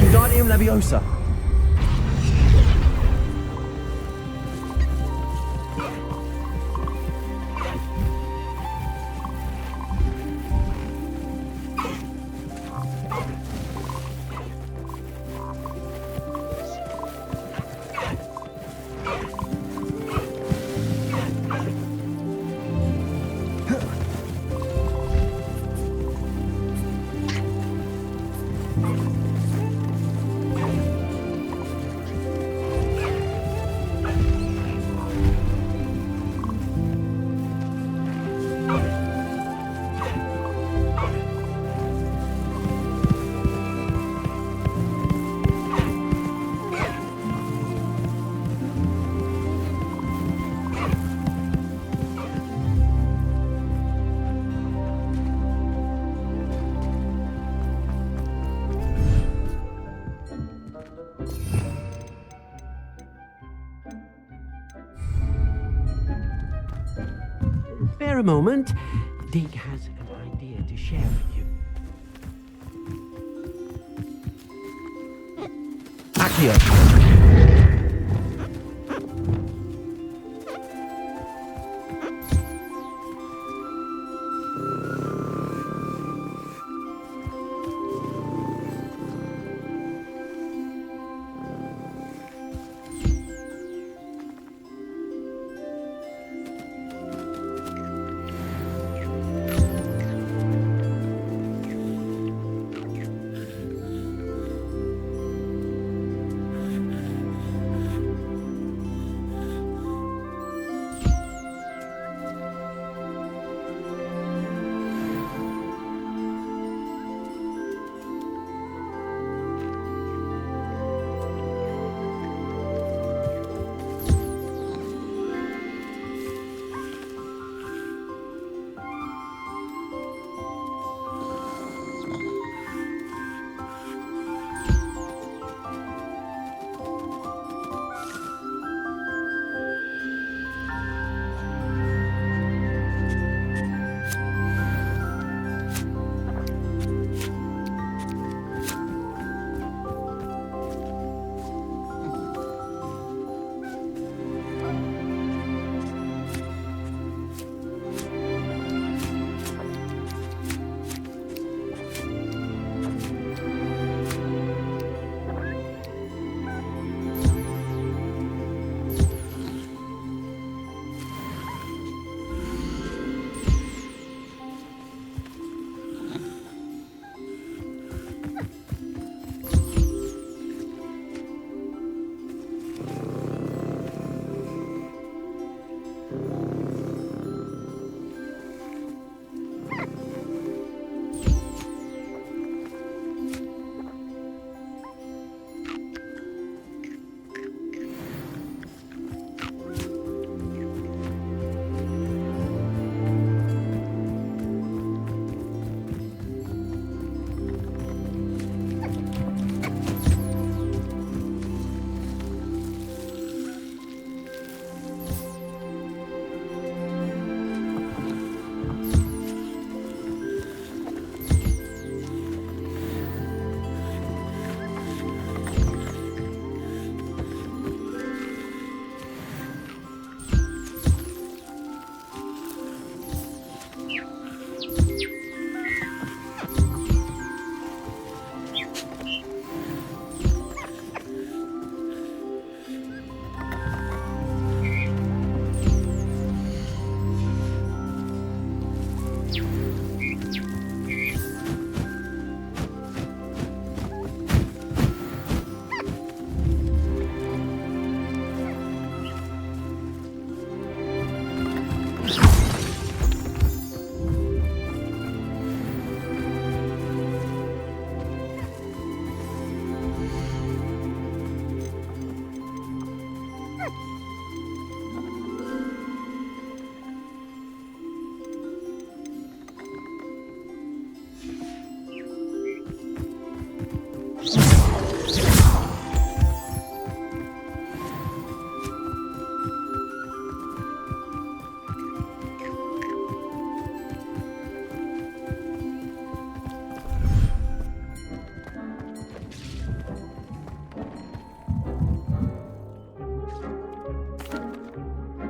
Wingardium Leviosa. Bear a moment. Dig has an idea to share with you. Accio.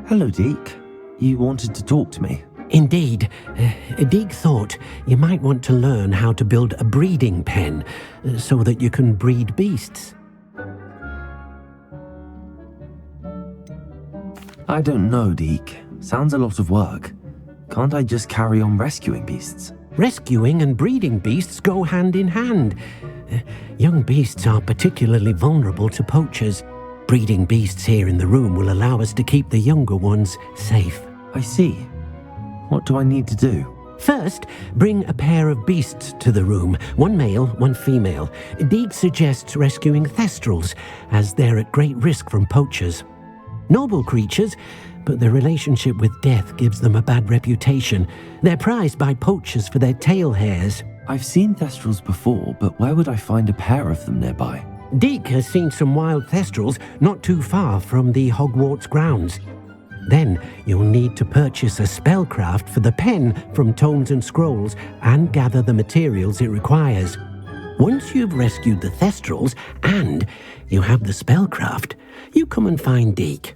Hello, Deke. You wanted to talk to me? Indeed. Deek thought you might want to learn how to build a breeding pen so that you can breed beasts. I don't know, Deke. Sounds a lot of work. Can't I just carry on rescuing beasts? Rescuing and breeding beasts go hand in hand. Young beasts are particularly vulnerable to poachers. Breeding beasts here in the room will allow us to keep the younger ones safe. I see. What do I need to do? First, bring a pair of beasts to the room, one male, one female. Deek suggests rescuing thestrals, as they're at great risk from poachers. Noble creatures, but their relationship with death gives them a bad reputation. They're prized by poachers for their tail hairs. I've seen thestrals before, but where would I find a pair of them nearby? Deek has seen some wild thestrals not too far from the Hogwarts grounds. Then you'll need to purchase a spellcraft for the pen from Tomes and Scrolls and gather the materials it requires. Once you've rescued the thestrals and you have the spellcraft, you come and find Deek.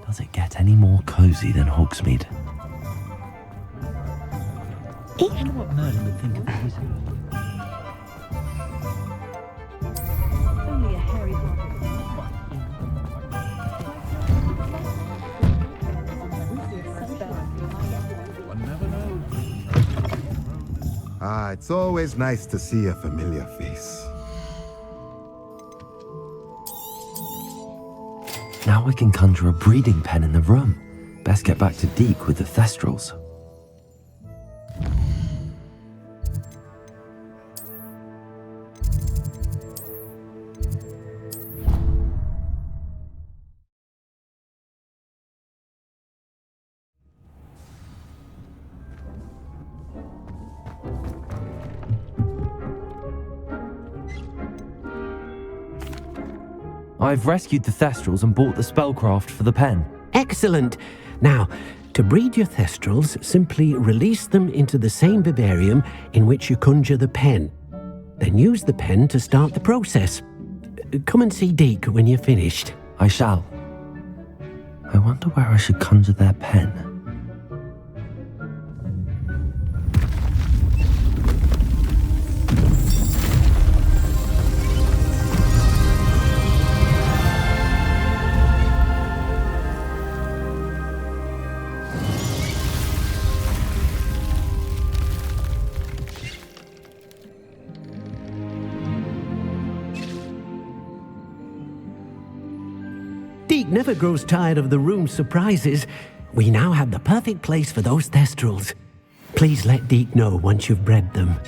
Does it get any more cozy than Hogsmeade? I wonder what Merlin would think of the wizard. Only a hairy One never knows. Ah, it's always nice to see a familiar face. Now I can conjure a breeding pen in the room. Best get back to Deke with the thestrals. I've rescued the thestrals and bought the spellcraft for the pen. Excellent. Now, To breed your thestrals, simply release them into the same vivarium in which you conjure the pen. Then use the pen to start the process. Come and see Deke when you're finished. I shall. I wonder where I should conjure their pen. Deke never grows tired of the room's surprises. We now have the perfect place for those thestrals. Please let Deke know once you've bred them.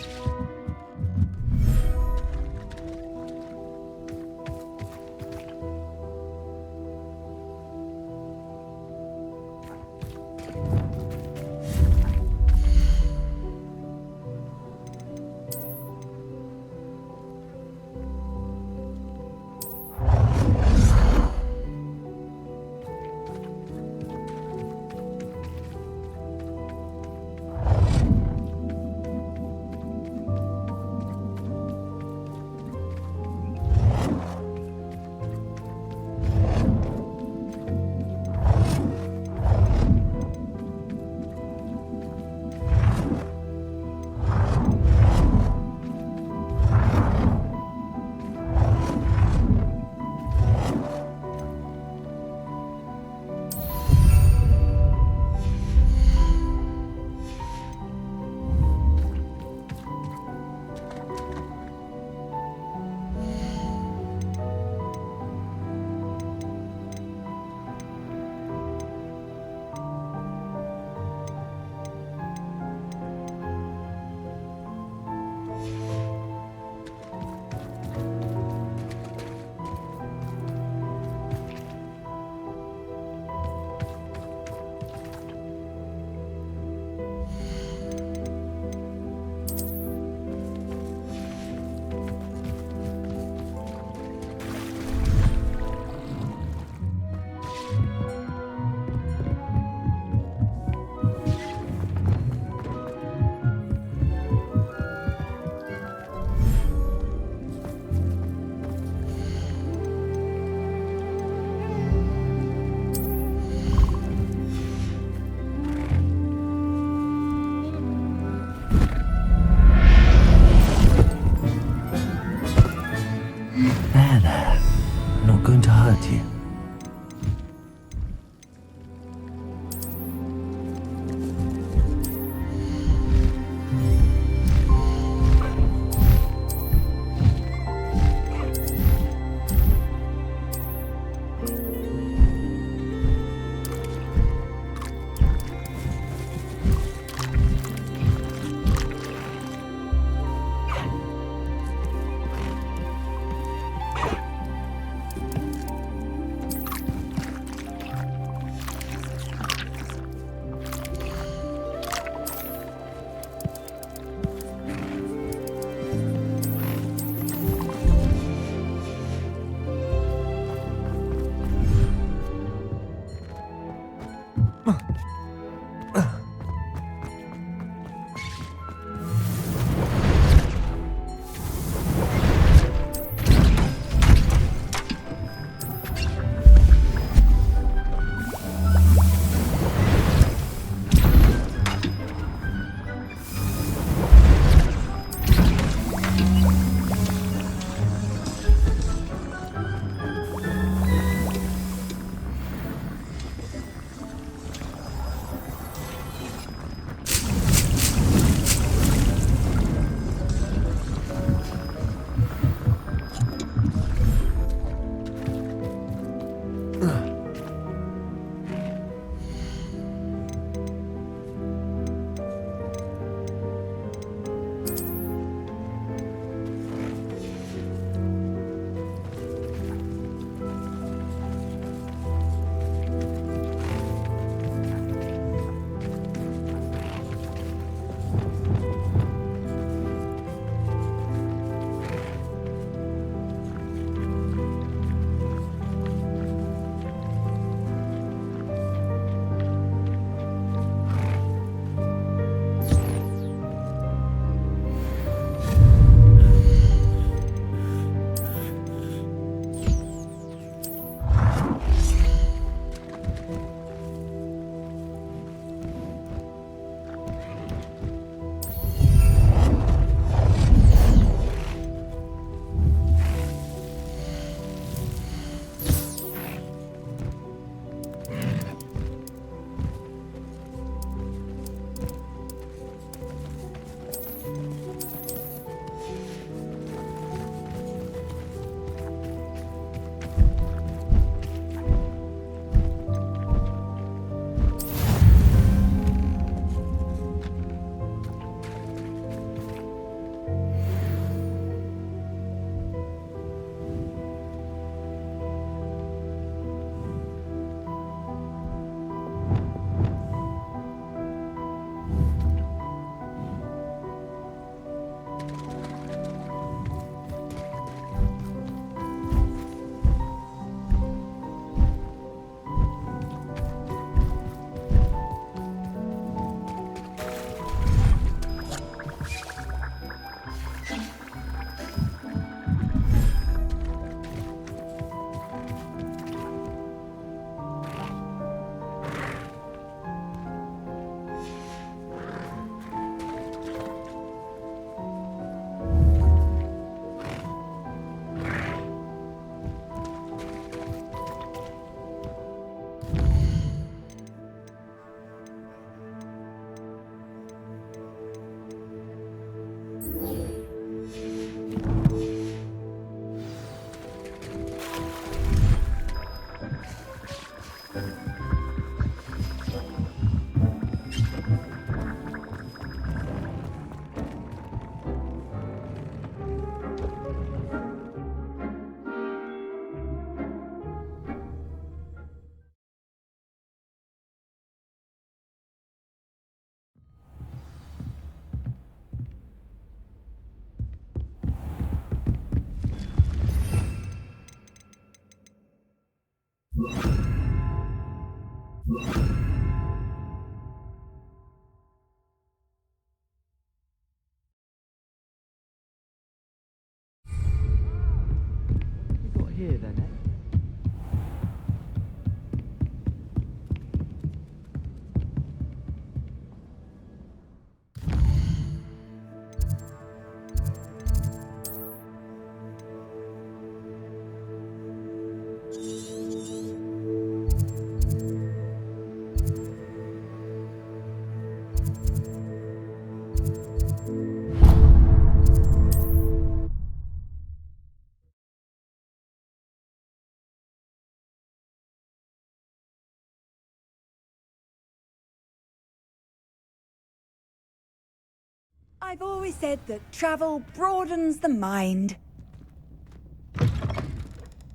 I've always said that travel broadens the mind.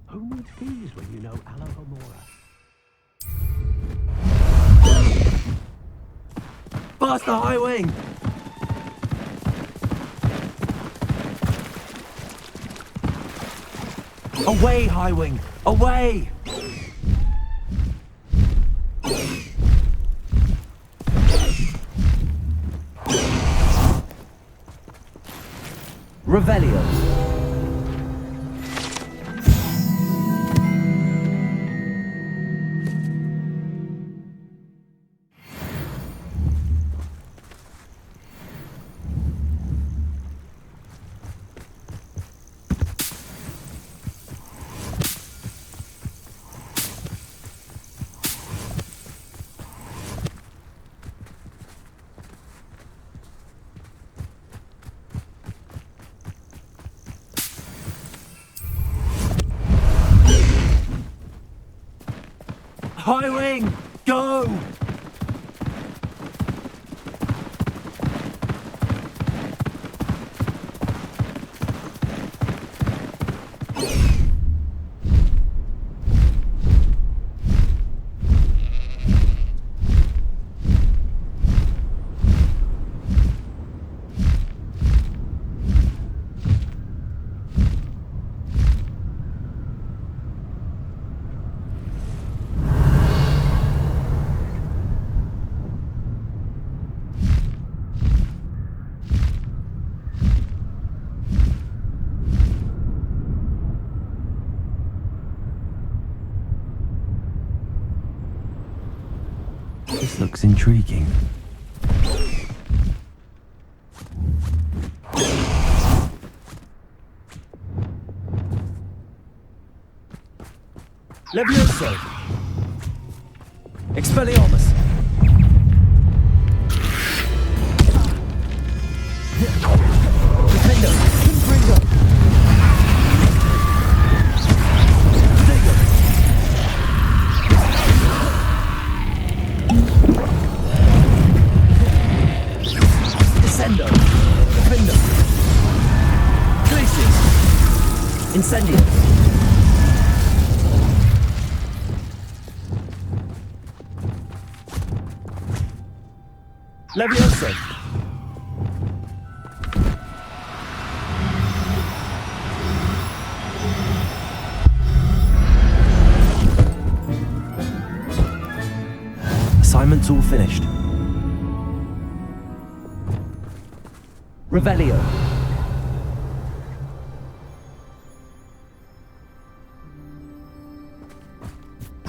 Who needs keys when you know Alohomora? Faster, High Wing! Away, High Wing! Away! Revelio. High Wing, go! This looks intriguing. Levioso! Expelliarmus! Defender! Confringo! Descendo! Defender! Glacius! Incendio! Levioso! Assignment's all finished. Revelio!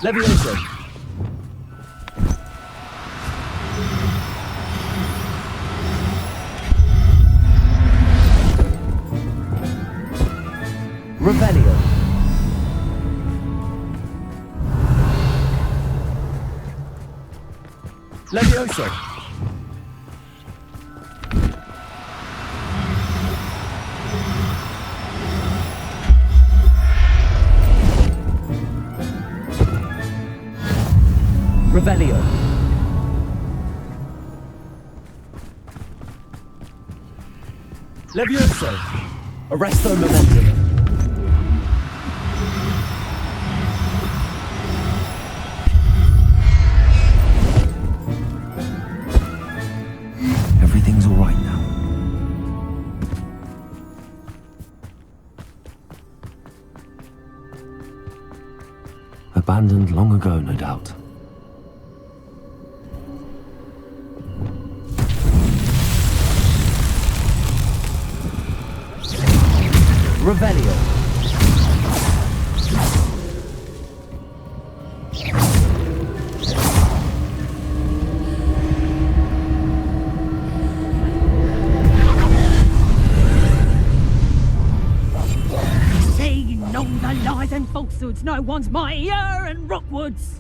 Levioso! Revelio! Levioso! Revelio! Levioso! Arresto momentum! Everything's all right now. Abandoned long ago, no doubt. Revelio! Saying all the lies and falsehoods, no one's mightier in Rockwoods.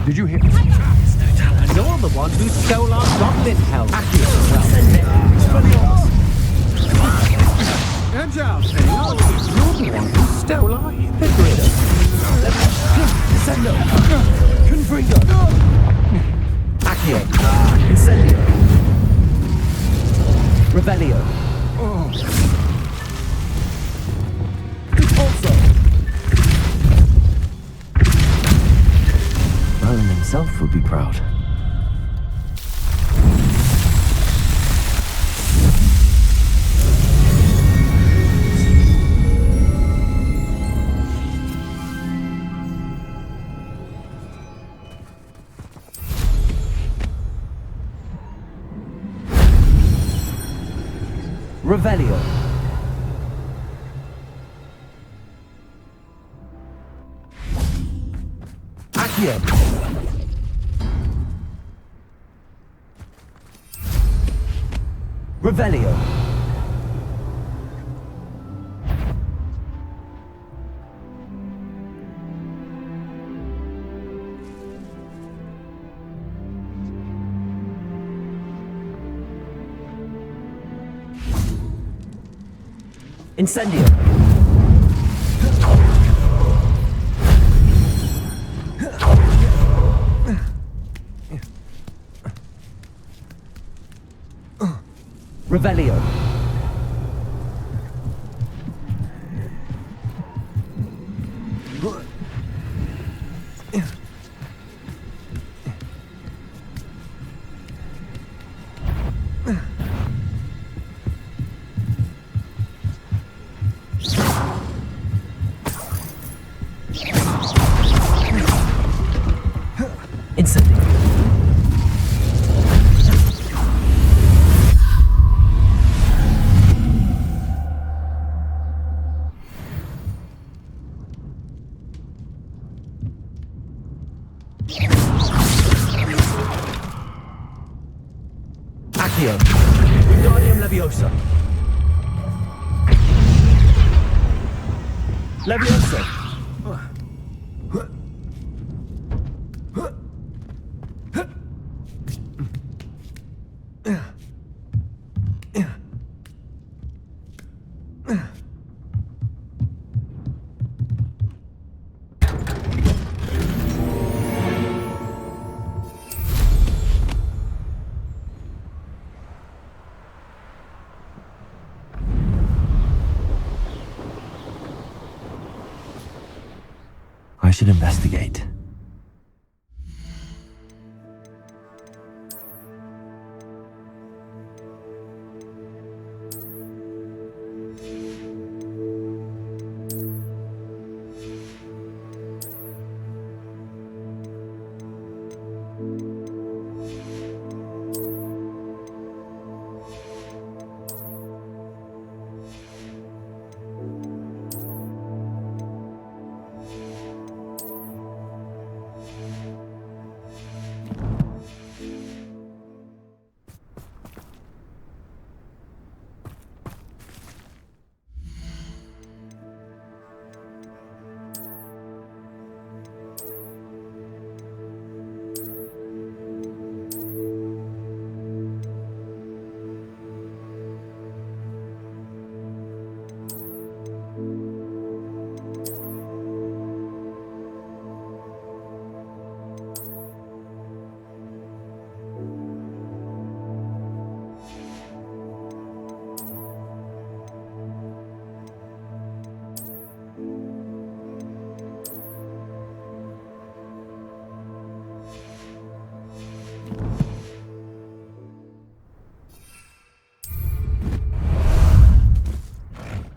Did you hear? And you're the one who stole our goblin helm. Agile, you're the one who stole our hippogriff. Descendo! Confringo! Accio! Incendio! Revelio. Also. Merlin himself would be proud. Revelio. Accio. Revelio. Incendio. Revelio. Incendio. Accio. Wingardium Leviosa. Leviosa. I should investigate.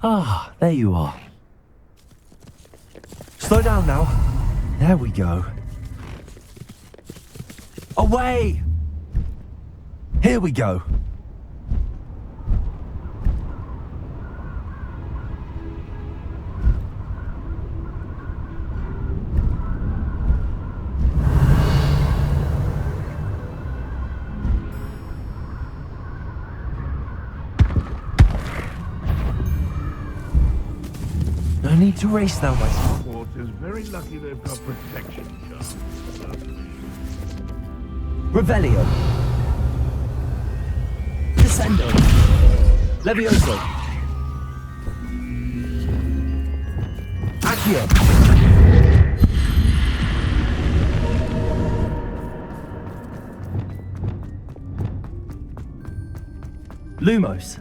Ah, there you are. Slow down now. There we go. Away! Here we go. No need to race now, my son. Hogwarts is very lucky they've got protection charms. Revelio. Descendo. Levioso. Accio. Lumos.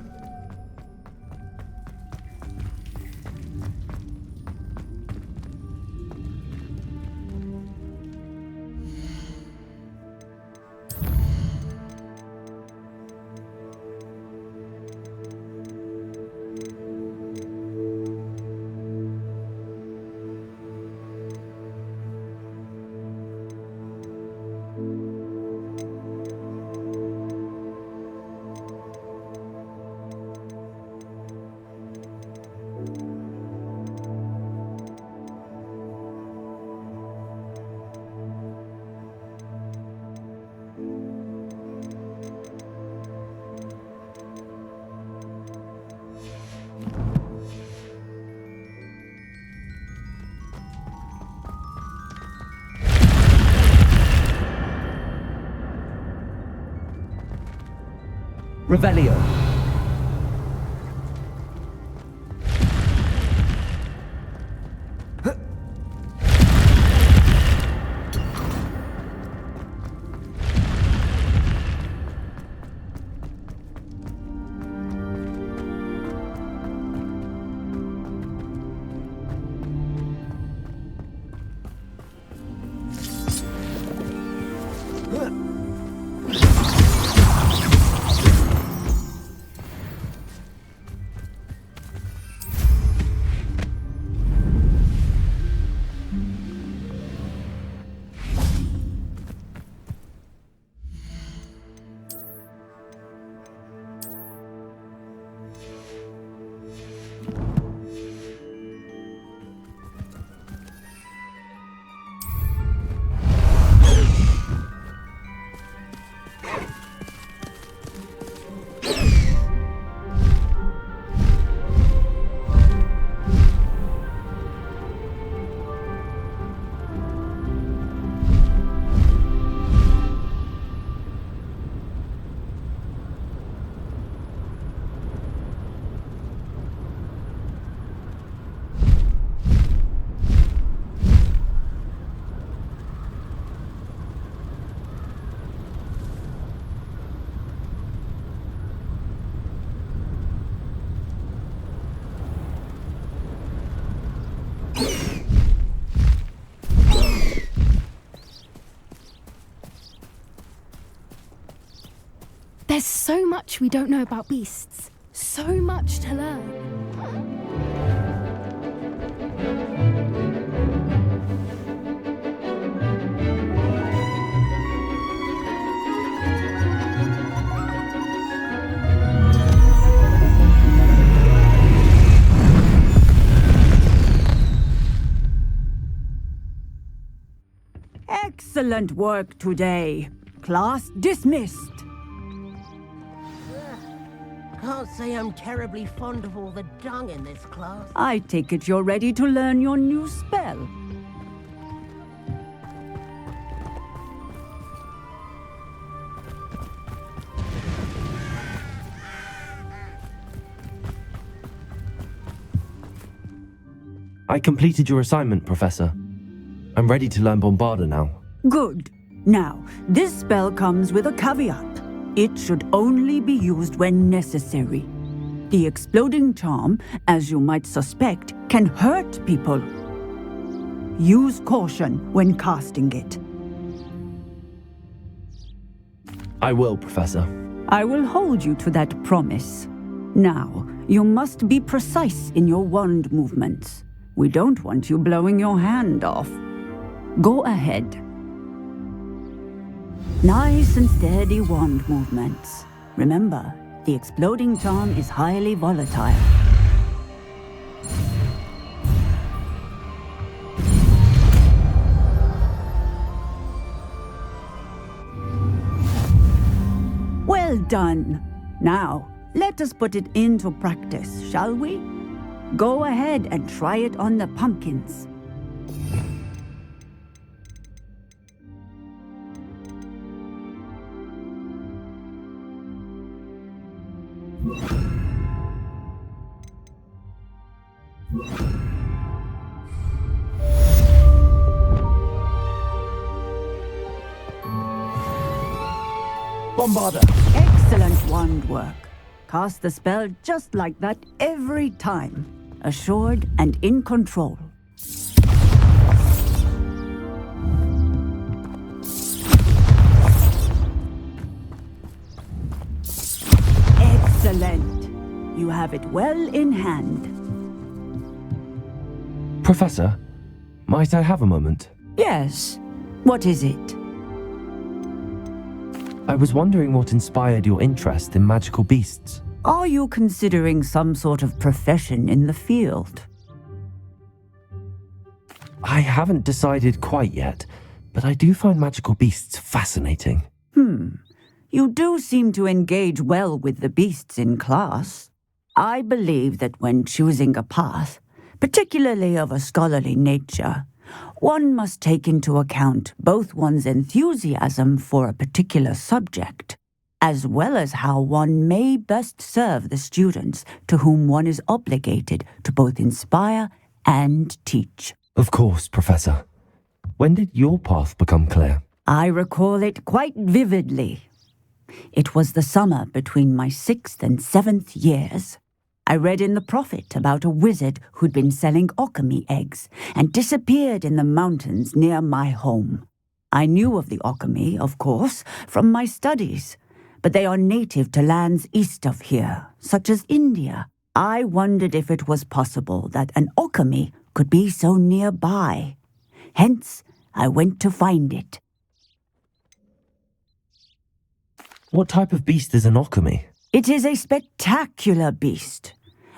Revelio. There's so much we don't know about beasts. So much to learn. Excellent work today. Class dismissed. Can't say I'm terribly fond of all the dung in this class. I take it you're ready to learn your new spell. I completed your assignment, Professor. I'm ready to learn Bombarda now. Good. Now, this spell comes with a caveat. It should only be used when necessary. The exploding charm, as you might suspect, can hurt people. Use caution when casting it. I will, Professor. I will hold you to that promise. Now, you must be precise in your wand movements. We don't want you blowing your hand off. Go ahead. Nice and steady wand movements. Remember, the exploding charm is highly volatile. Well done. Now, let us put it into practice, shall we? Go ahead and try it on the pumpkins. Bombarda. Excellent wand work. cast the spell just like that every time, assured and in control. Excellent. You have it well in hand. Professor, might I have a moment? Yes. What is it? I was wondering what inspired your interest in magical beasts. Are you considering some sort of profession in the field? I haven't decided quite yet, but I do find magical beasts fascinating. You do seem to engage well with the beasts in class. I believe that when choosing a path, particularly of a scholarly nature, one must take into account both one's enthusiasm for a particular subject, as well as how one may best serve the students to whom one is obligated to both inspire and teach. Of course, Professor. When did your path become clear? I recall it quite vividly. It was the summer between my 6th and 7th years. I read in the Prophet about a wizard who'd been selling Occamy eggs and disappeared in the mountains near my home. I knew of the Occamy, of course, from my studies, but they are native to lands east of here, such as India. I wondered if it was possible that an Occamy could be so nearby. Hence, I went to find it. What type of beast is an Occamy? It is a spectacular beast,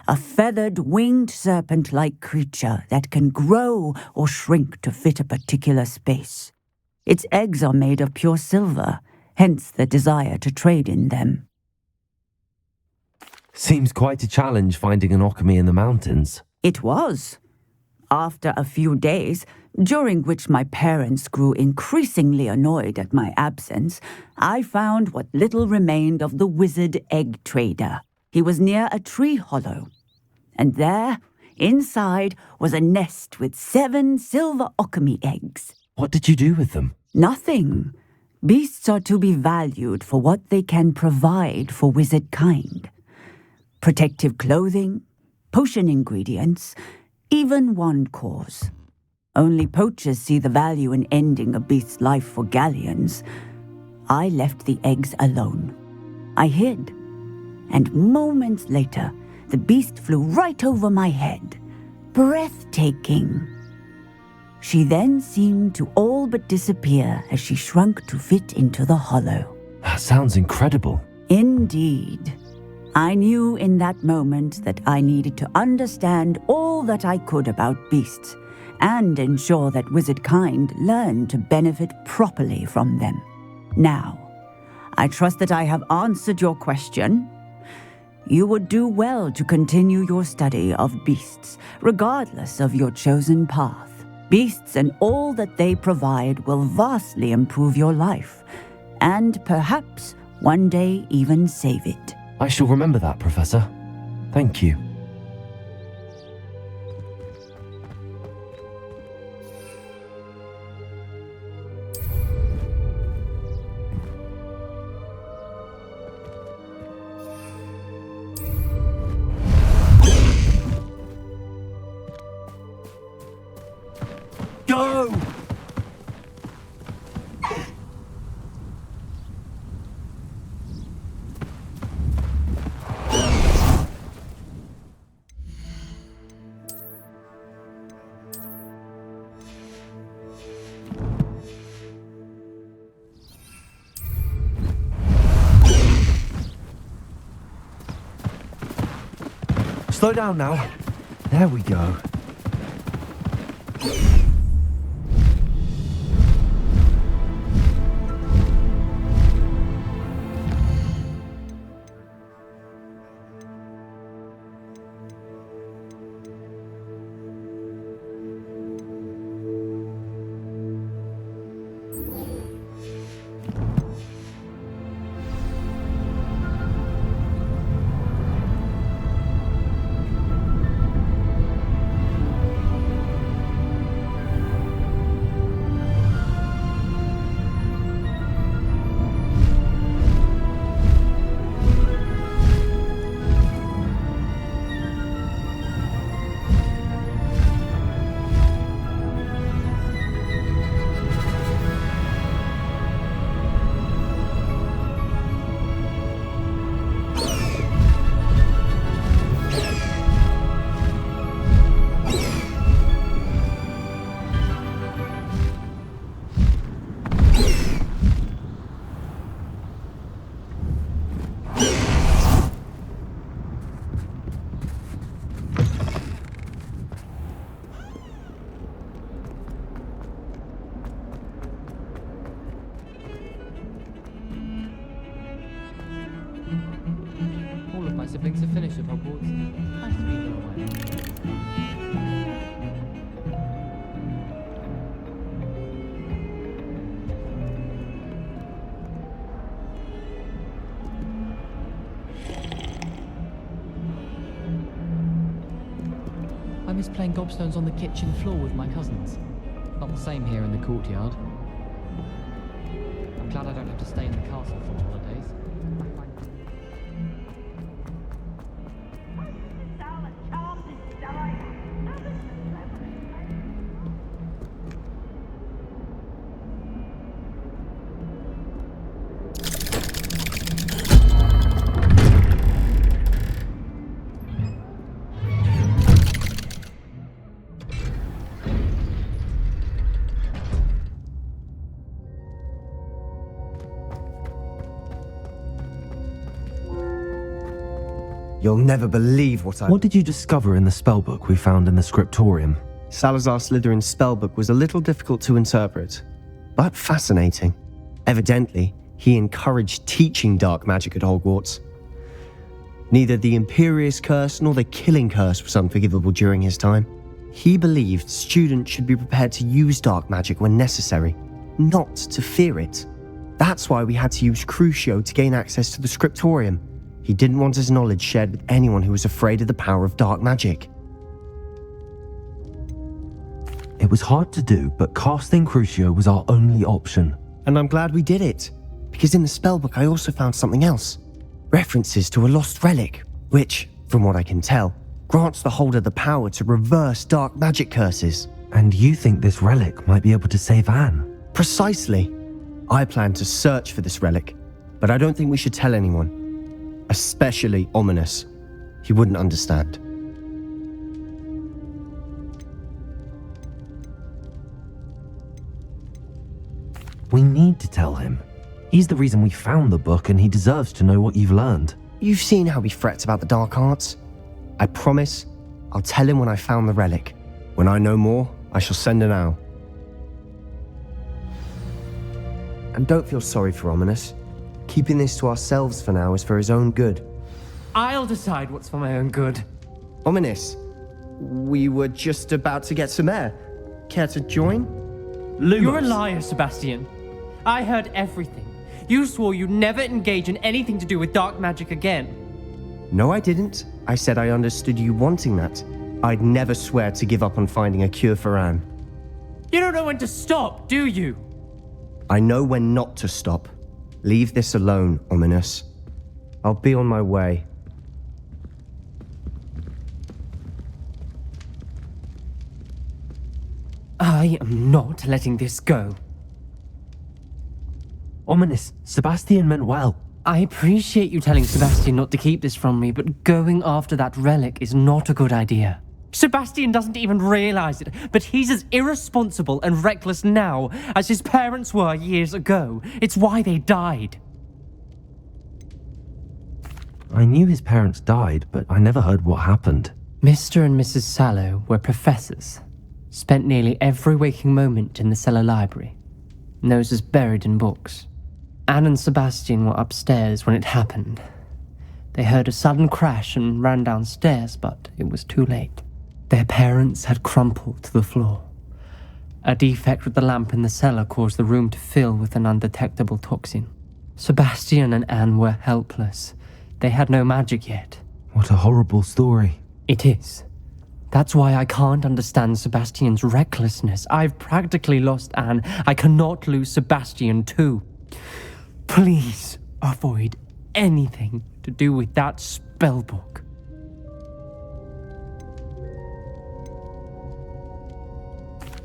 a feathered, winged serpent-like creature that can grow or shrink to fit a particular space. Its eggs are made of pure silver, hence the desire to trade in them. Seems quite a challenge finding an Occamy in the mountains. It was. After a few days, during which my parents grew increasingly annoyed at my absence, I found what little remained of the wizard egg trader. He was near a tree hollow, and there, inside, was a nest with 7 silver Occamy eggs. What did you do with them? Nothing. Beasts are to be valued for what they can provide for wizard kind. Protective clothing, potion ingredients, even wand cores. Only poachers see the value in ending a beast's life for galleons. I left the eggs alone. I hid, and moments later, the beast flew right over my head. Breathtaking. She then seemed to all but disappear as she shrunk to fit into the hollow. That sounds incredible. Indeed. I knew in that moment that I needed to understand all that I could about beasts and ensure that wizard kind learned to benefit properly from them. Now, I trust that I have answered your question. You would do well to continue your study of beasts, regardless of your chosen path. Beasts and all that they provide will vastly improve your life, and perhaps one day even save it. I shall remember that, Professor. Thank you. Go! Slow down now. There we go. siblings have finished at Hogwarts. Nice to meet you away. I miss playing gobstones on the kitchen floor with my cousins. Not the same here in the courtyard. I'm glad I don't have to stay in the castle for holidays. You'll never believe what I... What did you discover in the spellbook we found in the scriptorium? Salazar Slytherin's spellbook was a little difficult to interpret, but fascinating. Evidently, he encouraged teaching dark magic at Hogwarts. Neither the Imperious Curse nor the Killing Curse was unforgivable during his time. He believed students should be prepared to use dark magic when necessary, not to fear it. That's why we had to use Crucio to gain access to the scriptorium. He didn't want his knowledge shared with anyone who was afraid of the power of dark magic. It was hard to do, but casting Crucio was our only option. And I'm glad we did it, because in the spellbook I also found something else. References to a lost relic, which, from what I can tell, grants the holder the power to reverse dark magic curses. And you think this relic might be able to save Anne? Precisely. I plan to search for this relic, but I don't think we should tell anyone. Especially Ominous. He wouldn't understand. We need to tell him. He's the reason we found the book, and he deserves to know what you've learned. You've seen how he frets about the dark arts. I promise I'll tell him when I found the relic. When I know more, I shall send an owl. And don't feel sorry for Ominous. Keeping this to ourselves for now is for his own good. I'll decide what's for my own good. Ominous, we were just about to get some air. Care to join? Lumos. You're a liar, Sebastian. I heard everything. You swore you'd never engage in anything to do with dark magic again. No, I didn't. I said I understood you wanting that. I'd never swear to give up on finding a cure for Anne. You don't know when to stop, do you? I know when not to stop. Leave this alone, Ominous. I'll be on my way. I am not letting this go. Ominous, Sebastian meant well. I appreciate you telling Sebastian not to keep this from me, but going after that relic is not a good idea. Sebastian doesn't even realize it, but he's as irresponsible and reckless now as his parents were years ago. It's why they died. I knew his parents died, but I never heard what happened. Mr. and Mrs. Sallow were professors. Spent nearly every waking moment in the cellar library. Noses buried in books. Anne and Sebastian were upstairs when it happened. They heard a sudden crash and ran downstairs, but it was too late. Their parents had crumpled to the floor. A defect with the lamp in the cellar caused the room to fill with an undetectable toxin. Sebastian and Anne were helpless. They had no magic yet. What a horrible story. It is. That's why I can't understand Sebastian's recklessness. I've practically lost Anne. I cannot lose Sebastian too. Please avoid anything to do with that spellbook.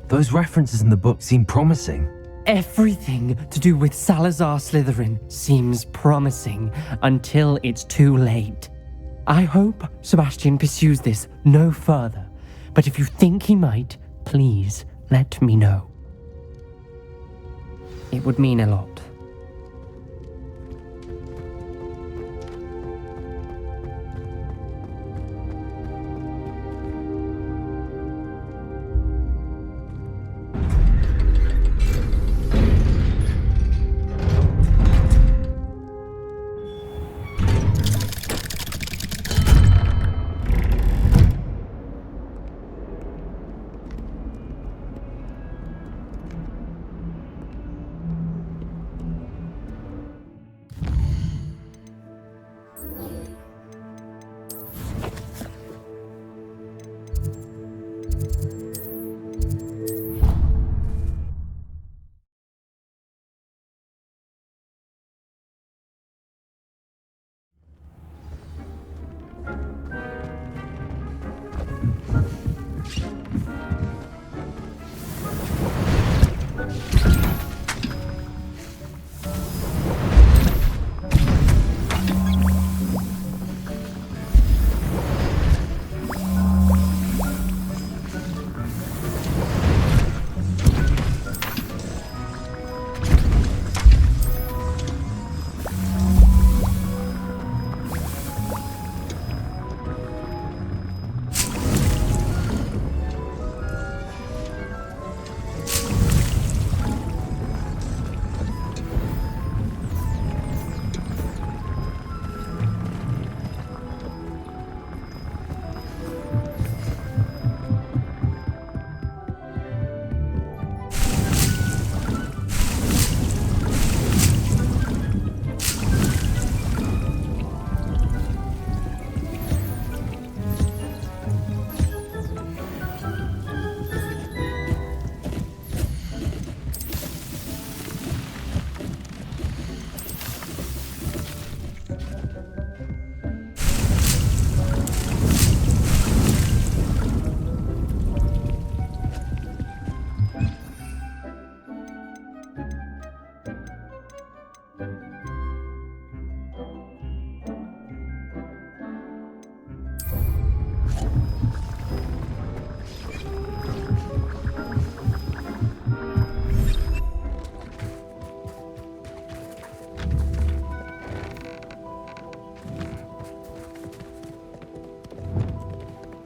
Those references in the book seem promising. Everything to do with Salazar Slytherin seems promising until it's too late. I hope Sebastian pursues this no further, but if you think he might, please let me know. It would mean a lot.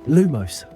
Lumos.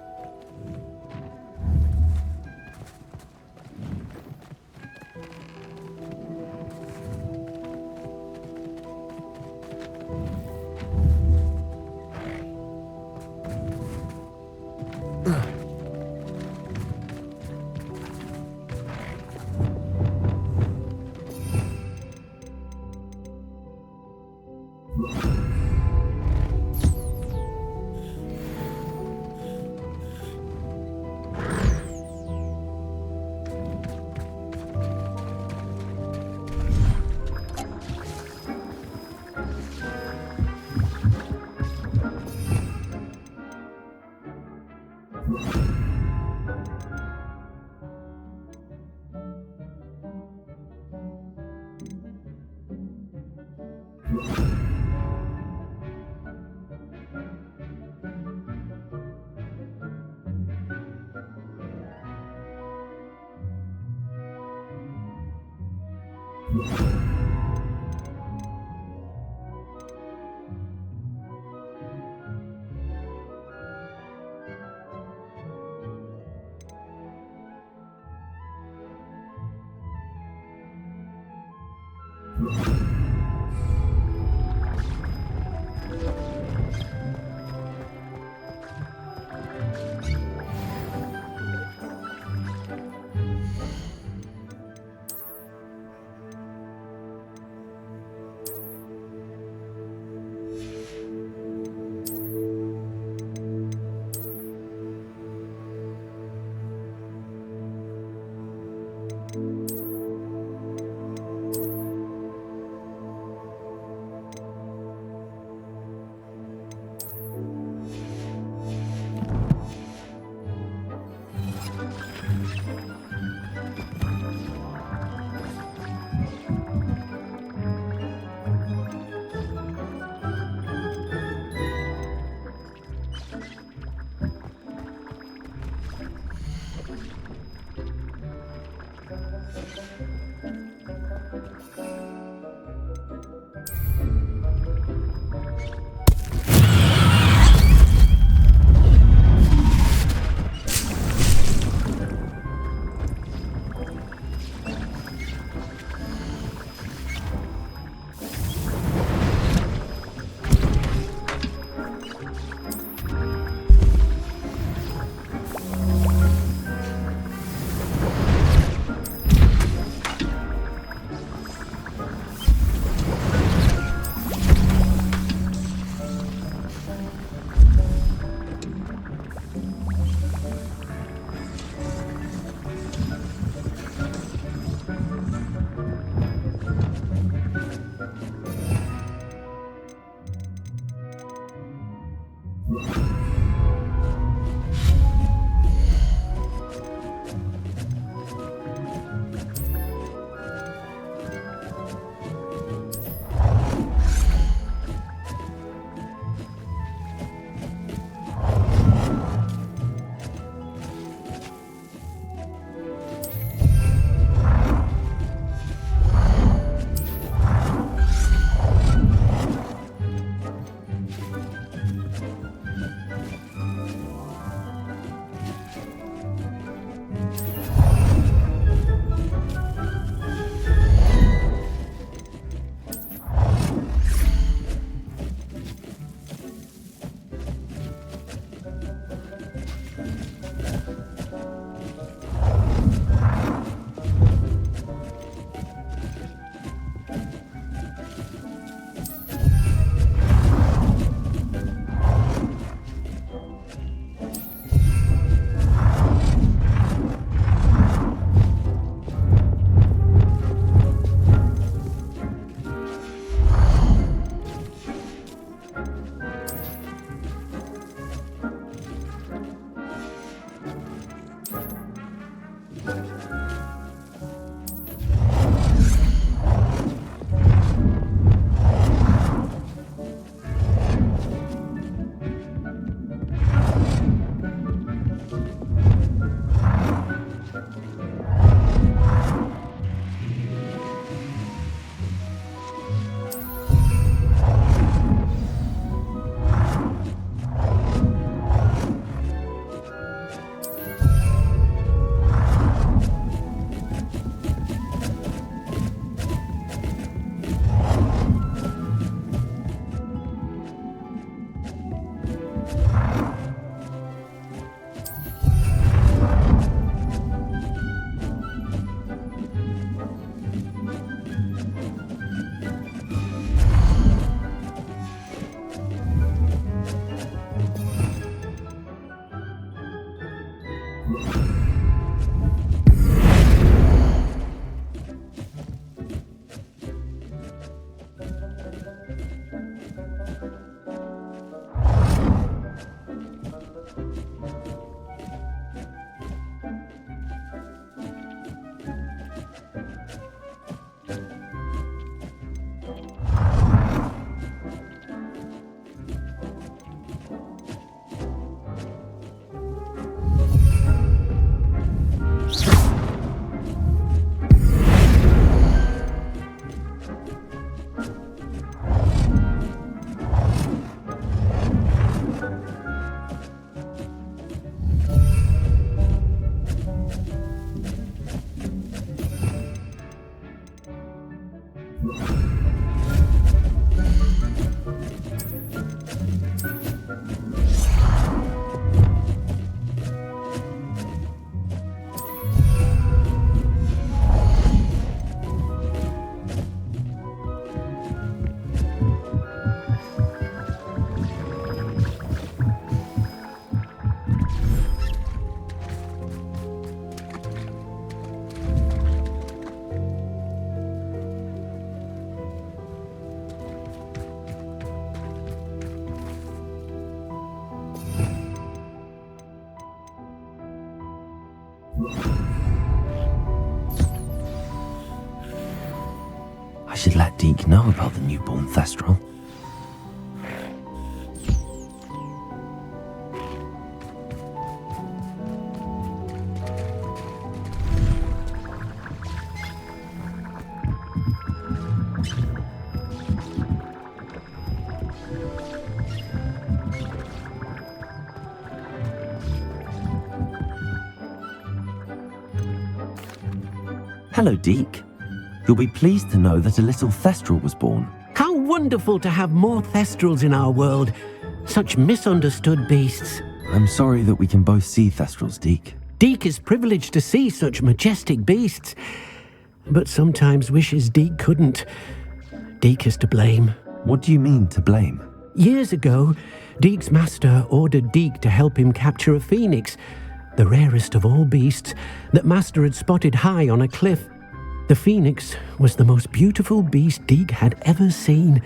Deke know about the newborn Thestral? Hello, Deke. You'll be pleased to know that a little Thestral was born. How wonderful to have more Thestrals in our world. Such misunderstood beasts. I'm sorry that we can both see Thestrals, Deke. Deke is privileged to see such majestic beasts, but sometimes wishes Deke couldn't. Deke is to blame. What do you mean, to blame? Years ago, Deke's master ordered Deke to help him capture a phoenix, the rarest of all beasts, that master had spotted high on a cliff. The phoenix was the most beautiful beast Deke had ever seen.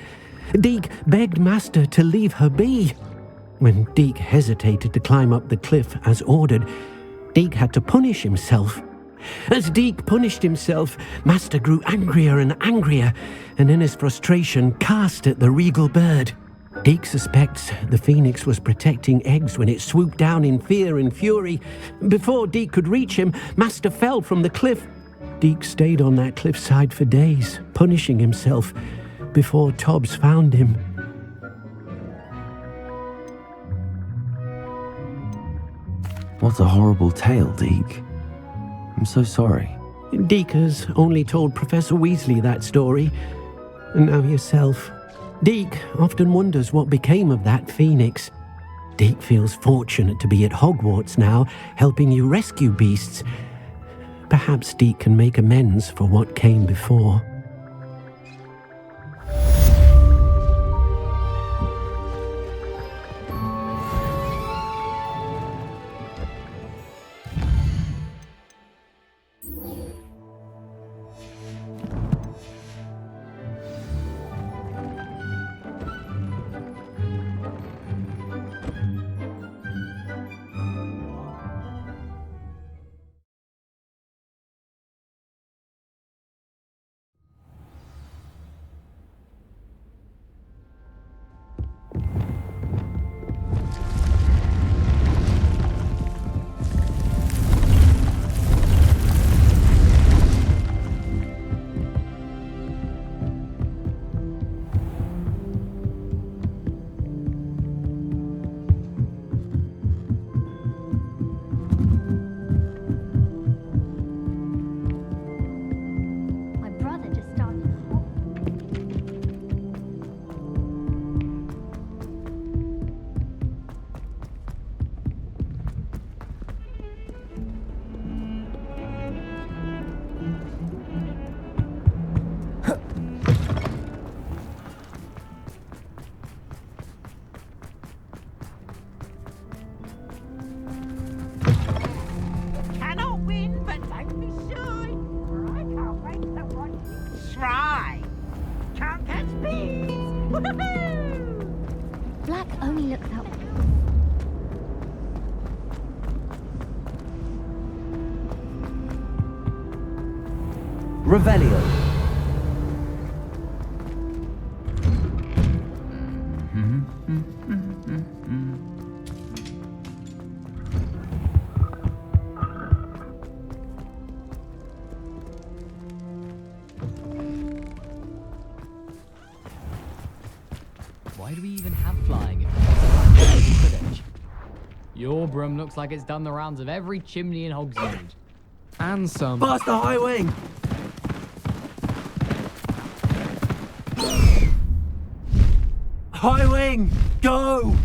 Deke begged master to leave her be. When Deke hesitated to climb up the cliff as ordered, Deke had to punish himself. As Deke punished himself, master grew angrier and angrier, and in his frustration cast at the regal bird. Deke suspects the phoenix was protecting eggs when it swooped down in fear and fury. Before Deke could reach him, master fell from the cliff. Deke stayed on that cliffside for days, punishing himself, before Tobbs found him. What a horrible tale, Deke. I'm so sorry. Deke has only told Professor Weasley that story, and now yourself. Deke often wonders what became of that phoenix. Deke feels fortunate to be at Hogwarts now, helping you rescue beasts. Perhaps Deke can make amends for what came before. Black only looks out. Revelio. Why do we even have flying if it's Quidditch? Your broom looks like it's done the rounds of every chimney in Hogsmeade. And some. Past the high wing! High wing! Go!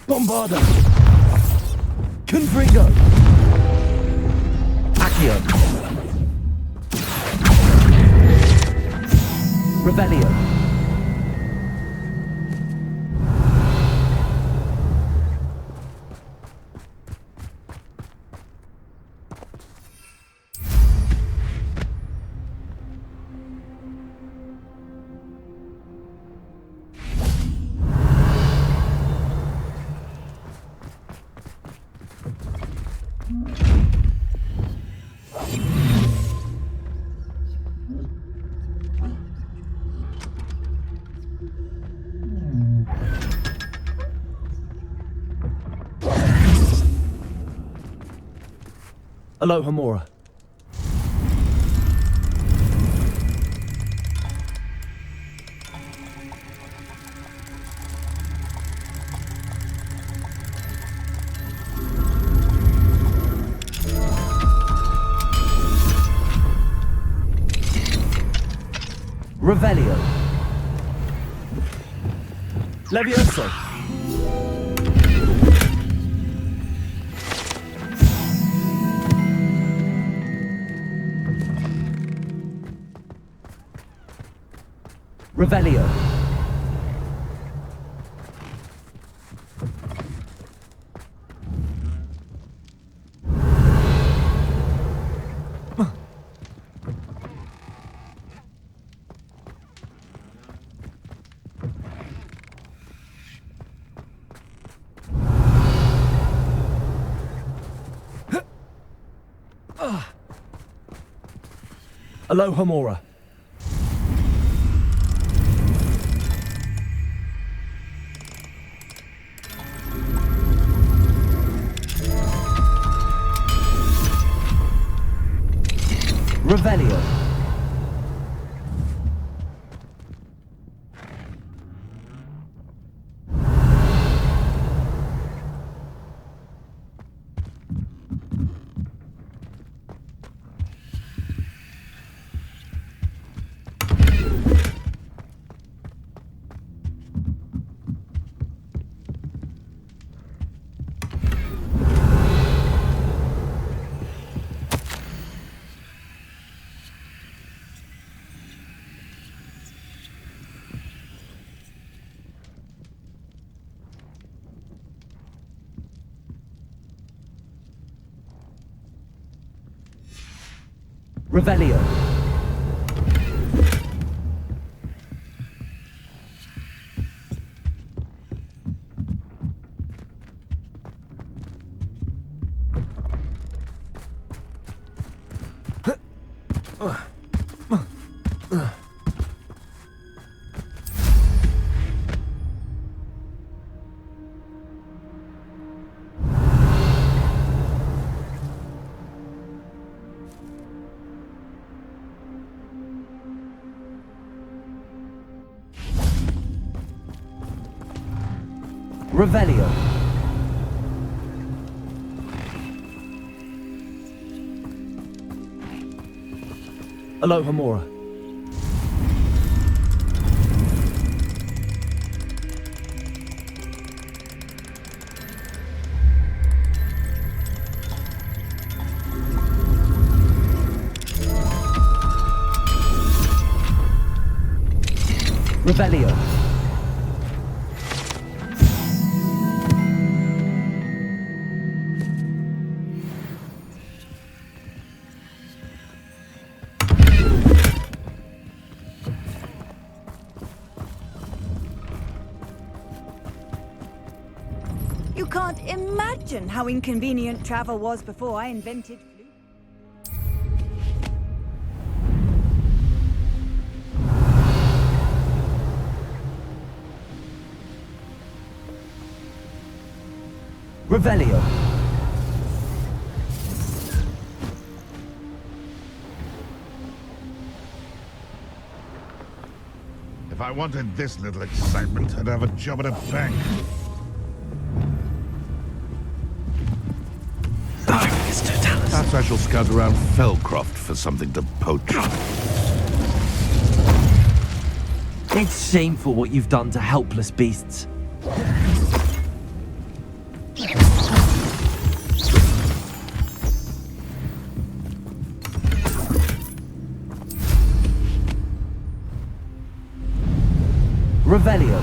Bombarda! Confringo! Accio! Revelio! Aloha Mora. Revelio. Levioso. Revelio. Aloha Mora. Revelio. Revelio. Revelio. Aloha Mora. Revelio. You can't imagine how inconvenient travel was before I invented flute. Revelio. If I wanted this little excitement, I'd have a job at a bank. Perhaps I shall scout around Fellcroft for something to poach. It's shameful what you've done to helpless beasts. Revelio.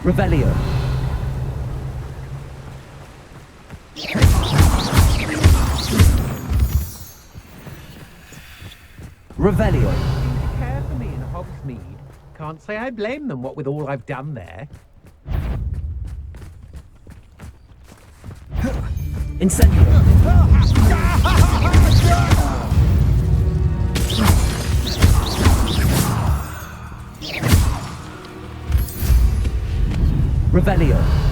Revelio. Revelio. Seem to care for me in Hogsmeade. Can't say I blame them, what with all I've done there. Incendio. Revelio.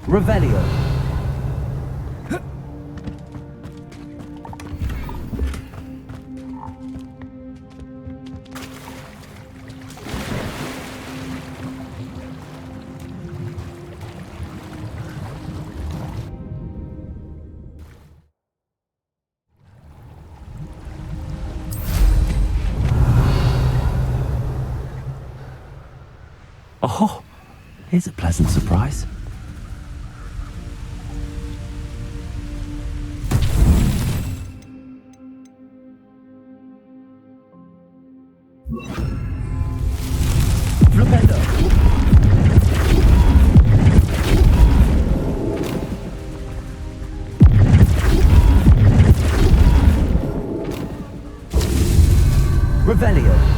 Revelio. Oh, here's a pleasant surprise. Flipendo. Revelio.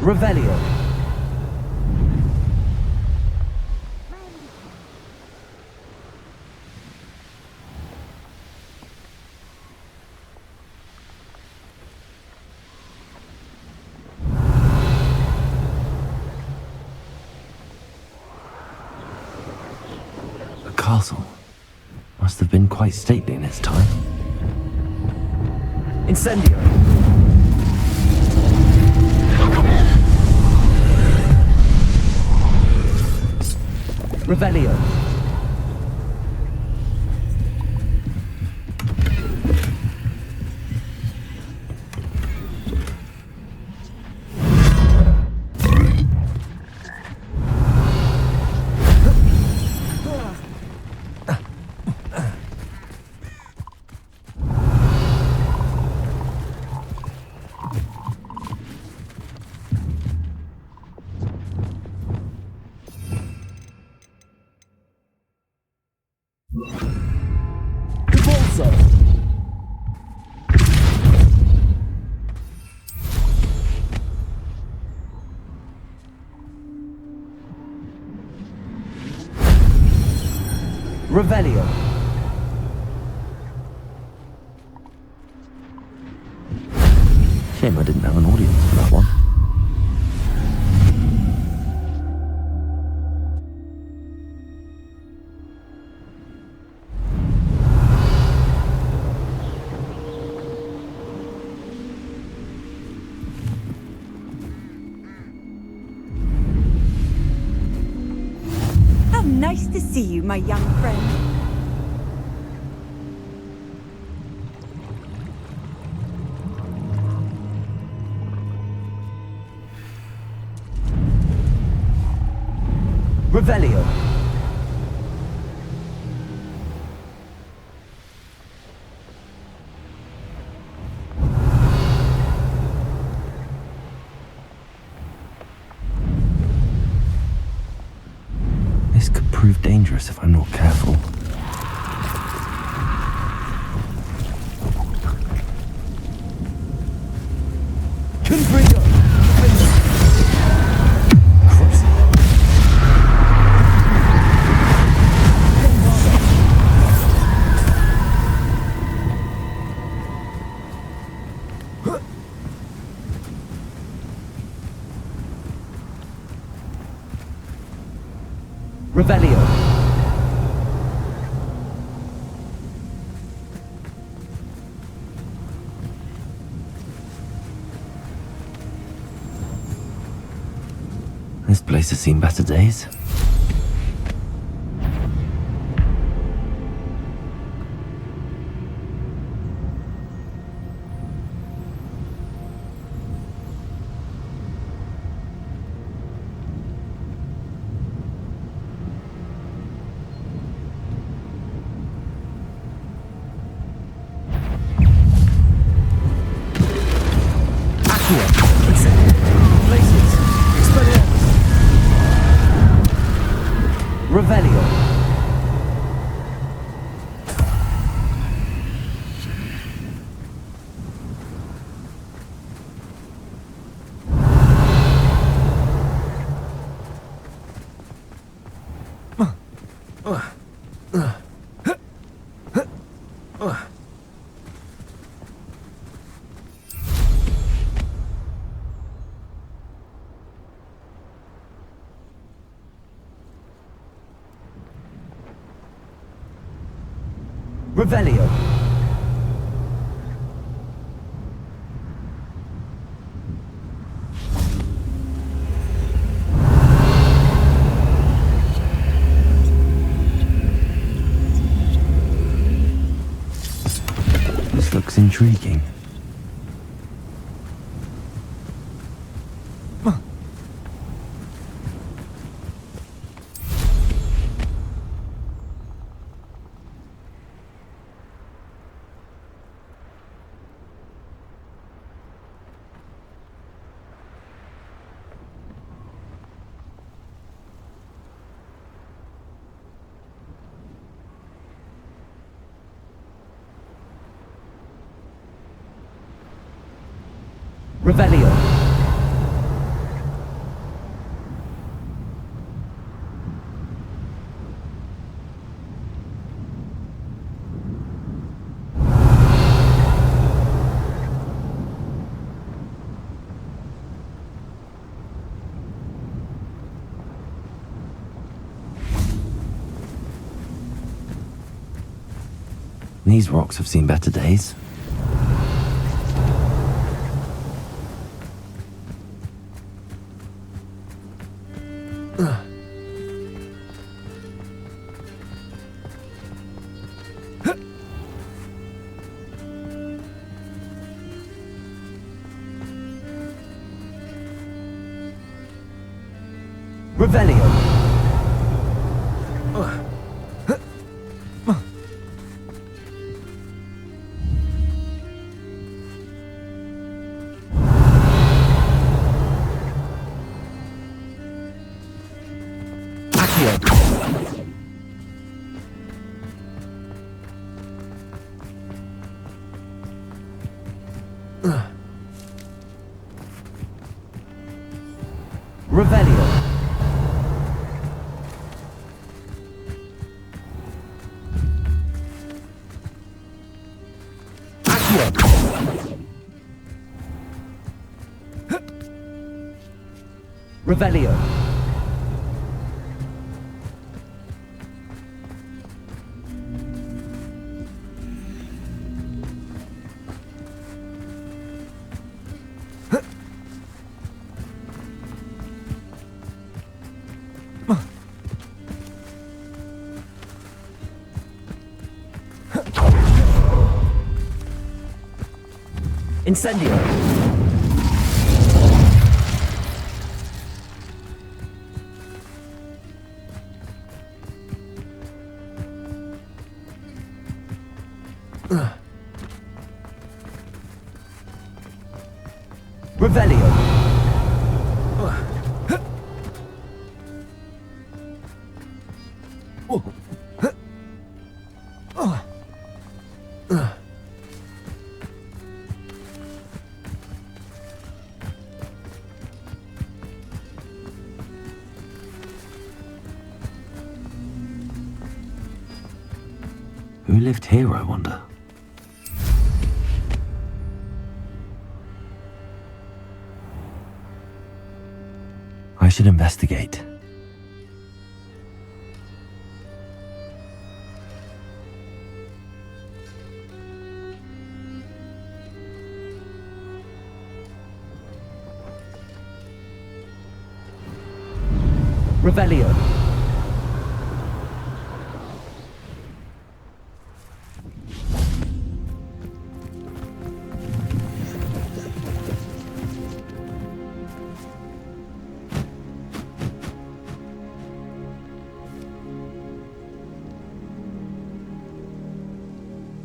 Revelio. The castle must have been quite stately in its time. Incendio. Revelio. Revelio. Shame I didn't have an audience for that one. Nice to see you, my young friend. Revelio. This could prove dangerous if I'm not careful. Revelio. This place has seen better days. Revelio. Revelio. This looks intriguing. Revelio. These rocks have seen better days. Revelio. Revelio. Revelio. Incendio. Revelio. Who lived here, I wonder? I should investigate. Revelio.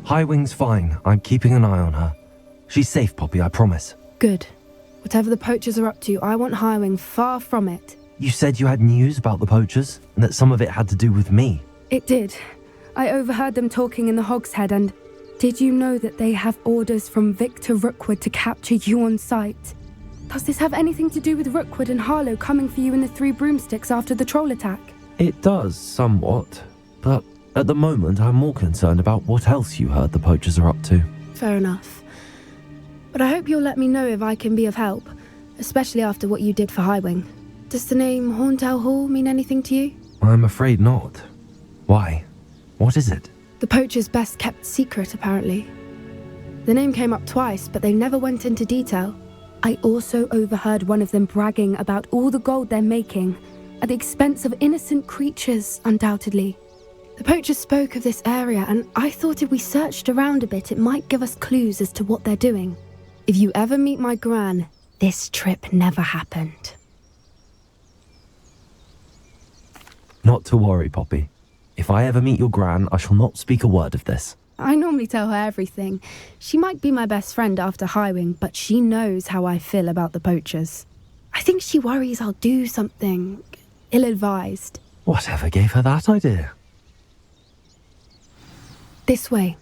Highwing's fine. I'm keeping an eye on her. She's safe, Poppy, I promise. Good. Whatever the poachers are up to, I want Highwing far from it. You said you had news about the poachers, and that some of it had to do with me. It did. I overheard them talking in the Hogshead, and did you know that they have orders from Victor Rookwood to capture you on sight? Does this have anything to do with Rookwood and Harlow coming for you in the Three Broomsticks after the troll attack? It does, somewhat. But at the moment, I'm more concerned about what else you heard the poachers are up to. Fair enough. But I hope you'll let me know if I can be of help, especially after what you did for Highwing. Does the name Horntail Hall mean anything to you? I'm afraid not. Why? What is it? The poacher's best kept secret, apparently. The name came up twice, but they never went into detail. I also overheard one of them bragging about all the gold they're making, at the expense of innocent creatures, undoubtedly. The poachers spoke of this area, and I thought if we searched around a bit, it might give us clues as to what they're doing. If you ever meet my gran, this trip never happened. Not to worry, Poppy. If I ever meet your gran, I shall not speak a word of this. I normally tell her everything. She might be my best friend after Highwing, but she knows how I feel about the poachers. I think she worries I'll do something ill-advised. Whatever gave her that idea? This way.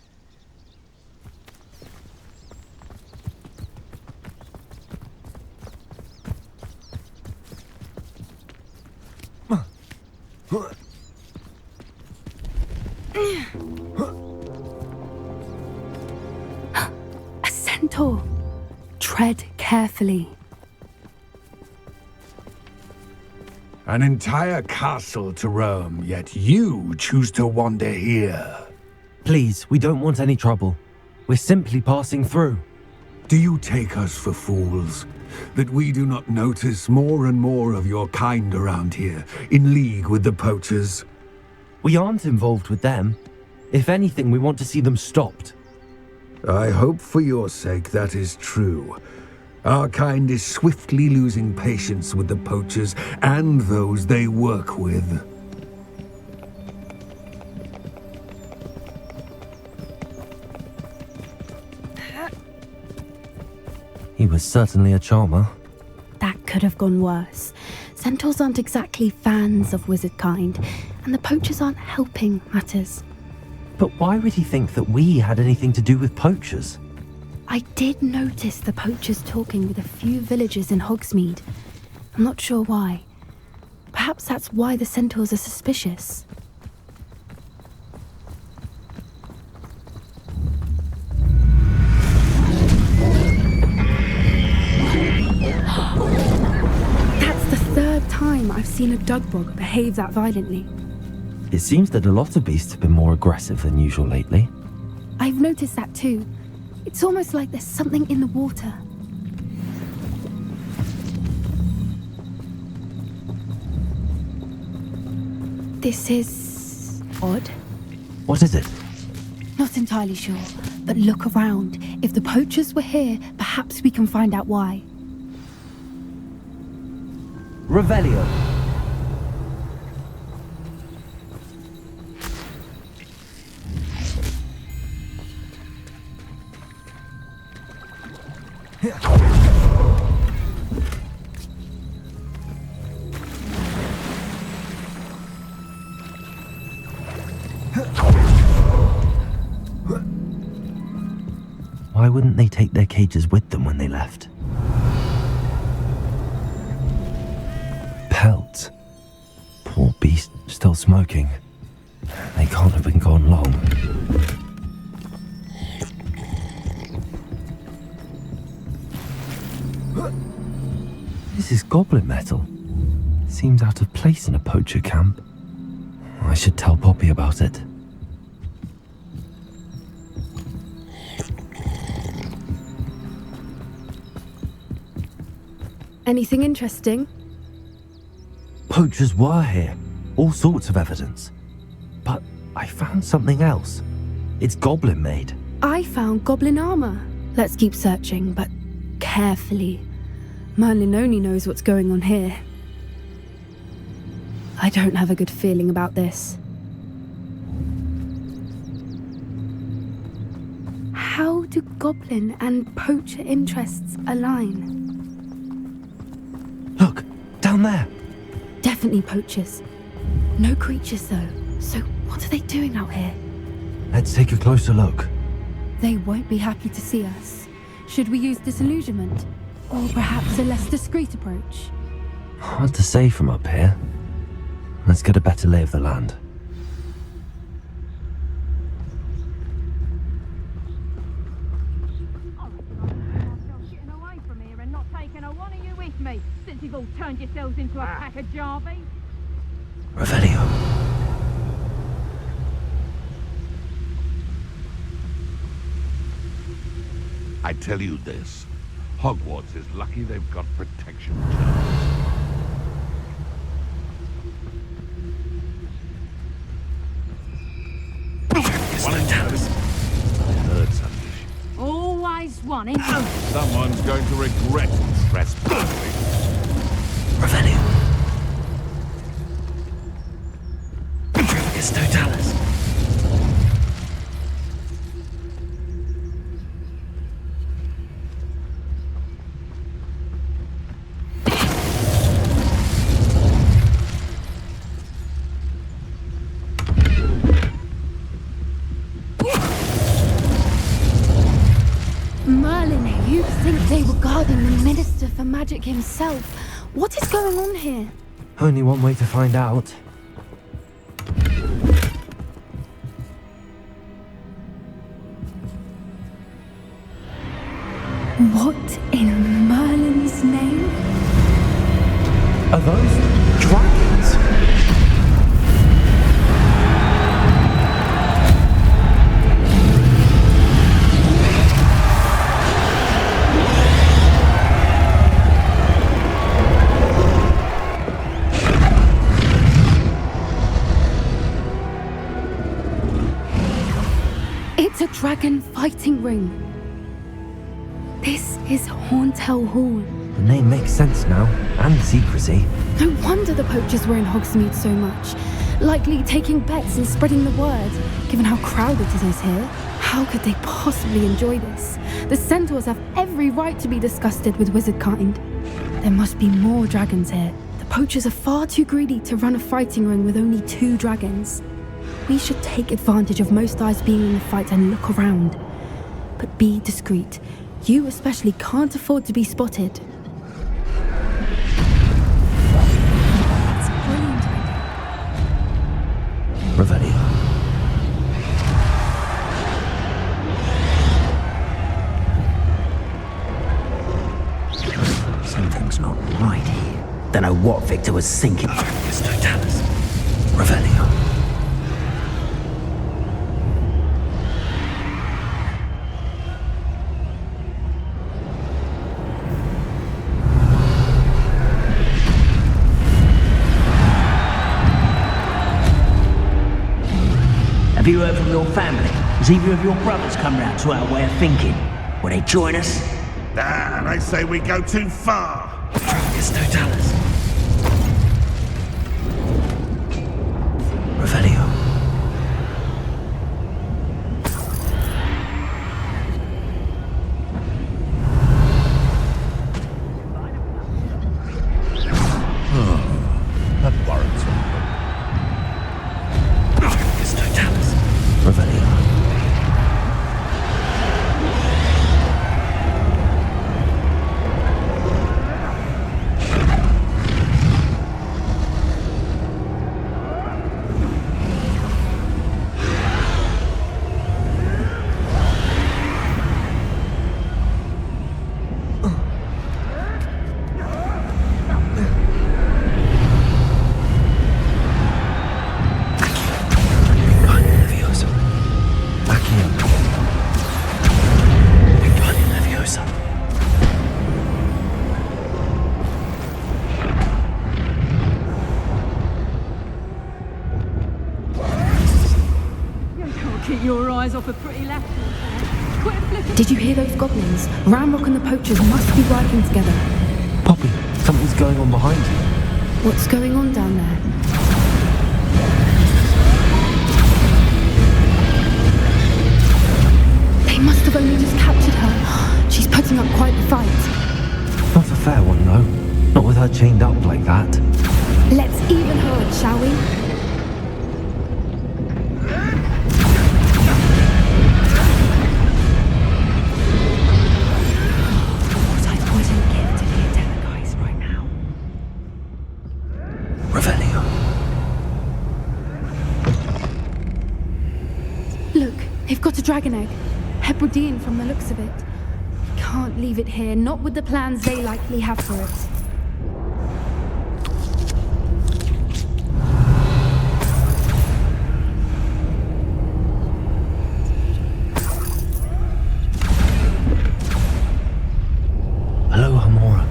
A centaur. Tread carefully. An entire castle to roam, yet you choose to wander here. Please, we don't want any trouble. We're simply passing through. Do you take us for fools? That we do not notice more and more of your kind around here, in league with the poachers? We aren't involved with them. If anything, we want to see them stopped. I hope for your sake that is true. Our kind is swiftly losing patience with the poachers and those they work with. He was certainly a charmer. That could have gone worse. Centaurs aren't exactly fans of wizard kind, and the poachers aren't helping matters. But why would he think that we had anything to do with poachers? I did notice the poachers talking with a few villagers in Hogsmeade. I'm not sure why. Perhaps that's why the centaurs are suspicious. That's the third time I've seen a dugbog behave that violently. It seems that a lot of beasts have been more aggressive than usual lately. I've noticed that too. It's almost like there's something in the water. This is odd. What is it? Not entirely sure, but look around. If the poachers were here, perhaps we can find out why. Revelio. Why wouldn't they take their cages with them when they left? Pelt. Poor beast, still smoking. They can't have been gone long. This is goblin metal. Seems out of place in a poacher camp. I should tell Poppy about it. Anything interesting? Poachers were here. All sorts of evidence. But I found something else. It's goblin made. I found goblin armor. Let's keep searching, but carefully. Merlin only knows what's going on here. I don't have a good feeling about this. How do goblin and poacher interests align? Look, down there. Definitely poachers. No creatures though. So what are they doing out here? Let's take a closer look. They won't be happy to see us. Should we use disillusionment? Or perhaps a less discreet approach? Hard to say from up here. Let's get a better lay of the land. Getting away from here and not taking a one of you with me, since you've all turned yourselves into a pack of Jarvies. Revelio. I tell you this, Hogwarts is lucky they've got protection. Heard something. Always one, isn't it? Someone's going to regret trespassing. Revelio. It's Totalis. Merlin, you think they were guarding the Minister for Magic himself? What is going on here? Only one way to find out. What in Merlin's name? Are those dragons? It's a dragon fighting ring. This is Hauntel Hall. The name makes sense now, and secrecy. No wonder the poachers were in Hogsmeade so much. Likely taking bets and spreading the word, given how crowded it is here. How could they possibly enjoy this? The centaurs have every right to be disgusted with wizard kind. There must be more dragons here. The poachers are far too greedy to run a fighting ring with only 2 dragons. We should take advantage of most eyes being in the fight and look around. But be discreet. You especially can't afford to be spotted. That's a brilliant idea. Revelio. Something's not right here. Don't know what Victor was thinking. It's Totalis. Revelio. Have you heard from your family? Has either of your brothers come round to our way of thinking? Will they join us? Nah, they say we go too far. It's no Dallas. Revelio. That warrants it. It's no Dallas. Revelio. Keep your eyes off a pretty left. Quit flipping. Did you hear those goblins? Ramrock and the poachers must be working together. Poppy, something's going on behind you. What's going on down there? They must have only just captured her. She's putting up quite the fight. Not a fair one, though. Not with her chained up like that. Let's even her odds, shall we? Look, they've got a dragon egg. Hebridean from the looks of it. Can't leave it here, not with the plans they likely have for it. Hello, Hamora.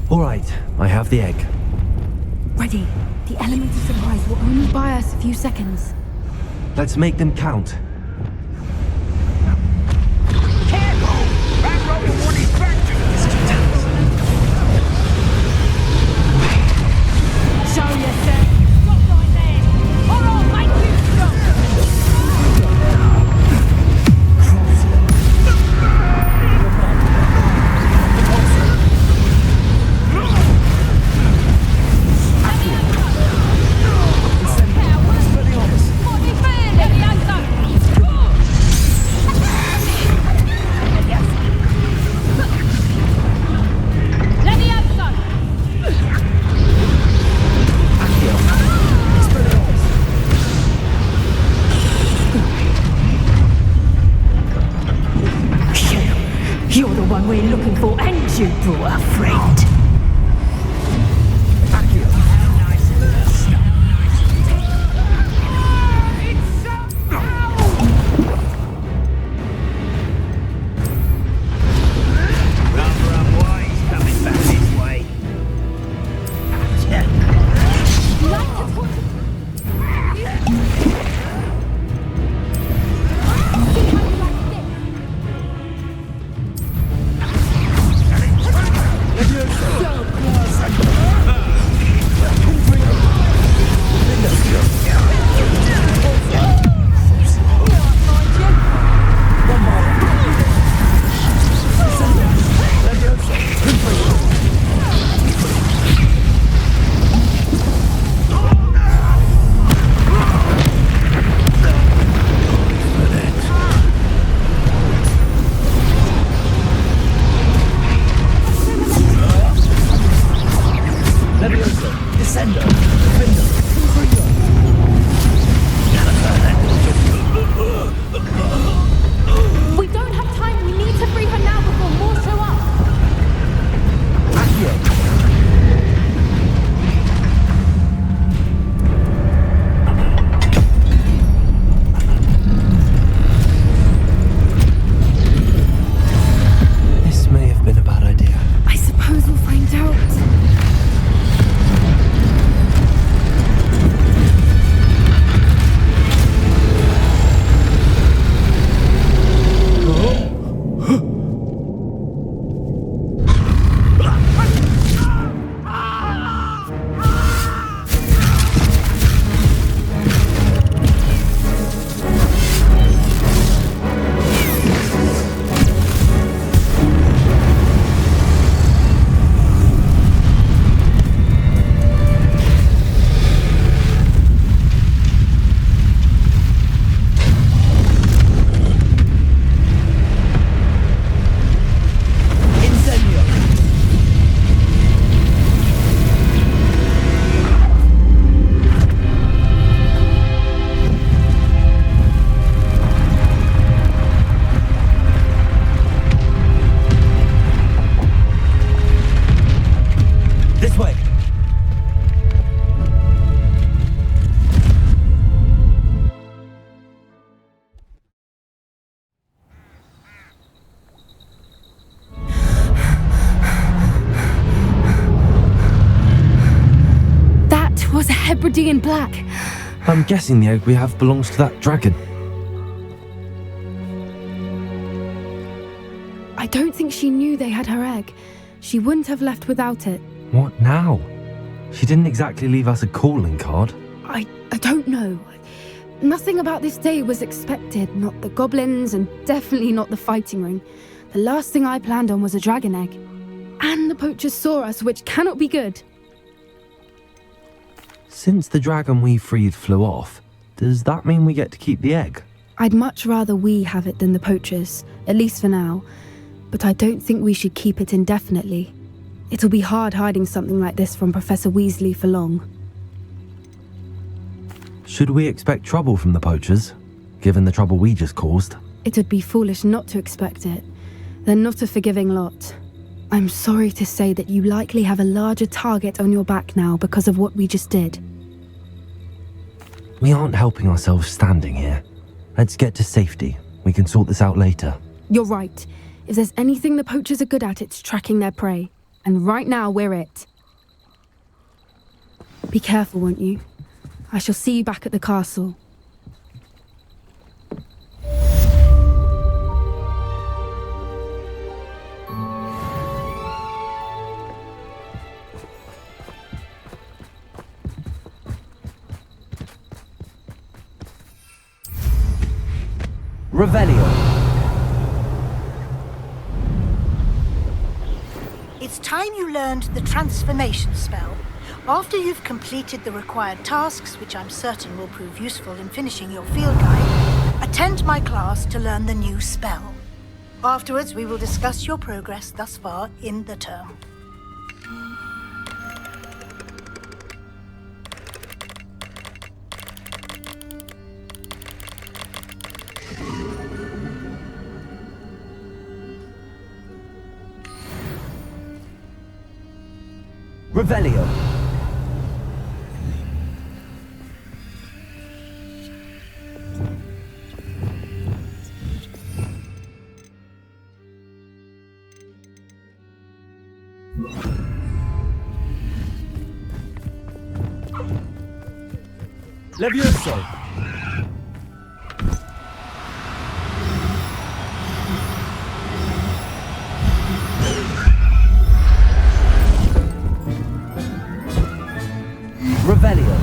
All right, I have the egg. Ready. The element of surprise will only buy us a few seconds. Let's make them count. Show yourself. Stop right there. Or I'll make you stop. You're the one we're looking for, and you brought a friend. We don't have was a Hebridean black. I'm guessing the egg we have belongs to that dragon. I don't think she knew they had her egg. She wouldn't have left without it. What now? She didn't exactly leave us a calling card. I don't know. Nothing about this day was expected. Not the goblins, and definitely not the fighting ring. The last thing I planned on was a dragon egg. And the poachers saw us, which cannot be good. Since the dragon we freed flew off, does that mean we get to keep the egg? I'd much rather we have it than the poachers, at least for now. But I don't think we should keep it indefinitely. It'll be hard hiding something like this from Professor Weasley for long. Should we expect trouble from the poachers, given the trouble we just caused? It would be foolish not to expect it. They're not a forgiving lot. I'm sorry to say that you likely have a larger target on your back now because of what we just did. We aren't helping ourselves standing here. Let's get to safety. We can sort this out later. You're right. If there's anything the poachers are good at, it's tracking their prey. And right now, we're it. Be careful, won't you? I shall see you back at the castle. Revelio. It's time you learned the transformation spell. After you've completed the required tasks, which I'm certain will prove useful in finishing your field guide, attend my class to learn the new spell. Afterwards, we will discuss your progress thus far in the term. Revelio. Levioso. Revelio.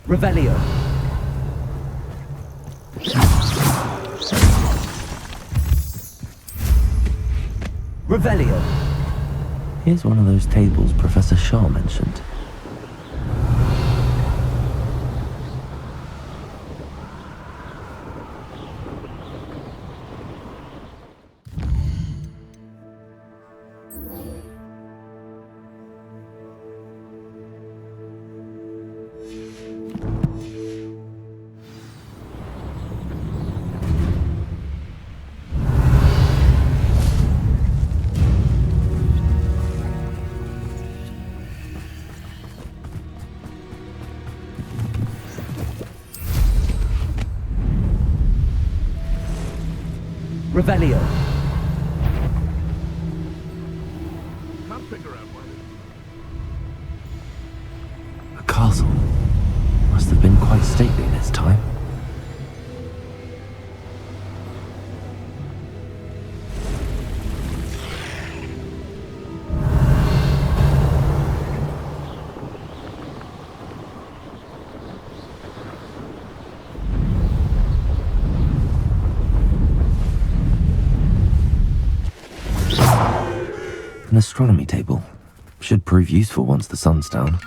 Revelio. Revelio. Here's one of those tables Professor Shaw mentioned. Revelio. Can't figure out why. A castle. Must have been quite stately in its time. An astronomy table. Should prove useful once the sun's down.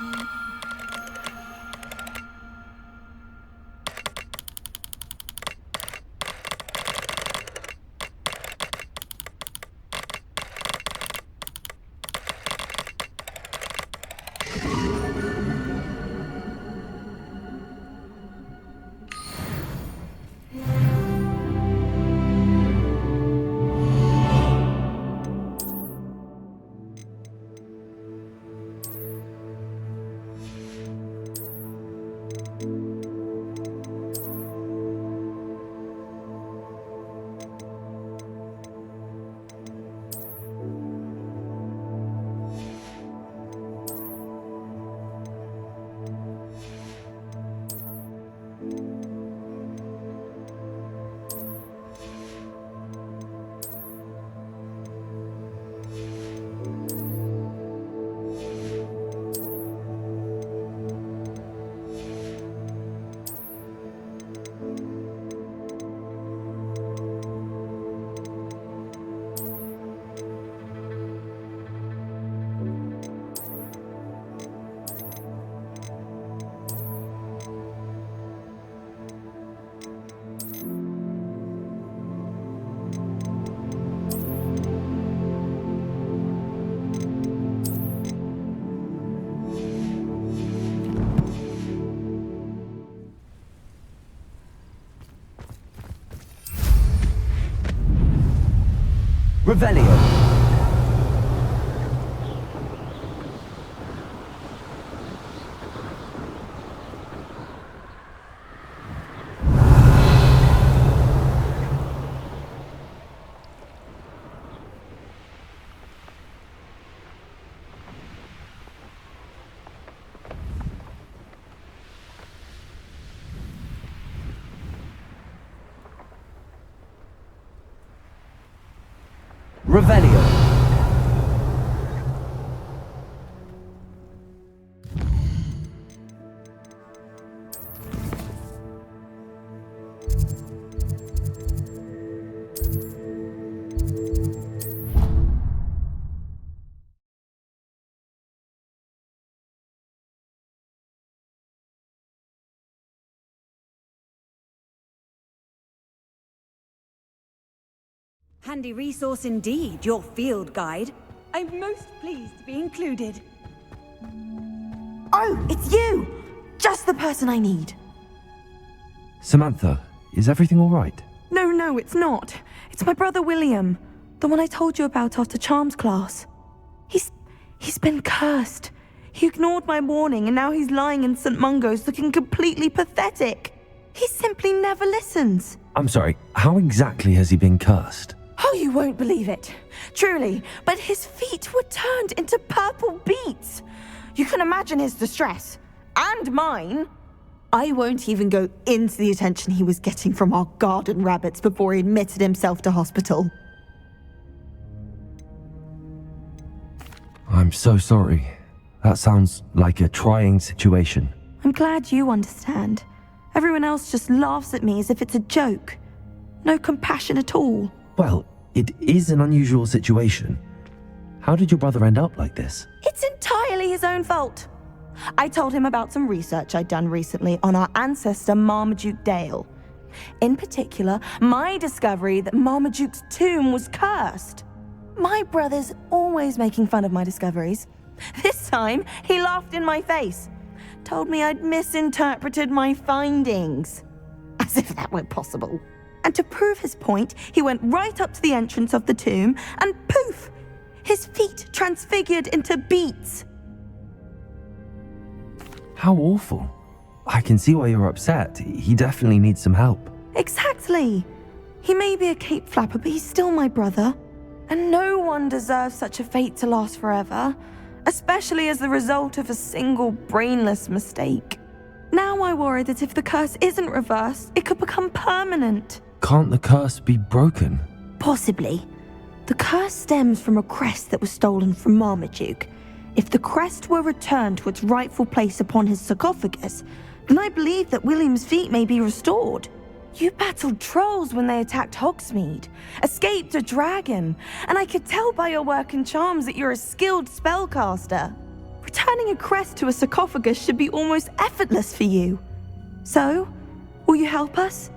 Revelio. Revelio. Handy resource indeed, your field guide. I'm most pleased to be included. Oh, it's you! Just the person I need. Samantha, is everything all right? No, it's not. It's my brother William, the one I told you about after Charms class. He's been cursed. He ignored my warning and now he's lying in St. Mungo's looking completely pathetic. He simply never listens. I'm sorry, how exactly has he been cursed? Oh, you won't believe it. Truly, but his feet were turned into purple beets. You can imagine his distress. And mine. I won't even go into the attention he was getting from our garden rabbits before he admitted himself to hospital. I'm so sorry. That sounds like a trying situation. I'm glad you understand. Everyone else just laughs at me as if it's a joke. No compassion at all. Well, it is an unusual situation. How did your brother end up like this? It's entirely his own fault. I told him about some research I'd done recently on our ancestor Marmaduke Dale. In particular, my discovery that Marmaduke's tomb was cursed. My brother's always making fun of my discoveries. This time, he laughed in my face. Told me I'd misinterpreted my findings. As if that were possible. And to prove his point, he went right up to the entrance of the tomb and poof! His feet transfigured into beets. How awful. I can see why you're upset. He definitely needs some help. Exactly. He may be a cape flapper, but he's still my brother. And no one deserves such a fate to last forever, especially as the result of a single brainless mistake. Now I worry that if the curse isn't reversed, it could become permanent. Can't the curse be broken? Possibly. The curse stems from a crest that was stolen from Marmaduke. If the crest were returned to its rightful place upon his sarcophagus, then I believe that William's feet may be restored. You battled trolls when they attacked Hogsmeade, escaped a dragon, and I could tell by your work and charms that you're a skilled spellcaster. Returning a crest to a sarcophagus should be almost effortless for you. So, will you help us?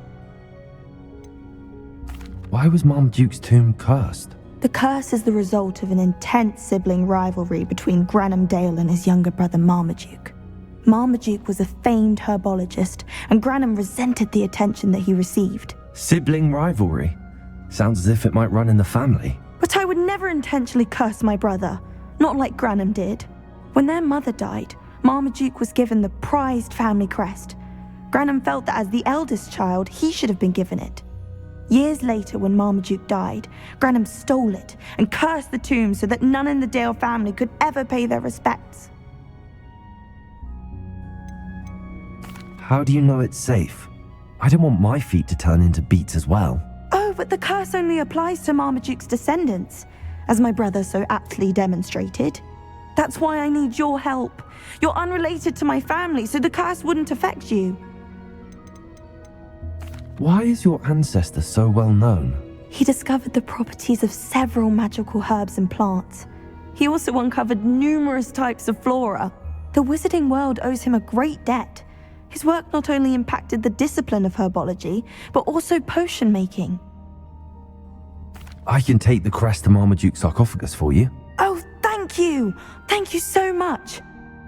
Why was Marmaduke's tomb cursed? The curse is the result of an intense sibling rivalry between Granham Dale and his younger brother Marmaduke. Marmaduke was a famed herbologist, and Granham resented the attention that he received. Sibling rivalry? Sounds as if it might run in the family. But I would never intentionally curse my brother, not like Granham did. When their mother died, Marmaduke was given the prized family crest. Granham felt that as the eldest child, he should have been given it. Years later, when Marmaduke died, Granham stole it and cursed the tomb so that none in the Dale family could ever pay their respects. How do you know it's safe? I don't want my feet to turn into beets as well. Oh, but the curse only applies to Marmaduke's descendants, as my brother so aptly demonstrated. That's why I need your help. You're unrelated to my family, so the curse wouldn't affect you. Why is your ancestor so well known? He discovered the properties of several magical herbs and plants. He also uncovered numerous types of flora. The wizarding world owes him a great debt. His work not only impacted the discipline of herbology, but also potion making. I can take the crest to Marmaduke's sarcophagus for you. Oh, thank you! Thank you so much!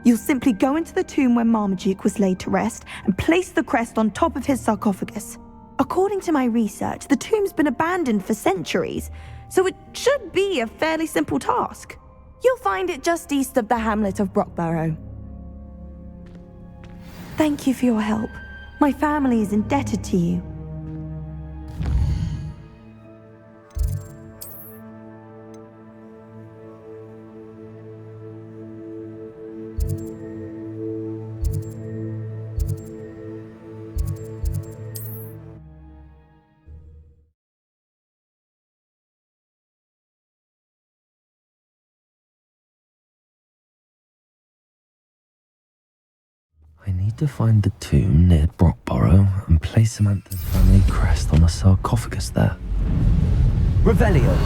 You'll simply go into the tomb where Marmaduke was laid to rest and place the crest on top of his sarcophagus. According to my research, the tomb's been abandoned for centuries, so it should be a fairly simple task. You'll find it just east of the hamlet of Brockborough. Thank you for your help. My family is indebted to you. I need to find the tomb near Brockborough and place Samantha's family crest on a sarcophagus there. Revelio.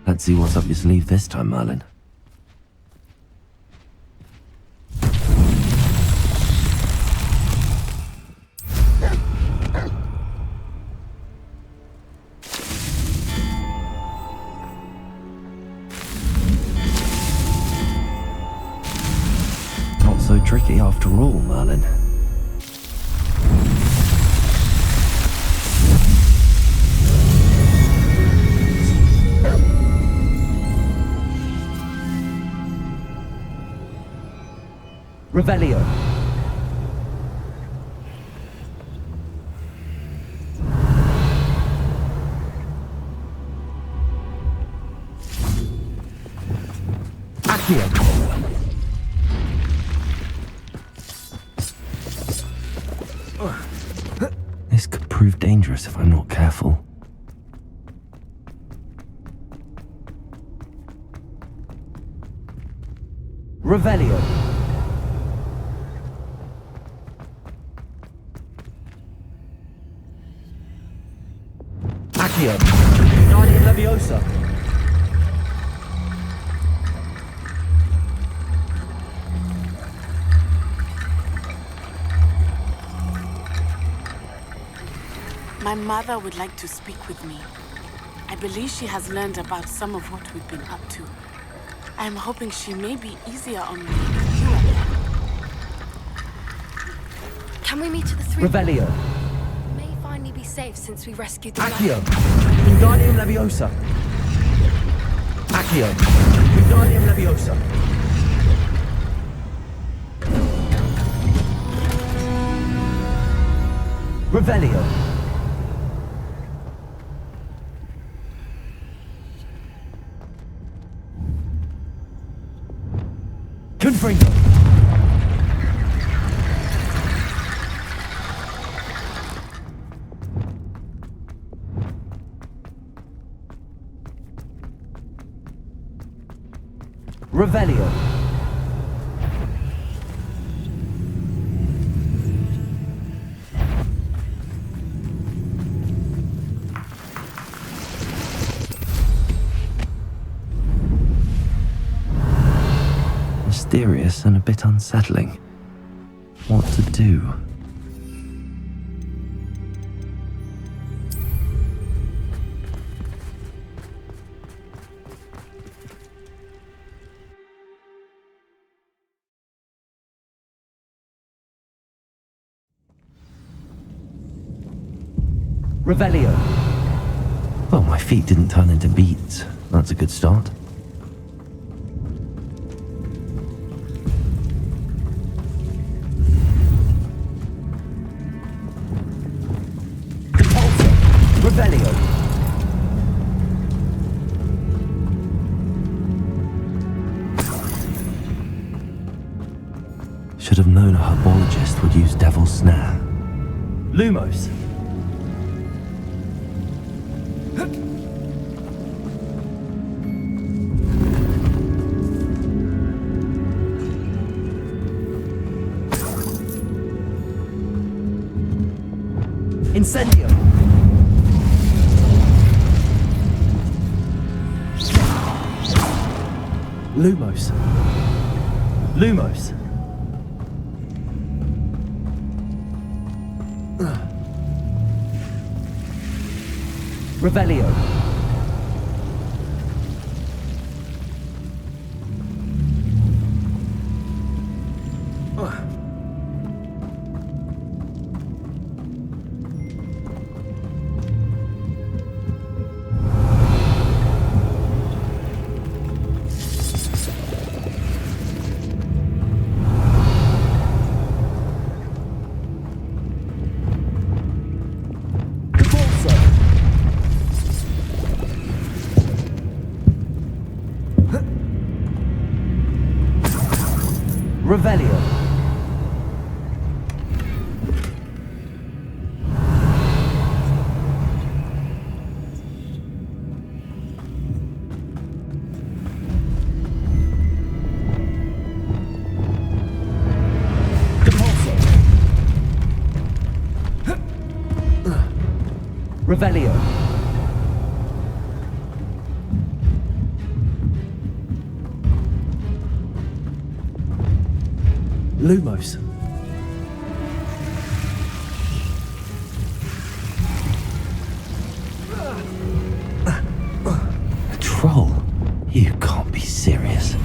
Let's see what's up your sleeve this time, Merlin. Not so tricky after all, Merlin. Revelio. Accio. This could prove dangerous if I'm not careful. Revelio. Accio. Guardian Leviosa. My mother would like to speak with me. I believe she has learned about some of what we've been up to. I am hoping she may be easier on me if you are there. Can we meet at the three? Revelio. May finally be safe since we rescued the Accio. Guardian Leviosa. Accio. Guardian Leviosa. Revelio. Confringo. Revelio. Mysterious and a bit unsettling. What to do? Revelio. Well, my feet didn't turn into beads. That's a good start. Revelio. Should have known a herbologist would use Devil's Snare. Lumos. Incendio. Lumos. Lumos. Revelio. Revelio. Revelio. Lumos. A troll? You can't be serious.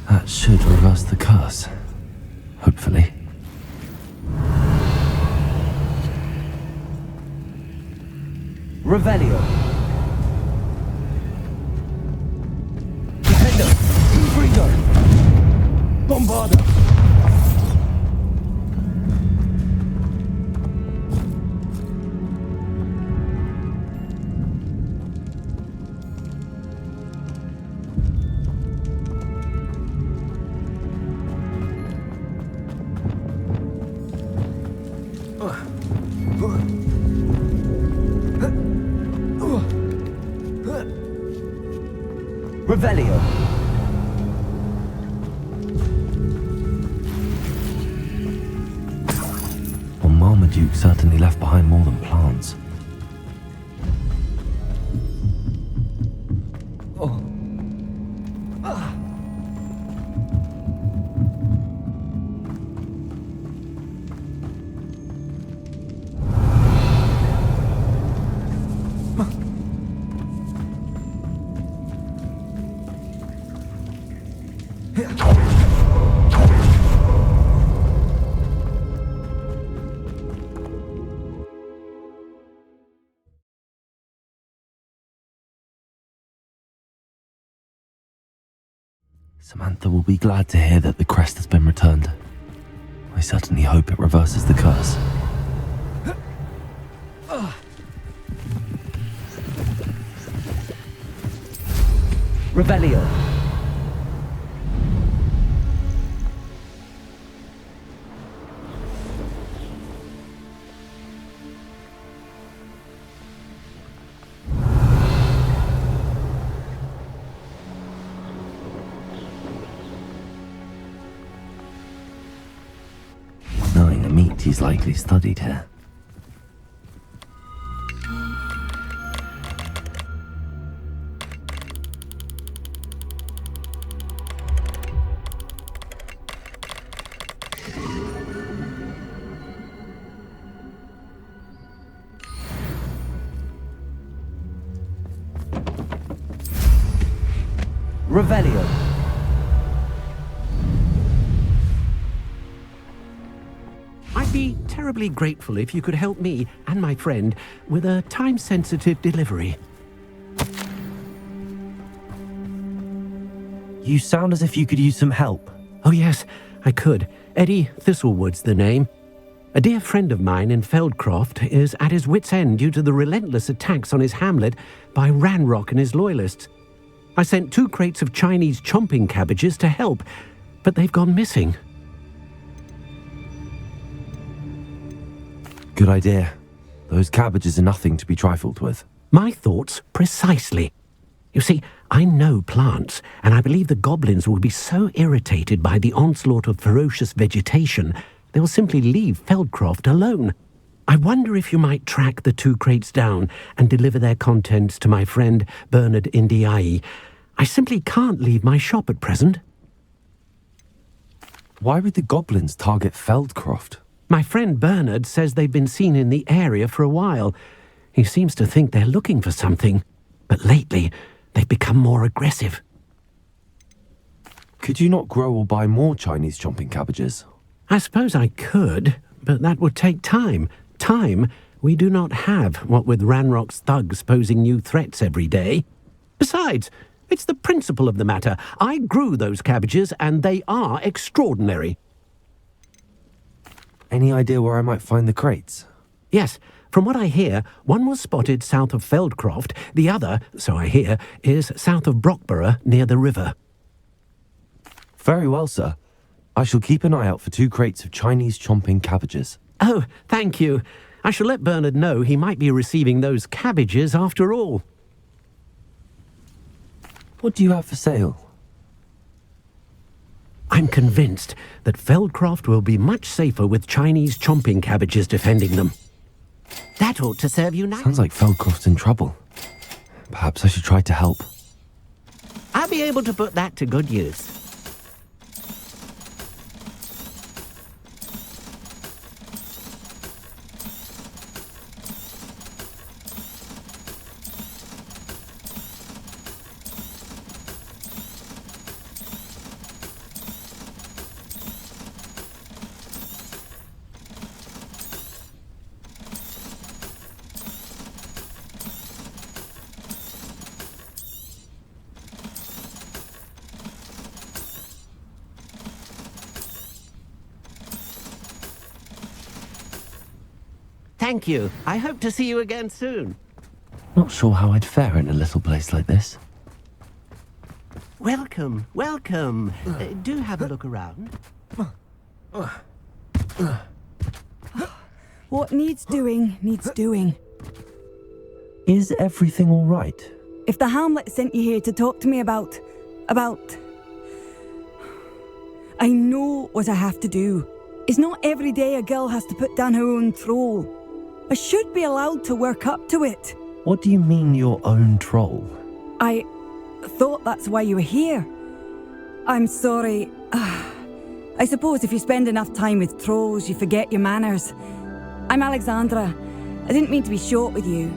That should reverse the curse. Hopefully. Revelio. Defender. Confringo. Bombarda. Revelio. Well, Marmaduke certainly left behind more than plants. Samantha will be glad to hear that the crest has been returned. I certainly hope it reverses the curse. Revelio. Knowing the meat he's likely studied here. Revelio. I'd be terribly grateful if you could help me and my friend with a time-sensitive delivery. You sound as if you could use some help. Oh yes, I could. Eddie Thistlewood's the name. A dear friend of mine in Feldcroft is at his wit's end due to the relentless attacks on his hamlet by Ranrock and his loyalists. I sent 2 crates of Chinese chomping cabbages to help, but they've gone missing. Good idea. Those cabbages are nothing to be trifled with. My thoughts precisely. You see, I know plants, and I believe the goblins will be so irritated by the onslaught of ferocious vegetation, they will simply leave Feldcroft alone. I wonder if you might track the 2 crates down and deliver their contents to my friend Bernard Indiai. I simply can't leave my shop at present. Why would the goblins target Feldcroft? My friend Bernard says they've been seen in the area for a while. He seems to think they're looking for something, but lately they've become more aggressive. Could you not grow or buy more Chinese chomping cabbages? I suppose I could, but that would take time. Time we do not have, what with Ranrock's thugs posing new threats every day. Besides, it's the principle of the matter. I grew those cabbages, and they are extraordinary. Any idea where I might find the crates? Yes, from what I hear, one was spotted south of Feldcroft, the other, so I hear, is south of Brockborough near the river. Very well, sir. I shall keep an eye out for 2 crates of Chinese chomping cabbages. Oh, thank you. I shall let Bernard know he might be receiving those cabbages after all. What do you have for sale? I'm convinced that Feldcroft will be much safer with Chinese chomping cabbages defending them. That ought to serve you nicely. Sounds like Feldcroft's in trouble. Perhaps I should try to help. I'll be able to put that to good use. Thank you. I hope to see you again soon. Not sure how I'd fare in a little place like this. Welcome, welcome. Do have a look around. What needs doing, needs doing. Is everything all right? If the Hamlet sent you here to talk to me about... I know what I have to do. It's not every day a girl has to put down her own troll. I should be allowed to work up to it. What do you mean, your own troll? I thought that's why you were here. I'm sorry. I suppose if you spend enough time with trolls, you forget your manners. I'm Alexandra. I didn't mean to be short with you.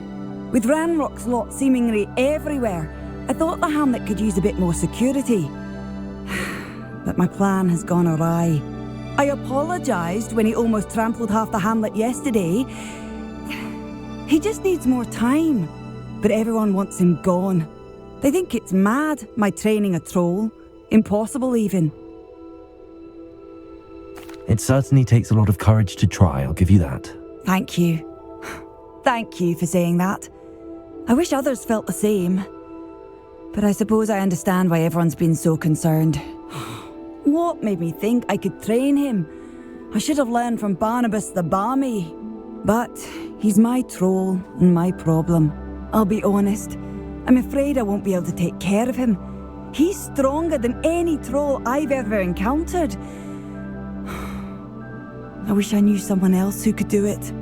With Ranrock's lot seemingly everywhere, I thought the Hamlet could use a bit more security. But my plan has gone awry. I apologised when he almost trampled half the Hamlet yesterday. He just needs more time. But everyone wants him gone. They think it's mad, my training a troll. Impossible, even. It certainly takes a lot of courage to try, I'll give you that. Thank you. Thank you for saying that. I wish others felt the same. But I suppose I understand why everyone's been so concerned. What made me think I could train him? I should have learned from Barnabas the Barmy. But he's my troll and my problem. I'll be honest. I'm afraid I won't be able to take care of him. He's stronger than any troll I've ever encountered. I wish I knew someone else who could do it.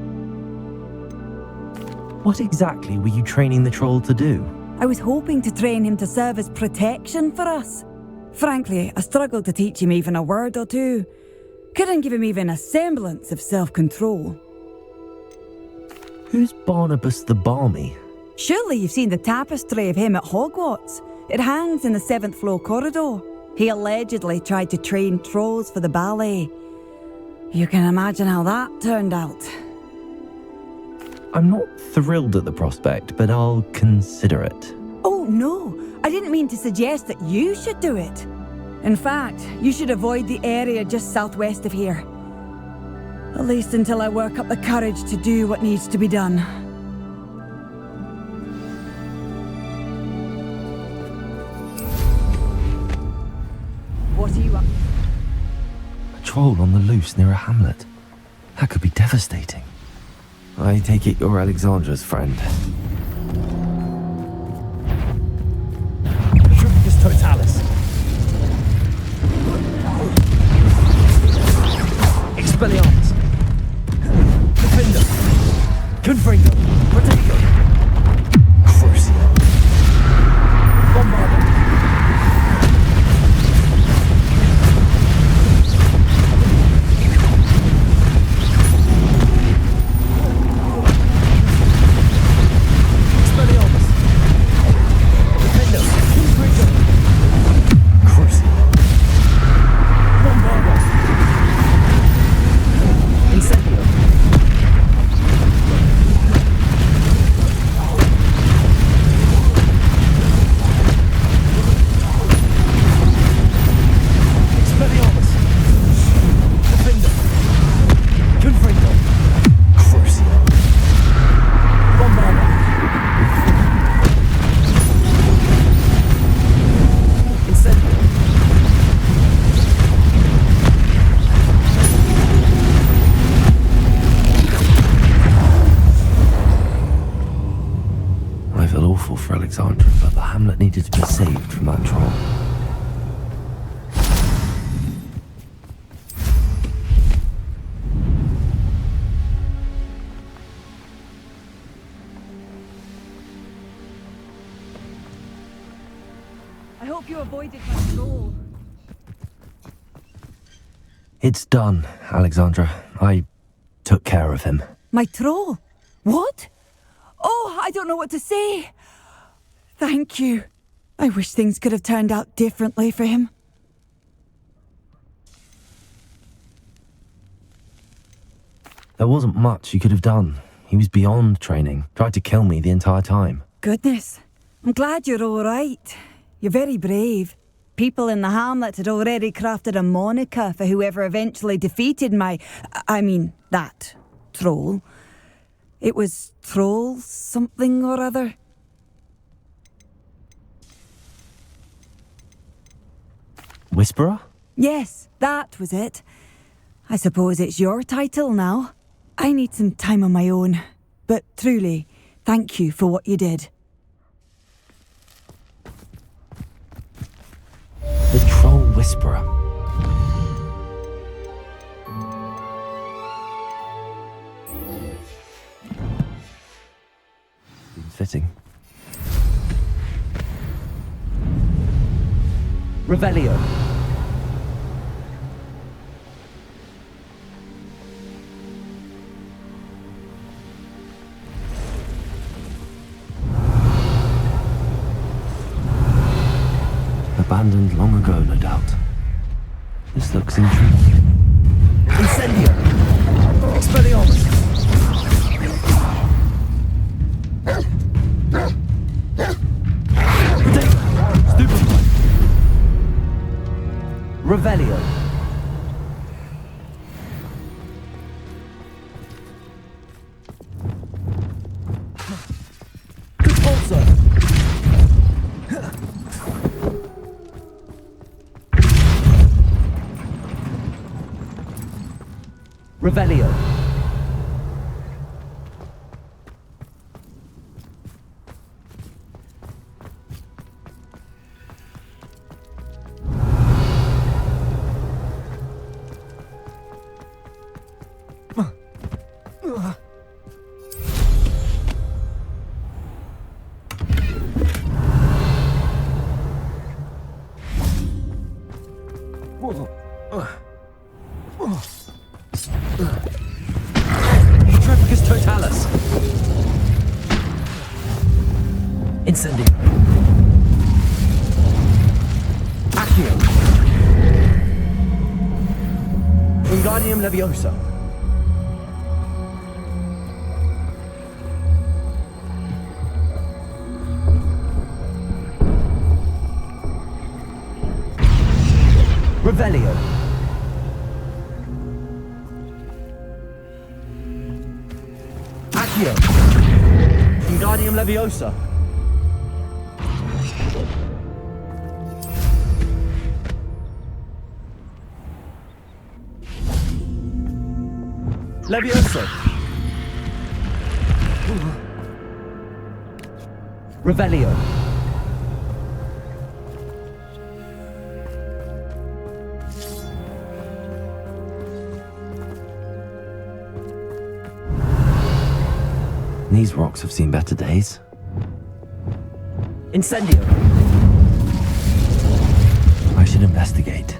What exactly were you training the troll to do? I was hoping to train him to serve as protection for us. Frankly, I struggled to teach him even a word or two. Couldn't give him even a semblance of self-control. Who's Barnabas the Barmy? Surely you've seen the tapestry of him at Hogwarts. It hangs in the 7th floor corridor. He allegedly tried to train trolls for the ballet. You can imagine how that turned out. I'm not thrilled at the prospect, but I'll consider it. Oh, no. I didn't mean to suggest that you should do it. In fact, you should avoid the area just southwest of here. At least until I work up the courage to do what needs to be done. What are you up to? A troll on the loose near a hamlet. That could be devastating. I take it you're Alexandra's friend. Triplicus Totalis. Expelliarmus. Defender. Confringo. Protego. Crucio. Bombarda. Expelliarmus. Defender. Confringo. Crucio. Bombarda. Incendio. Expelliarmus. Defender. Confringo. Crucio. Bombarda. Incendio. I feel awful for Alexandra, but the hamlet needed to be saved from that troll. I hope you avoided my troll. It's done, Alexandra. I took care of him. My troll? What? Oh, I don't know what to say. Thank you. I wish things could have turned out differently for him. There wasn't much you could have done. He was beyond training, tried to kill me the entire time. Goodness. I'm glad you're all right. You're very brave. People in the hamlet had already crafted a moniker for whoever eventually defeated that troll. It was Troll something or other. Whisperer? Yes, that was it. I suppose it's your title now. I need some time on my own. But truly, thank you for what you did. The Troll Whisperer. Fitting. Revelio. Abandoned long ago, no doubt. This looks intriguing. Incendio. Expelliarmus. Stupefy. Revelio. Expulsor. Revelio. Triplicus Totalis. Incendio. Accio. Wingardium Leviosa. Revelio. Accio. Wingardium Leviosa. Leviosa. Revelio. These rocks have seen better days. Incendio. I should investigate.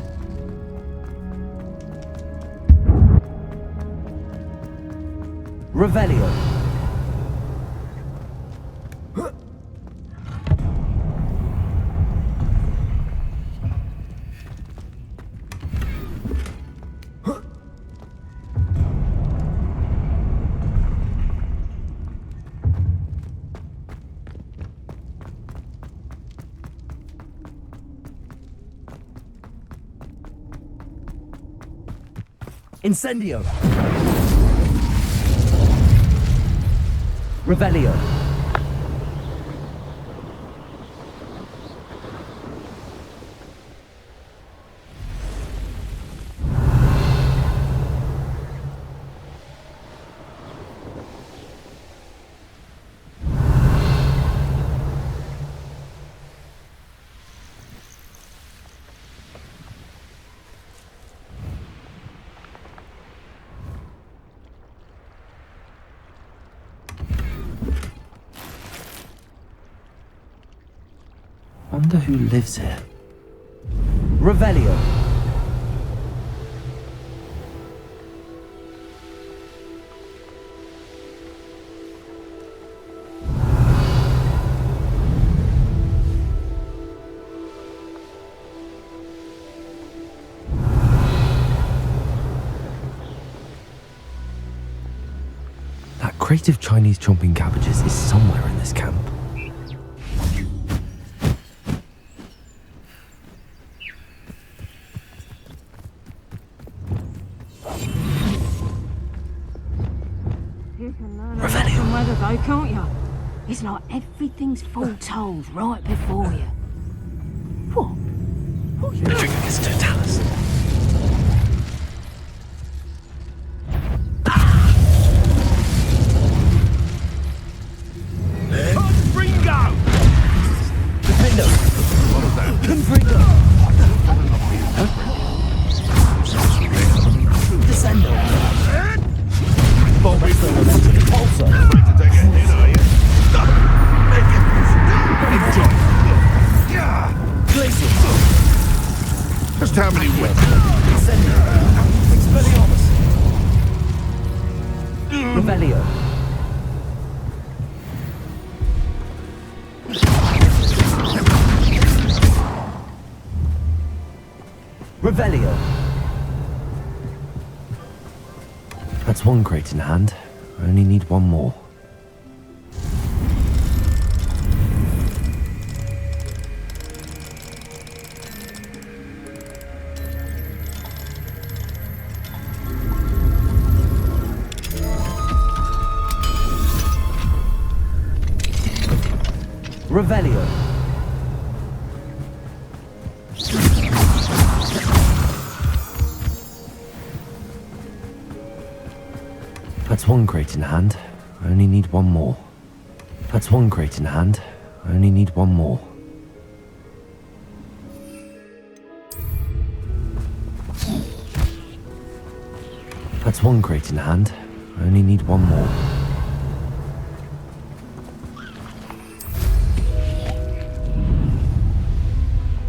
Revelio. Incendio. Revelio. Wonder who lives here. Revelio. That crate of Chinese chomping cabbages is somewhere in this camp. Though, can't you? It's like everything's foretold right before you. What? What are you doing? It's Totalis. Confringo! Defendo. What was that? Confringo. Descendo. Bulbasaur Elemental Repulsor. Afraid to take a hit, are you? Make it! Glacius. Just how many wins? Incendio. Expelliarmus. Revelio. Revelio. That's one crate in hand. I only need one more. Revelio. That's one crate in hand. I only need one more. That's one crate in hand. I only need one more. That's one crate in hand. I only need one more.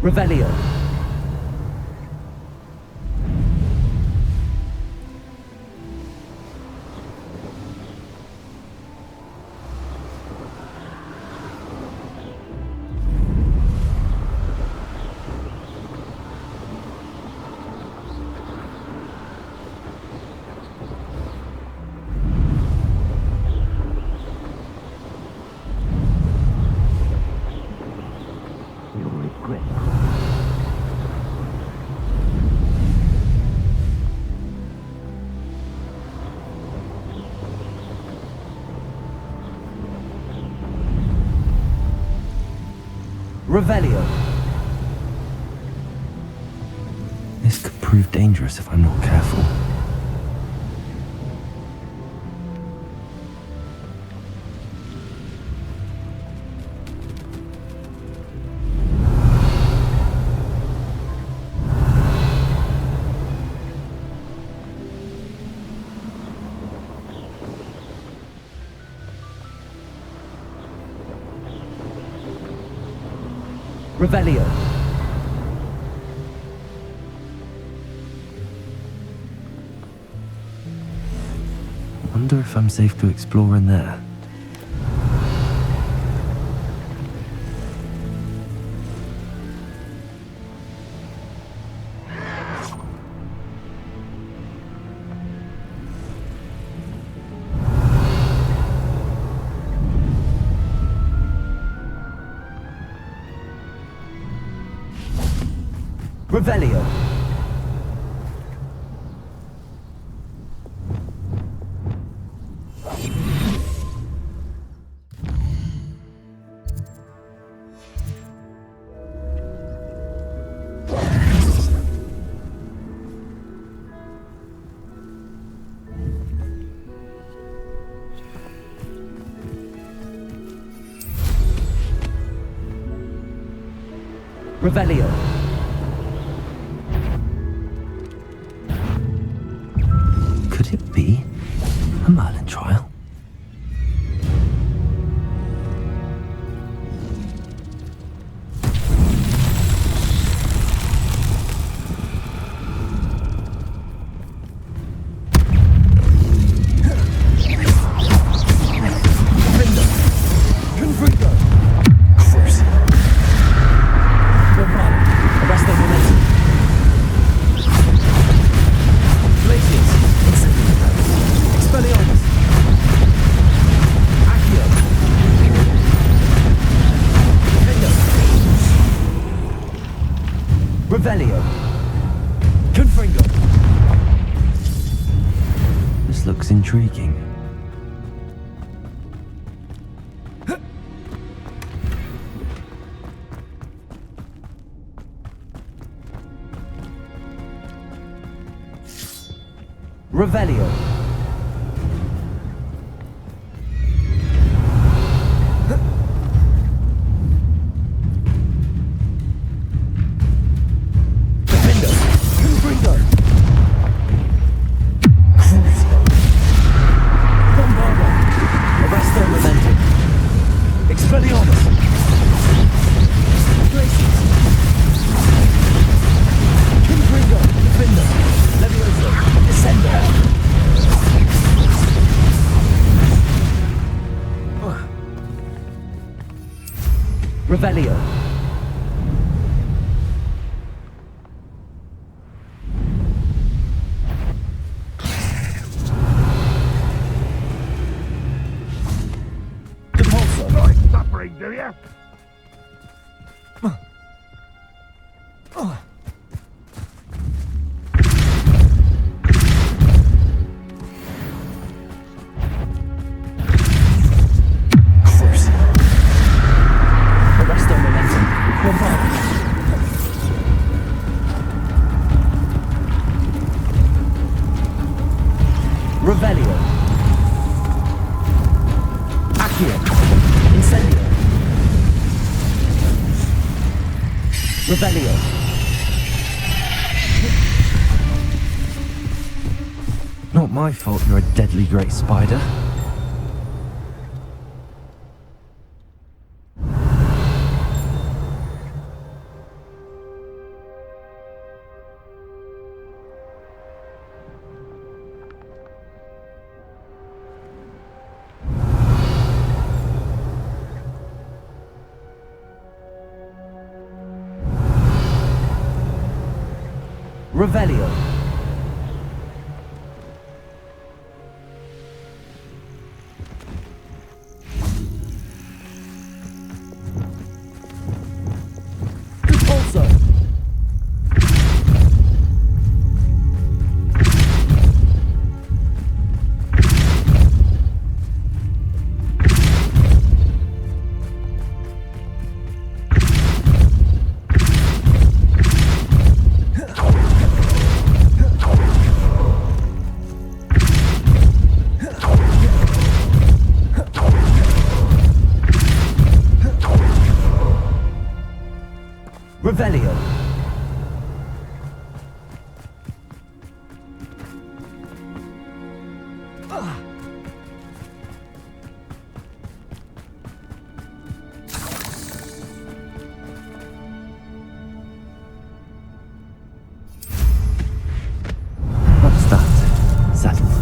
Revelio. You'll regret. Revelio. This could prove dangerous if I'm not careful. Revelio. Wonder if I'm safe to explore in there. Revelio. Revelio. Could it be a Merlin trial? Revelio. Confringo. This looks intriguing. Revelio. Revelio. Enjoy suffering, do you? Revelio. Accio. Incendio. Revelio. Not my fault you're a deadly great spider. Revelio. Repulso. Revelio. What's that? Settled.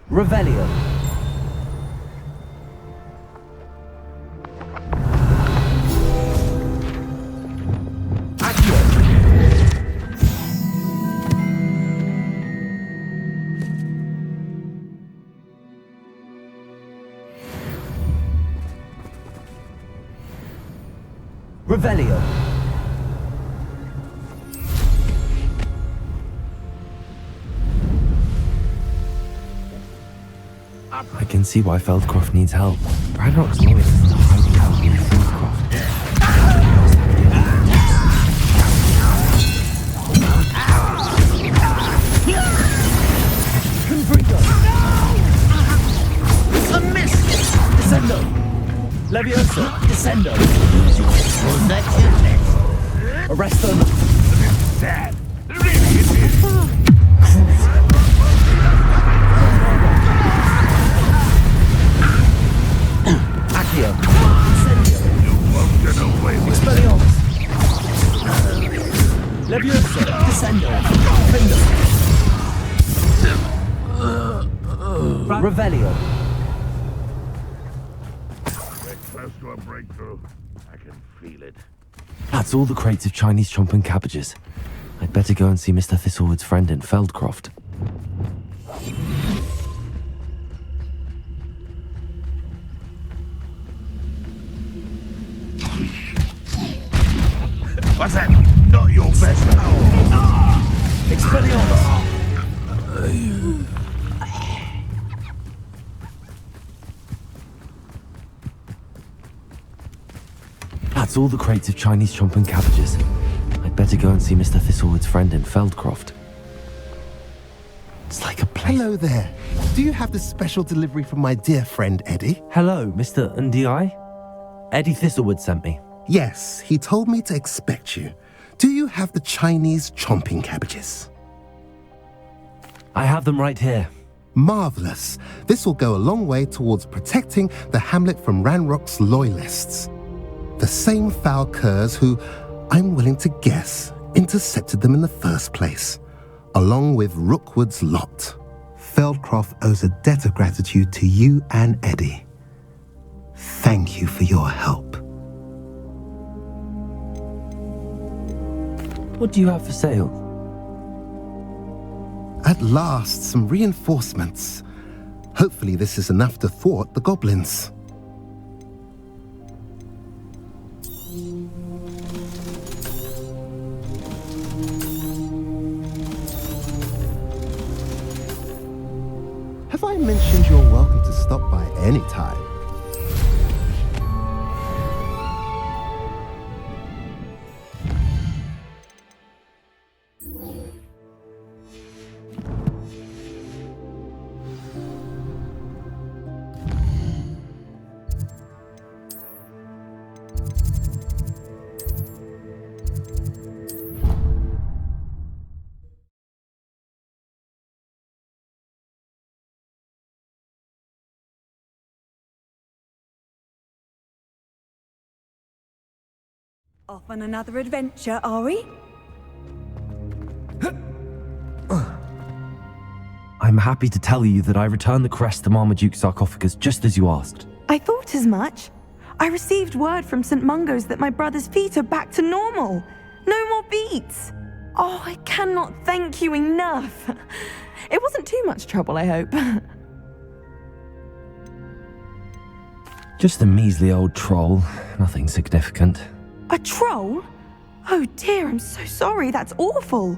Revelio. Revelio. I can see why Feldcroft needs help. Ranrock's loyalists are hiding out in Feldcroft. Confringo. A miss. Descendo. Levioso. Descendo. Was that you? Arresto. Sad. Accio. You won't get away with it. Expelliarmus. Levioso. Descendo. Findo. Revelio. We're close to a breakthrough. I can feel it. That's all the crates of Chinese chomp and cabbages. I'd better go and see Mr. Thistlewood's friend in Feldcroft. What's that? Not your best hour. Expelliarmus. That's all the crates of Chinese chomp and cabbages. I'd better go and see Mr. Thistlewood's friend in Feldcroft. It's like a place. Hello there. Do you have the special delivery from my dear friend Eddie? Hello, Mr. Ndi? Eddie Thistlewood sent me. Yes, he told me to expect you. Do you have the Chinese chomping cabbages? I have them right here. Marvelous. This will go a long way towards protecting the hamlet from Ranrock's loyalists. The same foul curs who, I'm willing to guess, intercepted them in the first place, along with Rookwood's lot. Feldcroft owes a debt of gratitude to you and Eddie. Thank you for your help. What do you have for sale? At last, some reinforcements. Hopefully this is enough to thwart the goblins. Have I mentioned you're welcome to stop by any time? Off on another adventure, are we? I'm happy to tell you that I returned the crest to Marmaduke's sarcophagus just as you asked. I thought as much. I received word from St. Mungo's that my brother's feet are back to normal. No more beats. Oh, I cannot thank you enough. It wasn't too much trouble, I hope. Just a measly old troll, nothing significant. A troll? Oh dear, I'm so sorry, that's awful.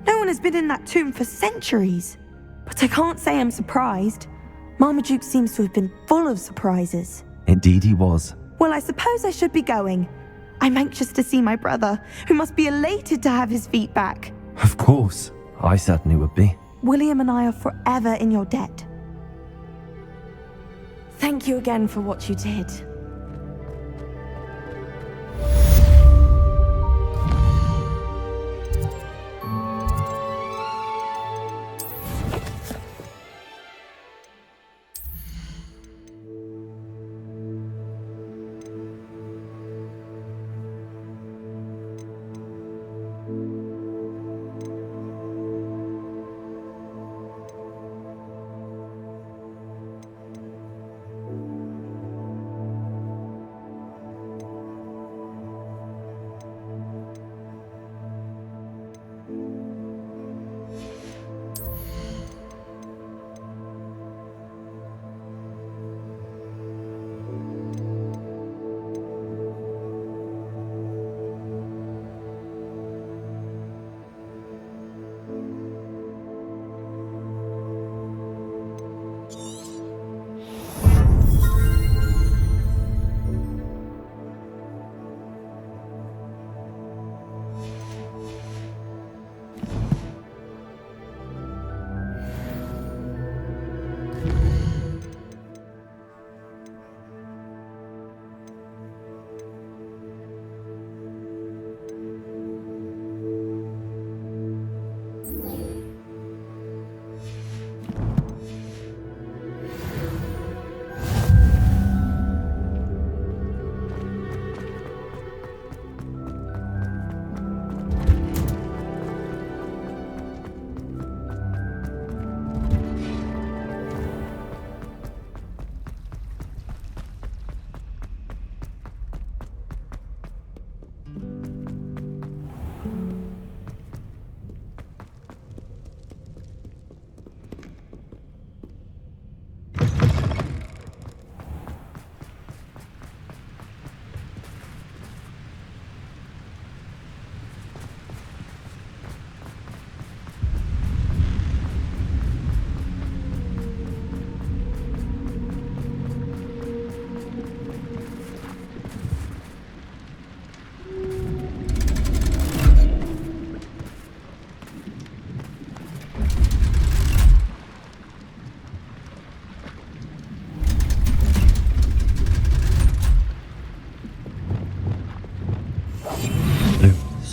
No one has been in that tomb for centuries. But I can't say I'm surprised. Marmaduke seems to have been full of surprises. Indeed he was. Well, I suppose I should be going. I'm anxious to see my brother, who must be elated to have his feet back. Of course. I certainly would be. William and I are forever in your debt. Thank you again for what you did.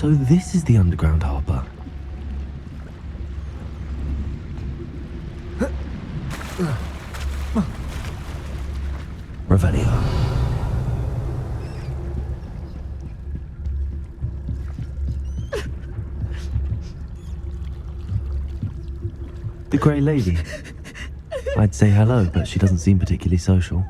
So this is the underground harbour. Revelio. The Grey Lady. I'd say hello, but she doesn't seem particularly social.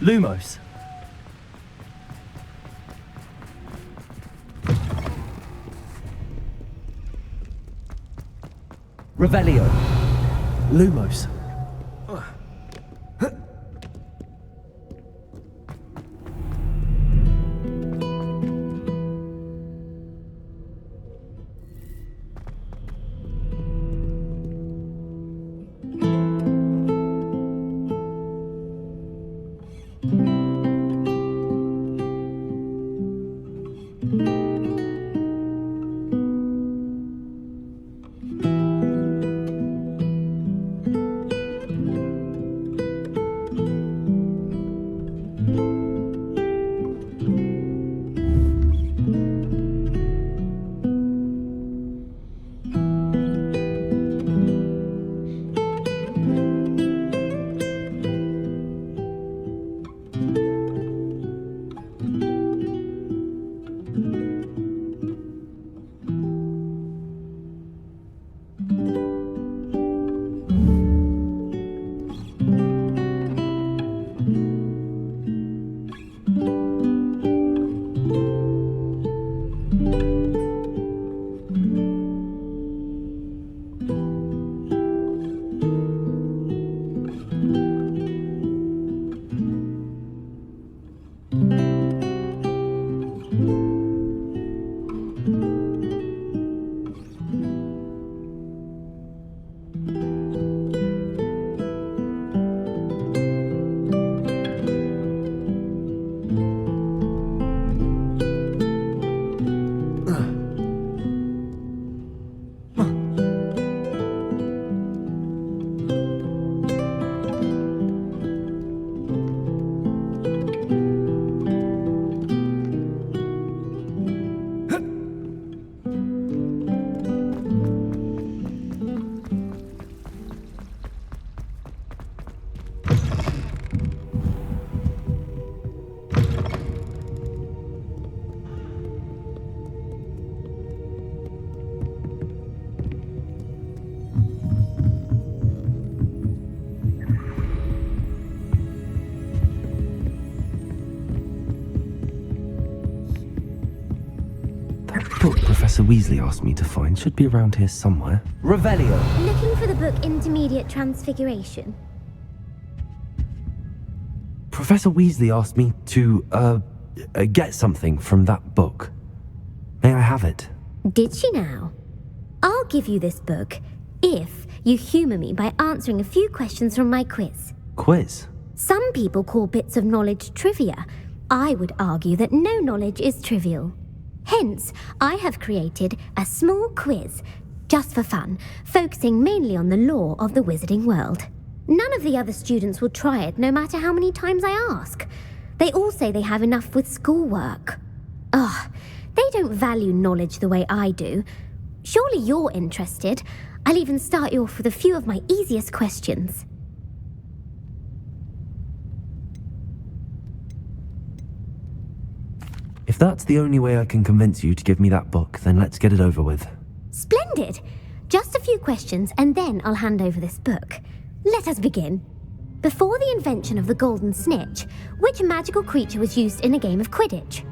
Lumos. Revelio. Lumos. Professor Weasley asked me to find should be around here somewhere. Revelio. Looking for the book Intermediate Transfiguration? Professor Weasley asked me to, get something from that book. May I have it? Did she now? I'll give you this book if you humour me by answering a few questions from my quiz. Quiz? Some people call bits of knowledge trivia. I would argue that no knowledge is trivial. Hence, I have created a small quiz, just for fun, focusing mainly on the lore of the wizarding world. None of the other students will try it, no matter how many times I ask. They all say they have enough with schoolwork. Ugh, they don't value knowledge the way I do. Surely you're interested. I'll even start you off with a few of my easiest questions. If that's the only way I can convince you to give me that book, then let's get it over with. Splendid! Just a few questions and then I'll hand over this book. Let us begin. Before the invention of the golden snitch, which magical creature was used in a game of Quidditch?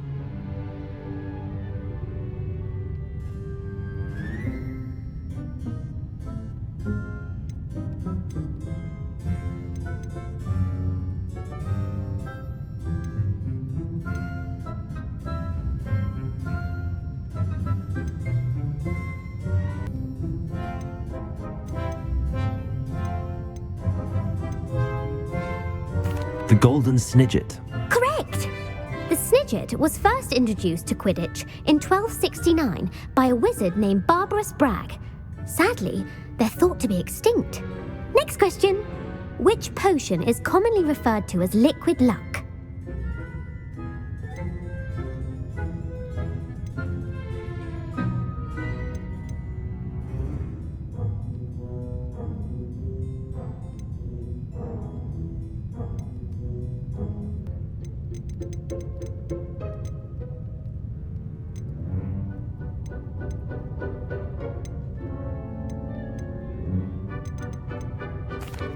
The Golden Snidget. Correct! The Snidget was first introduced to Quidditch in 1269 by a wizard named Barbarous Bragg. Sadly, they're thought to be extinct. Next question. Which potion is commonly referred to as liquid luck?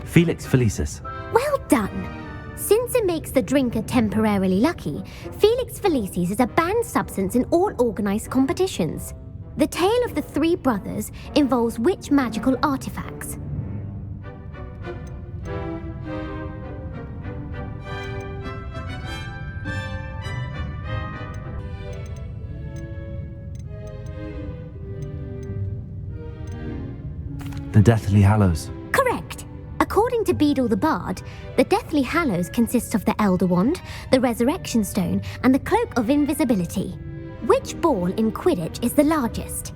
Felix Felicis. Well done! Since it makes the drinker temporarily lucky, Felix Felicis is a banned substance in all organised competitions. The tale of the three brothers involves which magical artifacts? The Deathly Hallows. Correct! According to Beedle the Bard, the Deathly Hallows consists of the Elder Wand, the Resurrection Stone, and the Cloak of Invisibility. Which ball in Quidditch is the largest?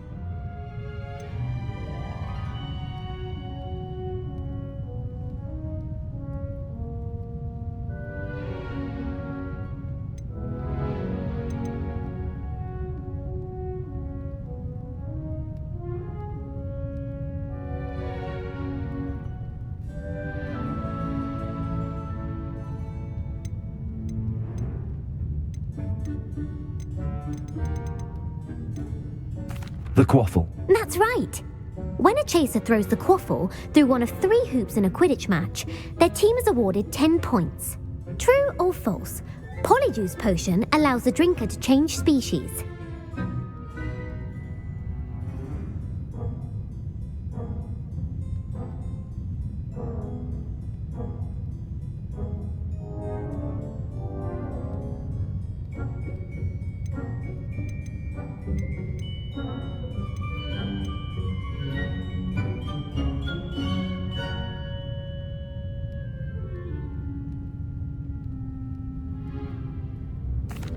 The Quaffle. That's right! When a chaser throws the quaffle through one of 3 hoops in a Quidditch match, their team is awarded 10 points. True or false? Polyjuice potion allows the drinker to change species.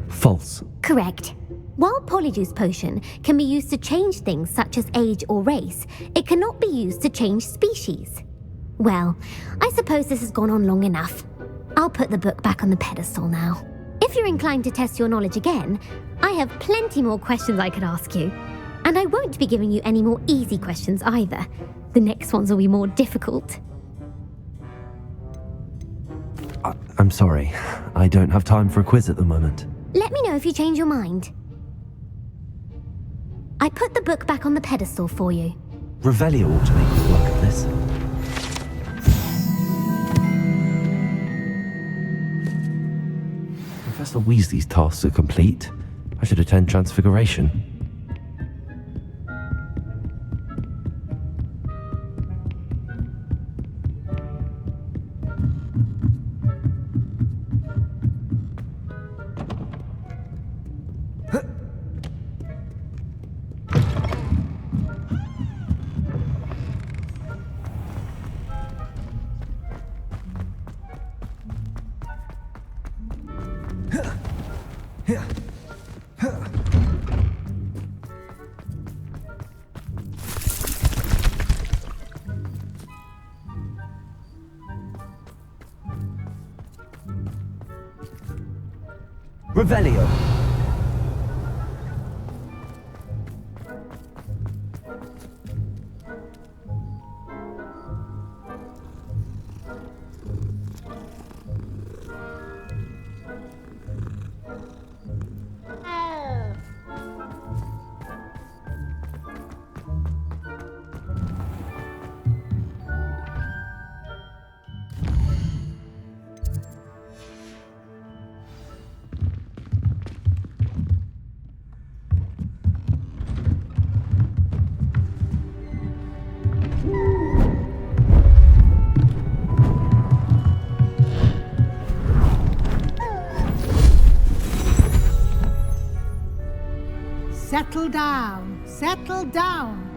False. Correct. While Polyjuice potion can be used to change things such as age or race, it cannot be used to change species. Well, I suppose this has gone on long enough. I'll put the book back on the pedestal now. If you're inclined to test your knowledge again, I have plenty more questions I could ask you. And I won't be giving you any more easy questions either. The next ones will be more difficult. I'm sorry. I don't have time for a quiz at the moment. Let me know if you change your mind. I put the book back on the pedestal for you. Revelio ought to make me work at this. Professor Weasley's tasks are complete. I should attend Transfiguration. Revelio. Settle down, settle down.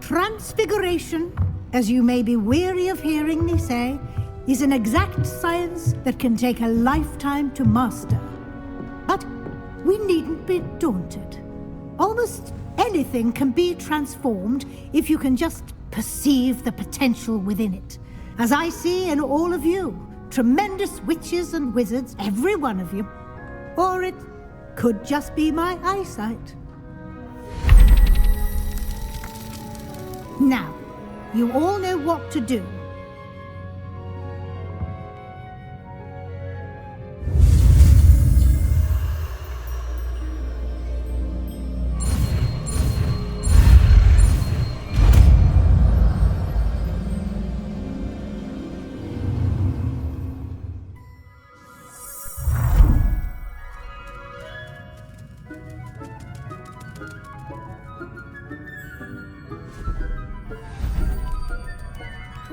Transfiguration, as you may be weary of hearing me say, is an exact science that can take a lifetime to master. But we needn't be daunted. Almost anything can be transformed if you can just perceive the potential within it. As I see in all of you, tremendous witches and wizards, every one of you. Or it could just be my eyesight. Now, you all know what to do.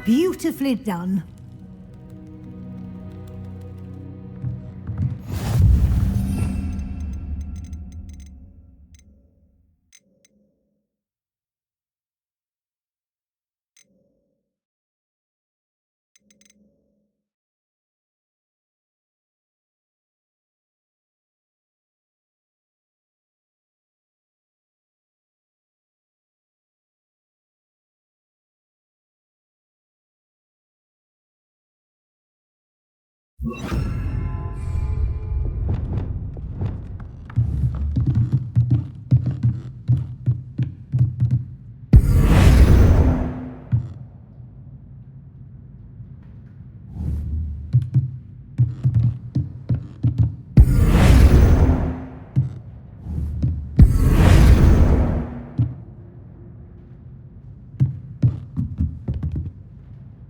Beautifully done.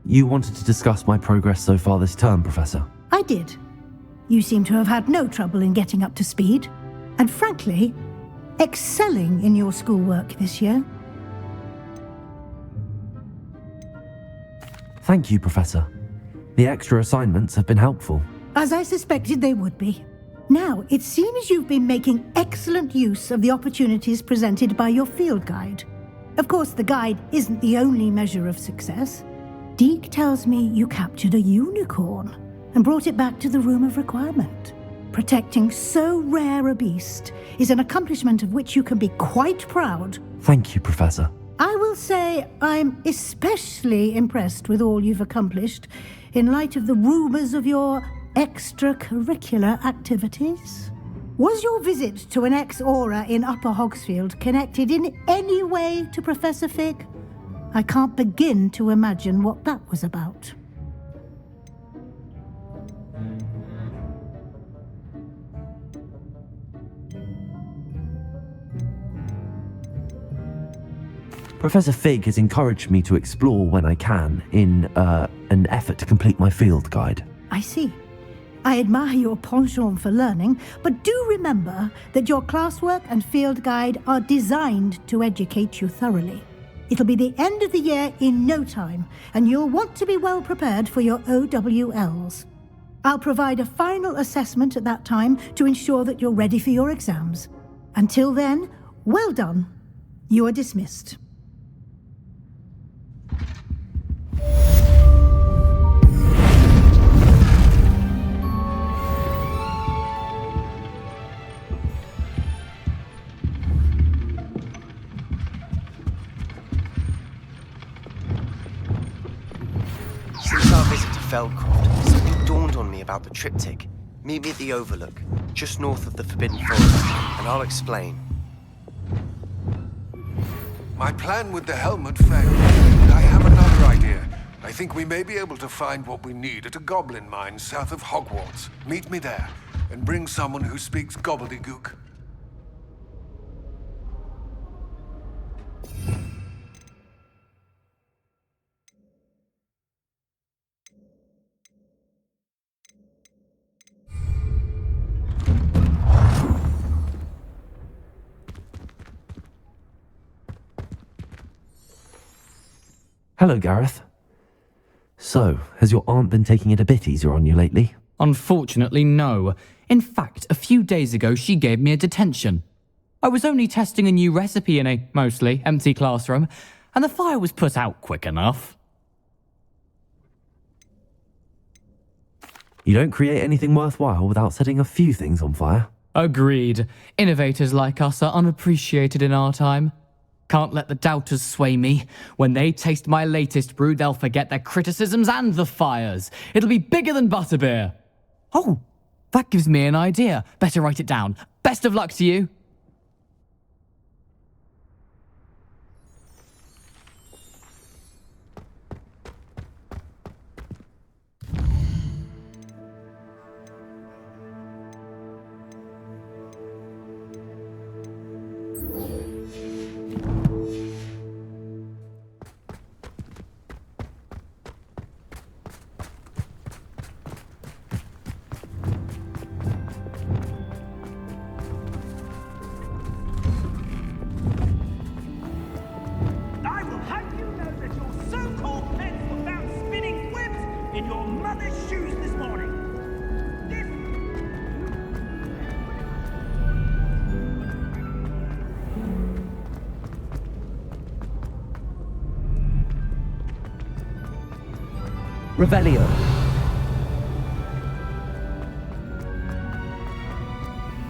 You wanted to discuss my progress so far this term, Professor? I did. You seem to have had no trouble in getting up to speed, and frankly, excelling in your schoolwork this year. Thank you, Professor. The extra assignments have been helpful. As I suspected they would be. Now, it seems you've been making excellent use of the opportunities presented by your field guide. Of course, the guide isn't the only measure of success. Deke tells me you captured a unicorn and brought it back to the Room of Requirement. Protecting so rare a beast is an accomplishment of which you can be quite proud. Thank you, Professor. I will say I'm especially impressed with all you've accomplished in light of the rumours of your extracurricular activities. Was your visit to an ex-aura in Upper Hogsfield connected in any way to Professor Fig? I can't begin to imagine what that was about. Professor Fig has encouraged me to explore when I can in an effort to complete my field guide. I see. I admire your penchant for learning, but do remember that your classwork and field guide are designed to educate you thoroughly. It'll be the end of the year in no time, and you'll want to be well prepared for your OWLs. I'll provide a final assessment at that time to ensure that you're ready for your exams. Until then, well done. You are dismissed. Feldcroft, something dawned on me about the triptych. Meet me at the Overlook, just north of the Forbidden Forest, and I'll explain. My plan with the helmet failed. I have another idea. I think we may be able to find what we need at a goblin mine south of Hogwarts. Meet me there, and bring someone who speaks gobbledygook. Hello, Gareth. So, has your aunt been taking it a bit easier on you lately? Unfortunately, no. In fact, a few days ago, she gave me a detention. I was only testing a new recipe in a mostly empty classroom, and the fire was put out quick enough. You don't create anything worthwhile without setting a few things on fire. Agreed. Innovators like us are unappreciated in our time. Can't let the doubters sway me. When they taste my latest brew, they'll forget their criticisms and the fires. It'll be bigger than butterbeer. Oh, that gives me an idea. Better write it down. Best of luck to you. I will have you know that your so-called pets were found spinning webs in your mother's shoes this morning. Revelio.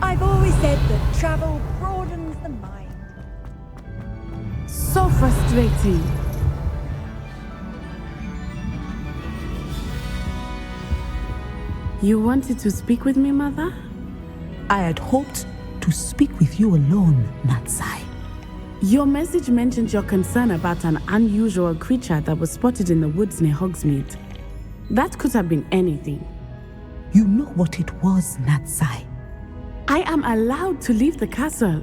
I've always said that travel broadens the mind. So frustrating. You wanted to speak with me, Mother? I had hoped to speak with you alone, Natsai. Your message mentioned your concern about an unusual creature that was spotted in the woods near Hogsmeade. That could have been anything. You know what it was, Natsai. I am allowed to leave the castle.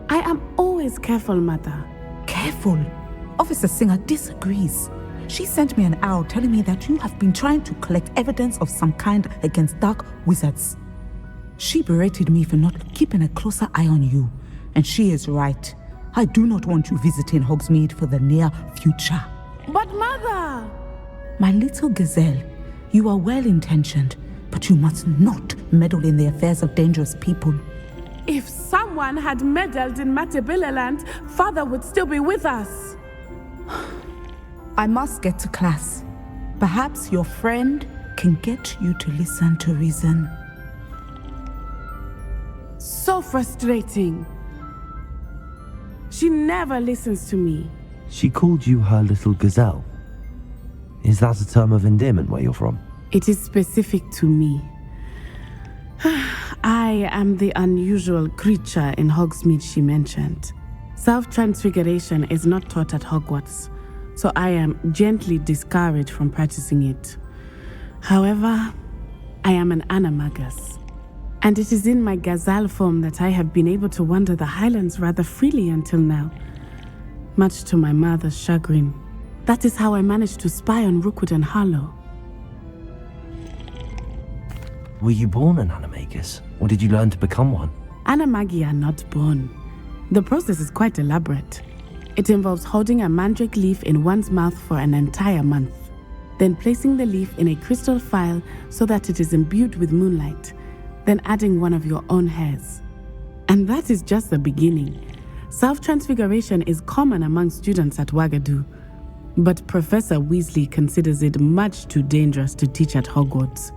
I am always careful, Mother. Careful? Officer Singer disagrees. She sent me an owl telling me that you have been trying to collect evidence of some kind against dark wizards. She berated me for not keeping a closer eye on you, and she is right. I do not want you visiting Hogsmeade for the near future. But Mother! My little gazelle, you are well-intentioned, but you must not meddle in the affairs of dangerous people. If someone had meddled in Matabeleland, Father would still be with us. I must get to class. Perhaps your friend can get you to listen to reason. So frustrating. She never listens to me. She called you her little gazelle. Is that a term of endearment where you're from? It is specific to me. I am the unusual creature in Hogsmeade she mentioned. Self-transfiguration is not taught at Hogwarts, so I am gently discouraged from practicing it. However, I am an animagus, and it is in my gazelle form that I have been able to wander the Highlands rather freely until now, much to my mother's chagrin. That is how I managed to spy on Rookwood and Harlow. Were you born an animagus, or did you learn to become one? Animagi are not born. The process is quite elaborate. It involves holding a mandrake leaf in one's mouth for an entire month, then placing the leaf in a crystal phial so that it is imbued with moonlight, then adding one of your own hairs. And that is just the beginning. Self-transfiguration is common among students at Wagadu, but Professor Weasley considers it much too dangerous to teach at Hogwarts.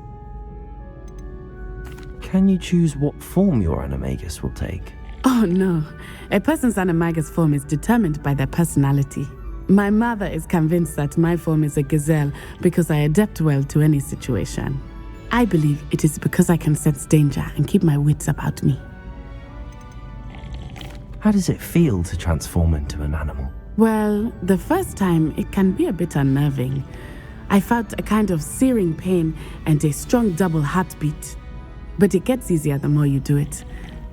Can you choose what form your animagus will take? Oh no, a person's animagus form is determined by their personality. My mother is convinced that my form is a gazelle because I adapt well to any situation. I believe it is because I can sense danger and keep my wits about me. How does it feel to transform into an animal? Well, the first time it can be a bit unnerving. I felt a kind of searing pain and a strong double heartbeat. But it gets easier the more you do it.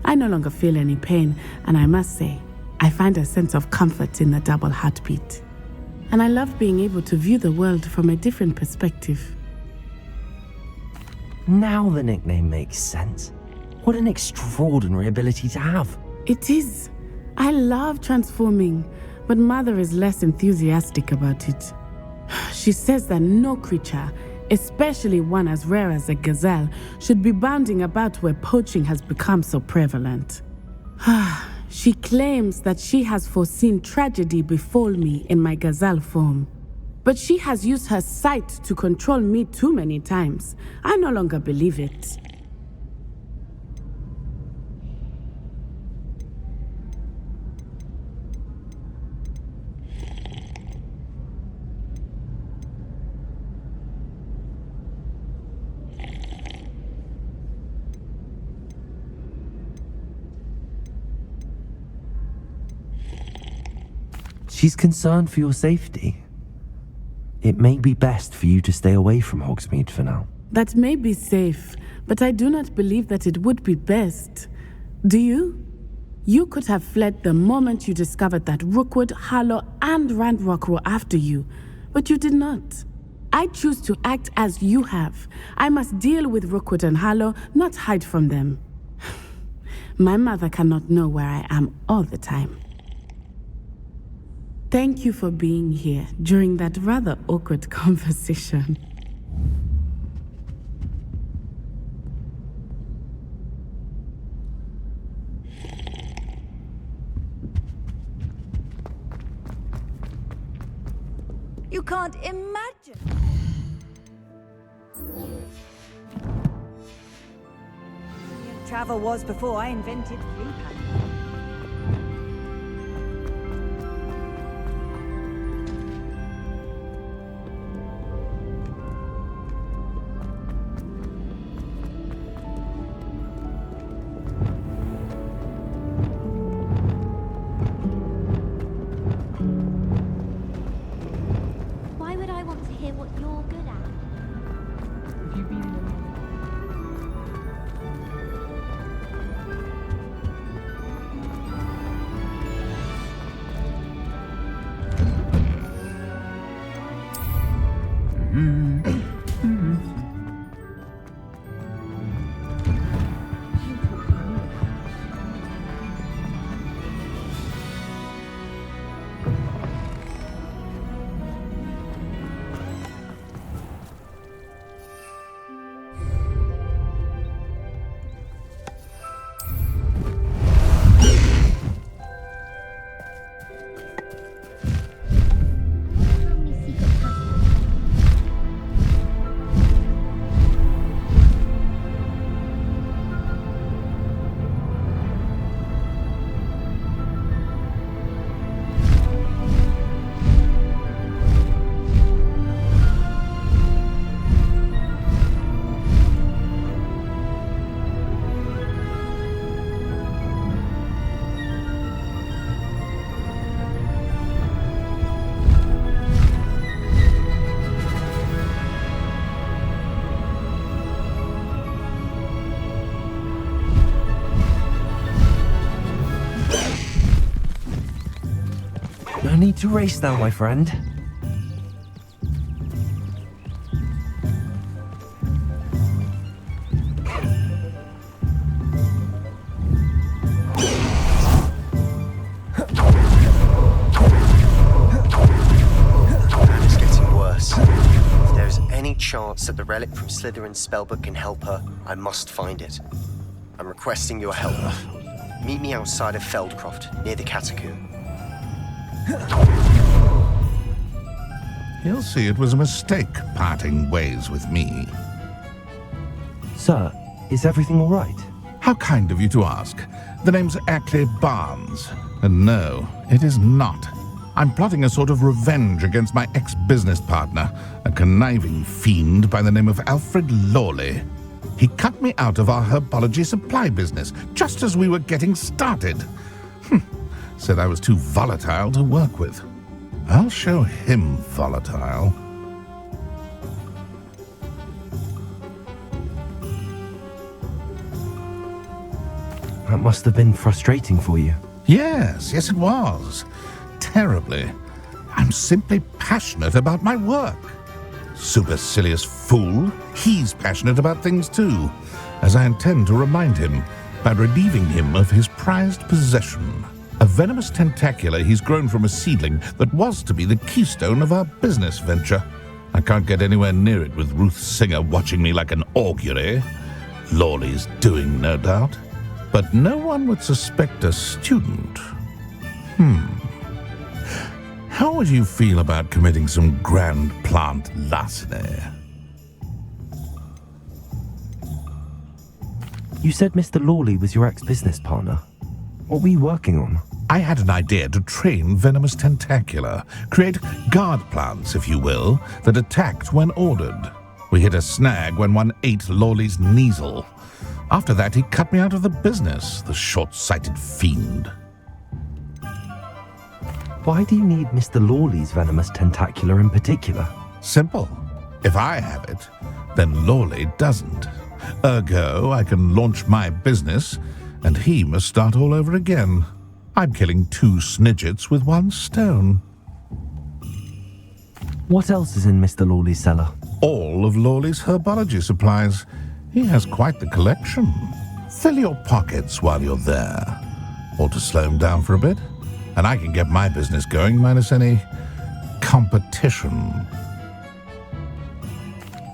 I no longer feel any pain, and I must say, I find a sense of comfort in the double heartbeat. And I love being able to view the world from a different perspective. Now the nickname makes sense. What an extraordinary ability to have. It is. I love transforming, but Mother is less enthusiastic about it. She says that no creature, especially one as rare as a gazelle, should be bounding about where poaching has become so prevalent. She claims that she has foreseen tragedy befall me in my gazelle form. But she has used her sight to control me too many times. I no longer believe it. She's concerned for your safety. It may be best for you to stay away from Hogsmeade for now. That may be safe, but I do not believe that it would be best. Do you? You could have fled the moment you discovered that Rookwood, Harlow, and Ranrock were after you, but you did not. I choose to act as you have. I must deal with Rookwood and Harlow, not hide from them. My mother cannot know where I am all the time. Thank you for being here during that rather awkward conversation. You can't imagine. Travel was before I invented free paddling. Why would I want to hear what you're good at? Have you been in a No need to race now, my friend. It's getting worse. If there's any chance that the relic from Slytherin's spellbook can help her, I must find it. I'm requesting your help. Meet me outside of Feldcroft, near the Catacomb. He'll see it was a mistake parting ways with me. Sir, is everything all right? How kind of you to ask. The name's Ackley Barnes. And no, it is not. I'm plotting a sort of revenge against my ex-business partner, a conniving fiend by the name of Alfred Lawley. He cut me out of our herbology supply business just as we were getting started. Said I was too volatile to work with. I'll show him volatile. That must have been frustrating for you. Yes, it was. Terribly. I'm simply passionate about my work. Supercilious fool. He's passionate about things too, as I intend to remind him by relieving him of his prized possession. A venomous tentacular he's grown from a seedling that was to be the keystone of our business venture. I can't get anywhere near it with Ruth Singer watching me like an augury. Lawley's doing, no doubt. But no one would suspect a student. How would you feel about committing some grand plant larceny? You said Mr. Lawley was your ex-business partner. What were you working on? I had an idea to train venomous tentacula, create guard plants, if you will, that attacked when ordered. We hit a snag when one ate Lawley's Kneasel. After that, he cut me out of the business, the short-sighted fiend. Why do you need Mr. Lawley's venomous tentacular in particular? Simple. If I have it, then Lawley doesn't. Ergo, I can launch my business, and he must start all over again. I'm killing 2 snidgets with 1 stone. What else is in Mr. Lawley's cellar? All of Lawley's herbology supplies. He has quite the collection. Fill your pockets while you're there. Or to slow him down for a bit, and I can get my business going minus any competition.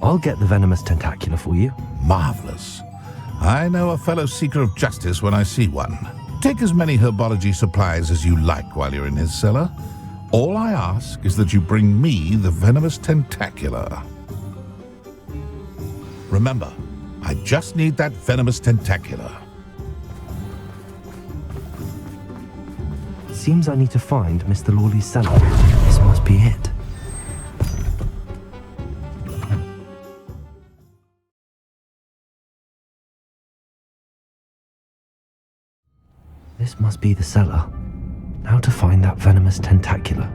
I'll get the venomous tentacular for you. Marvelous. I know a fellow seeker of justice when I see one. Take as many herbology supplies as you like while you're in his cellar. All I ask is that you bring me the venomous tentacular. Remember, I just need that venomous tentacular. Seems I need to find Mr. Lawley's cellar. This must be it. This must be the cellar. Now to find that venomous tentacular.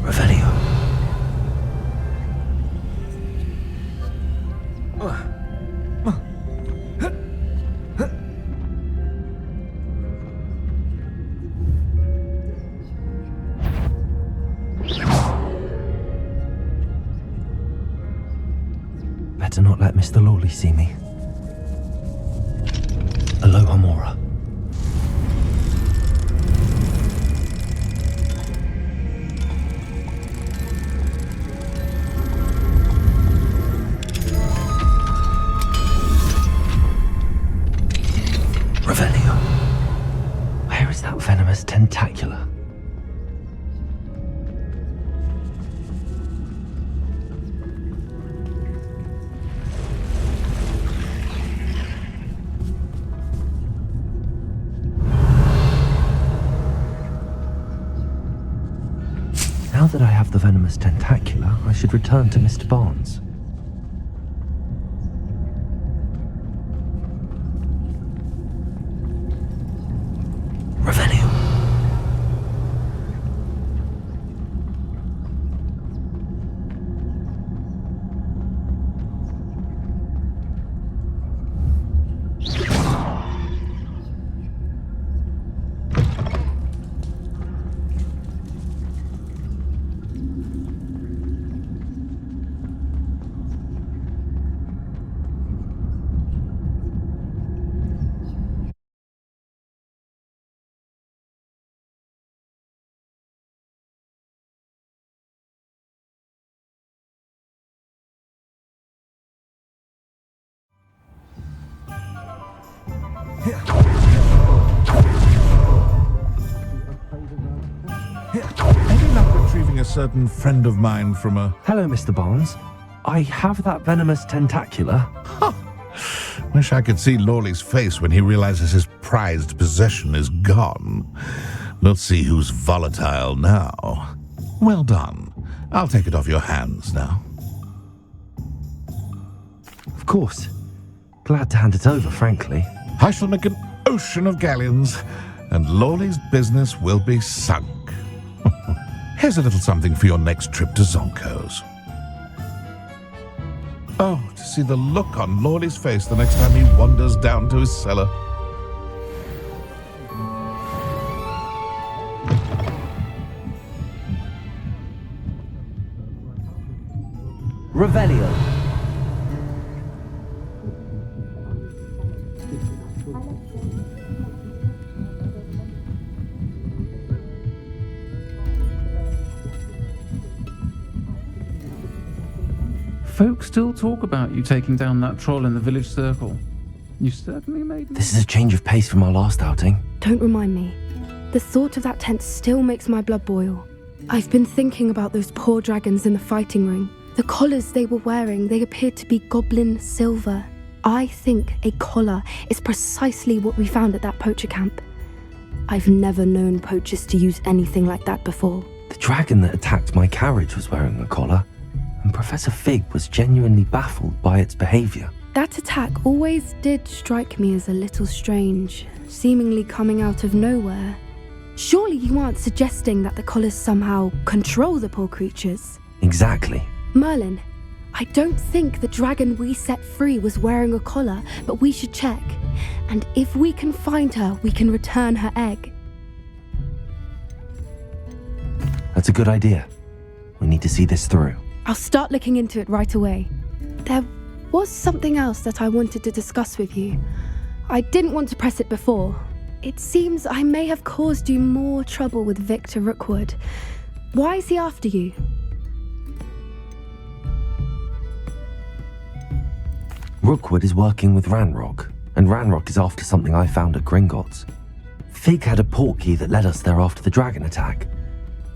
Revelio. Better not let Mr. Lawley see me. Aloha Mora. Revelio. Where is that venomous tentacular? Now that I have the venomous tentacular, I should return to Mr. Barnes. Revelio. Any luck retrieving a certain friend of mine from a... Hello, Mr. Barnes. I have that venomous tentacular. Wish I could see Lawley's face when he realizes his prized possession is gone. Let's see who's volatile now. Well done. I'll take it off your hands now. Of course. Glad to hand it over, frankly. I shall make an ocean of galleons, and Lawley's business will be sunk. Here's a little something for your next trip to Zonko's. Oh, to see the look on Lawley's face the next time he wanders down to his cellar. Revelio. Folks still talk about you taking down that troll in the village circle. You certainly made me. This is a change of pace from our last outing. Don't remind me. The thought of that tent still makes my blood boil. I've been thinking about those poor dragons in the fighting ring. The collars they were wearing, they appeared to be goblin silver. I think a collar is precisely what we found at that poacher camp. I've never known poachers to use anything like that before. The dragon that attacked my carriage was wearing a collar, and Professor Fig was genuinely baffled by its behavior. That attack always did strike me as a little strange, seemingly coming out of nowhere. Surely you aren't suggesting that the collars somehow control the poor creatures? Exactly. Merlin, I don't think the dragon we set free was wearing a collar, but we should check. And if we can find her, we can return her egg. That's a good idea. We need to see this through. I'll start looking into it right away. There was something else that I wanted to discuss with you. I didn't want to press it before. It seems I may have caused you more trouble with Victor Rookwood. Why is he after you? Rookwood is working with Ranrock, and Ranrock is after something I found at Gringotts. Fig had a portkey that led us there after the dragon attack.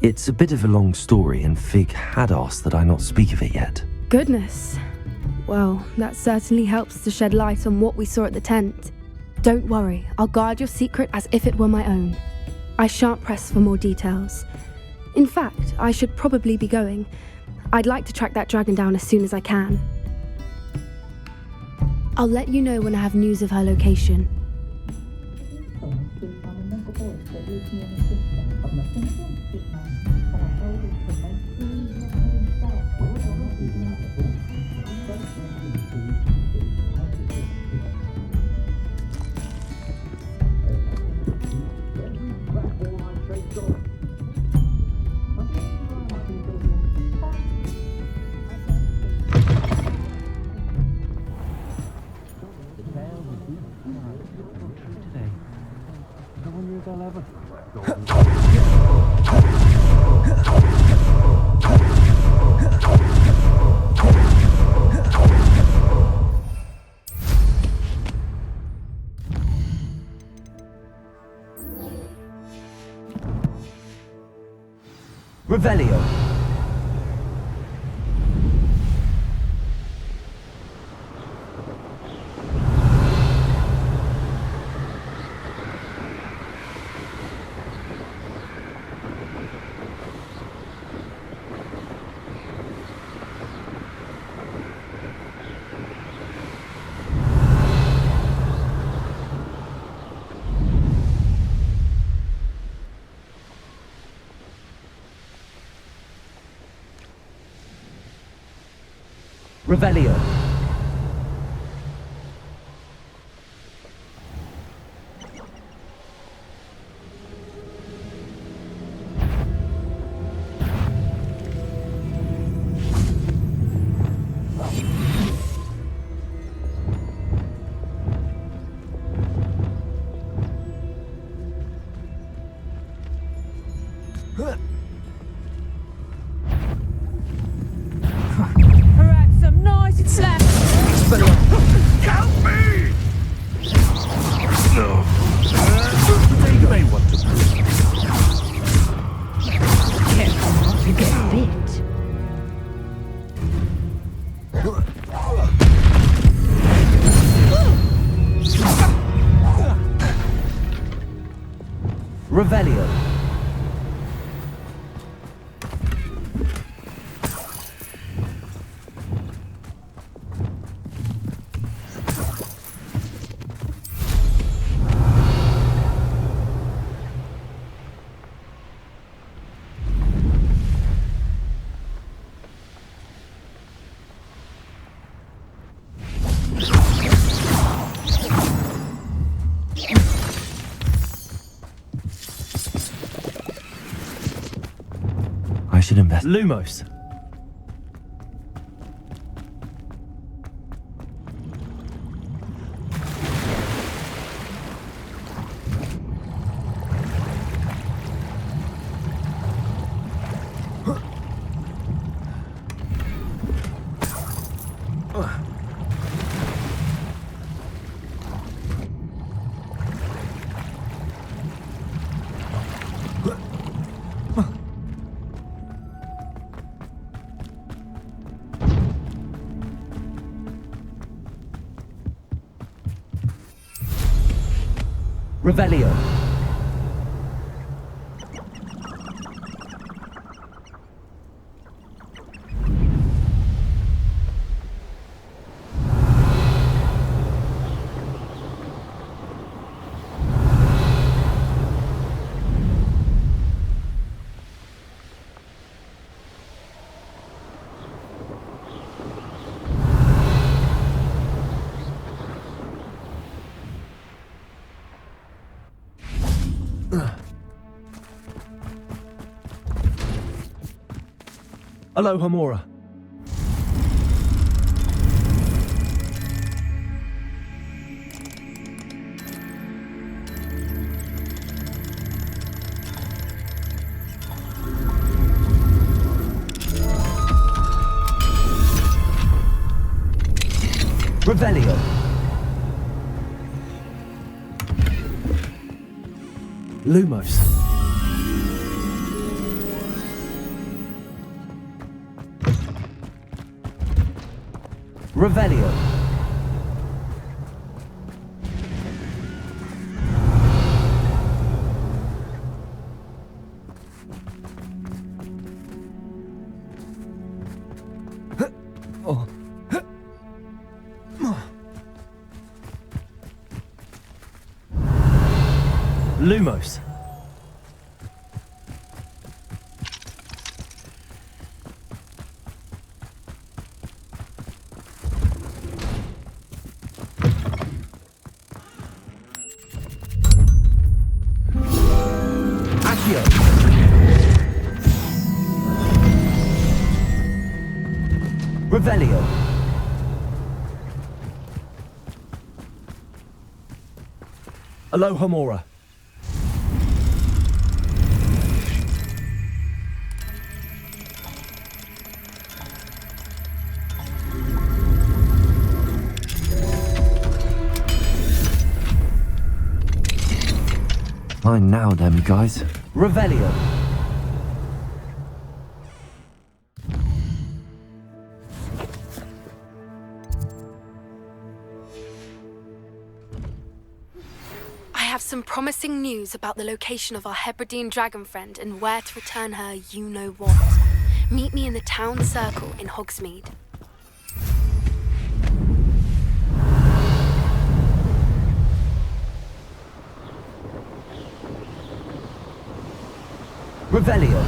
It's a bit of a long story, and Fig had asked that I not speak of it yet. Goodness. Well, that certainly helps to shed light on what we saw at the tent. Don't worry, I'll guard your secret as if it were my own. I shan't press for more details. In fact, I should probably be going. I'd like to track that dragon down as soon as I can. I'll let you know when I have news of her location. Revelio. Revelio. Help me! No. They may want to Careful not to get bit. Revelio. should invest. Lumos. Revelio. Aloha Mora. Revelio. Lumos. Revelio. Oh. Lumos. Accio. Revelio. Aloha Mora. Fine now, then, guys. Revelio. I have some promising news about the location of our Hebridean dragon friend and where to return her you-know-what. Meet me in the town circle in Hogsmeade. Revelio.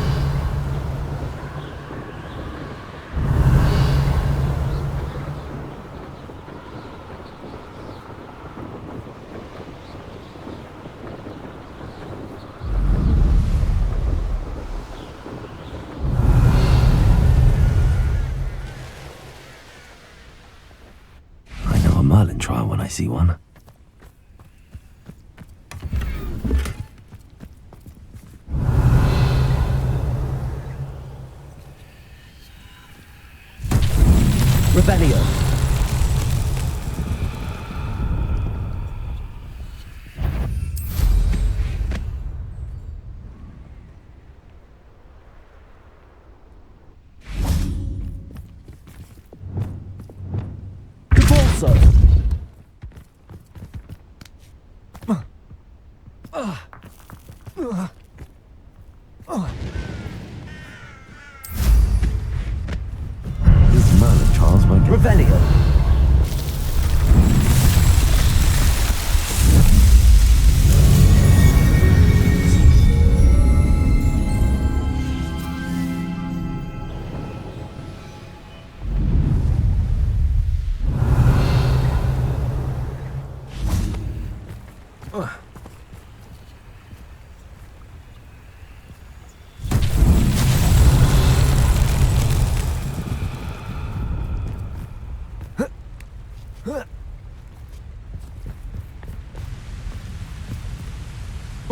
I know a Merlin trial when I see one. Revelio. Cabalso. These Merlin trials won't get... Revelio.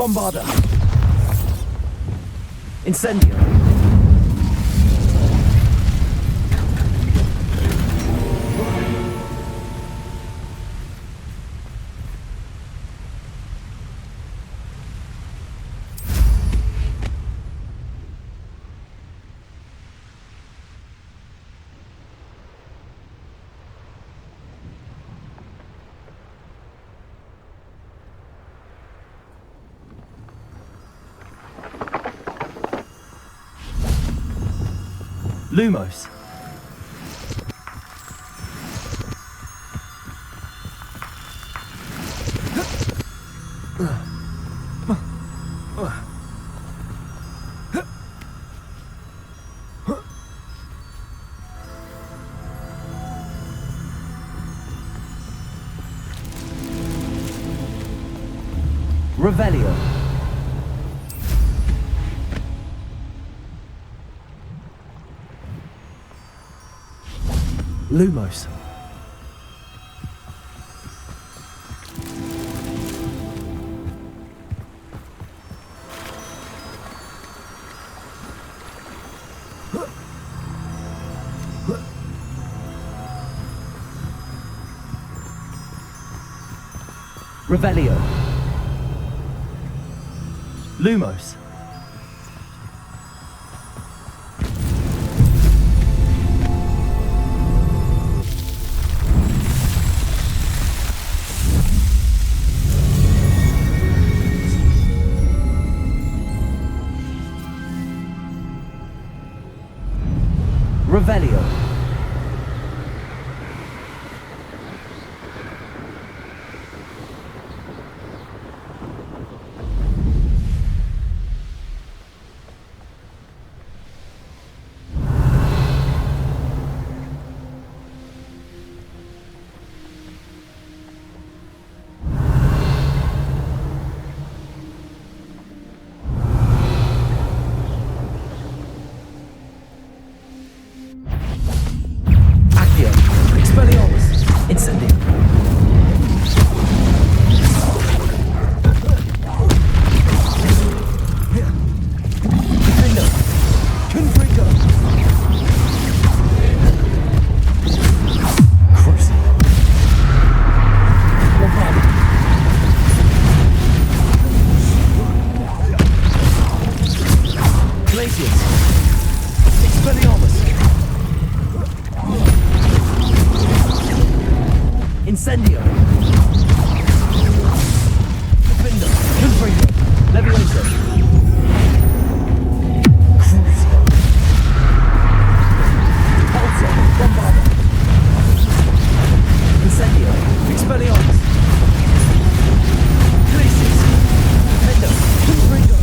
Bombarda. Incendio. Lumos. Revelio. Lumos. Revelio. Lumos. Revelio. Incendio. Defender. Confringo. Levioso. Crucio. Pulsar. Bombarda. Incendio. Expelliarmus. Glacius. Defender. Confringo.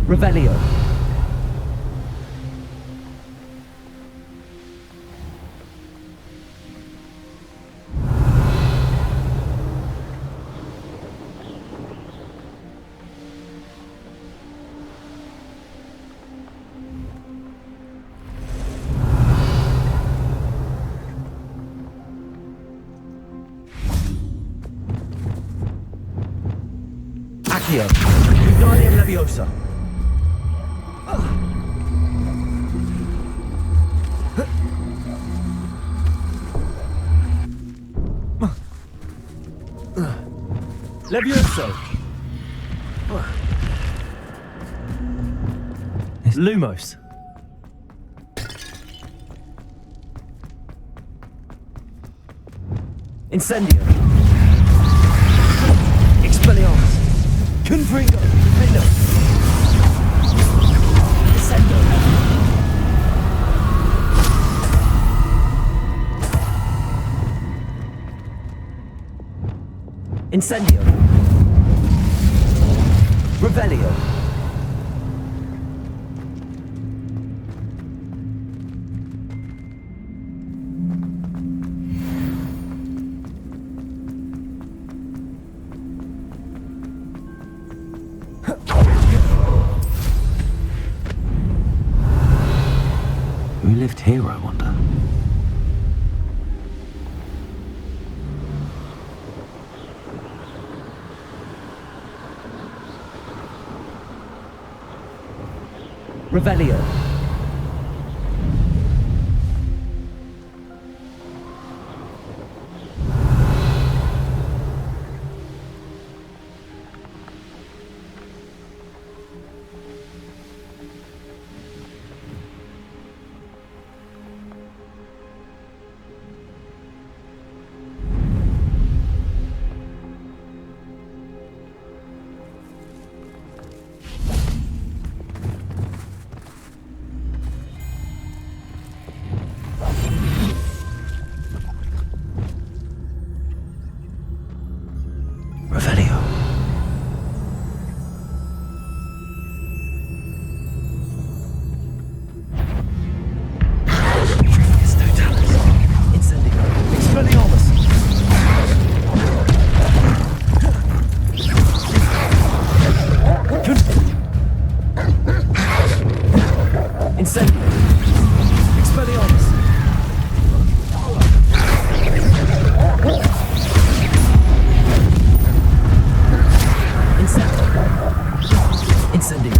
Revelio. Accio. Guardian Leviosa. Levioso. Lumos. Incendio. Expelliarmus. Confringo! Defendo! Descendo! Incendio! Revelio! Who lived here, I wonder? Revelio! Revelio. Incendio! Expelliarmus! Incendio! Expelliarmus! Incendio!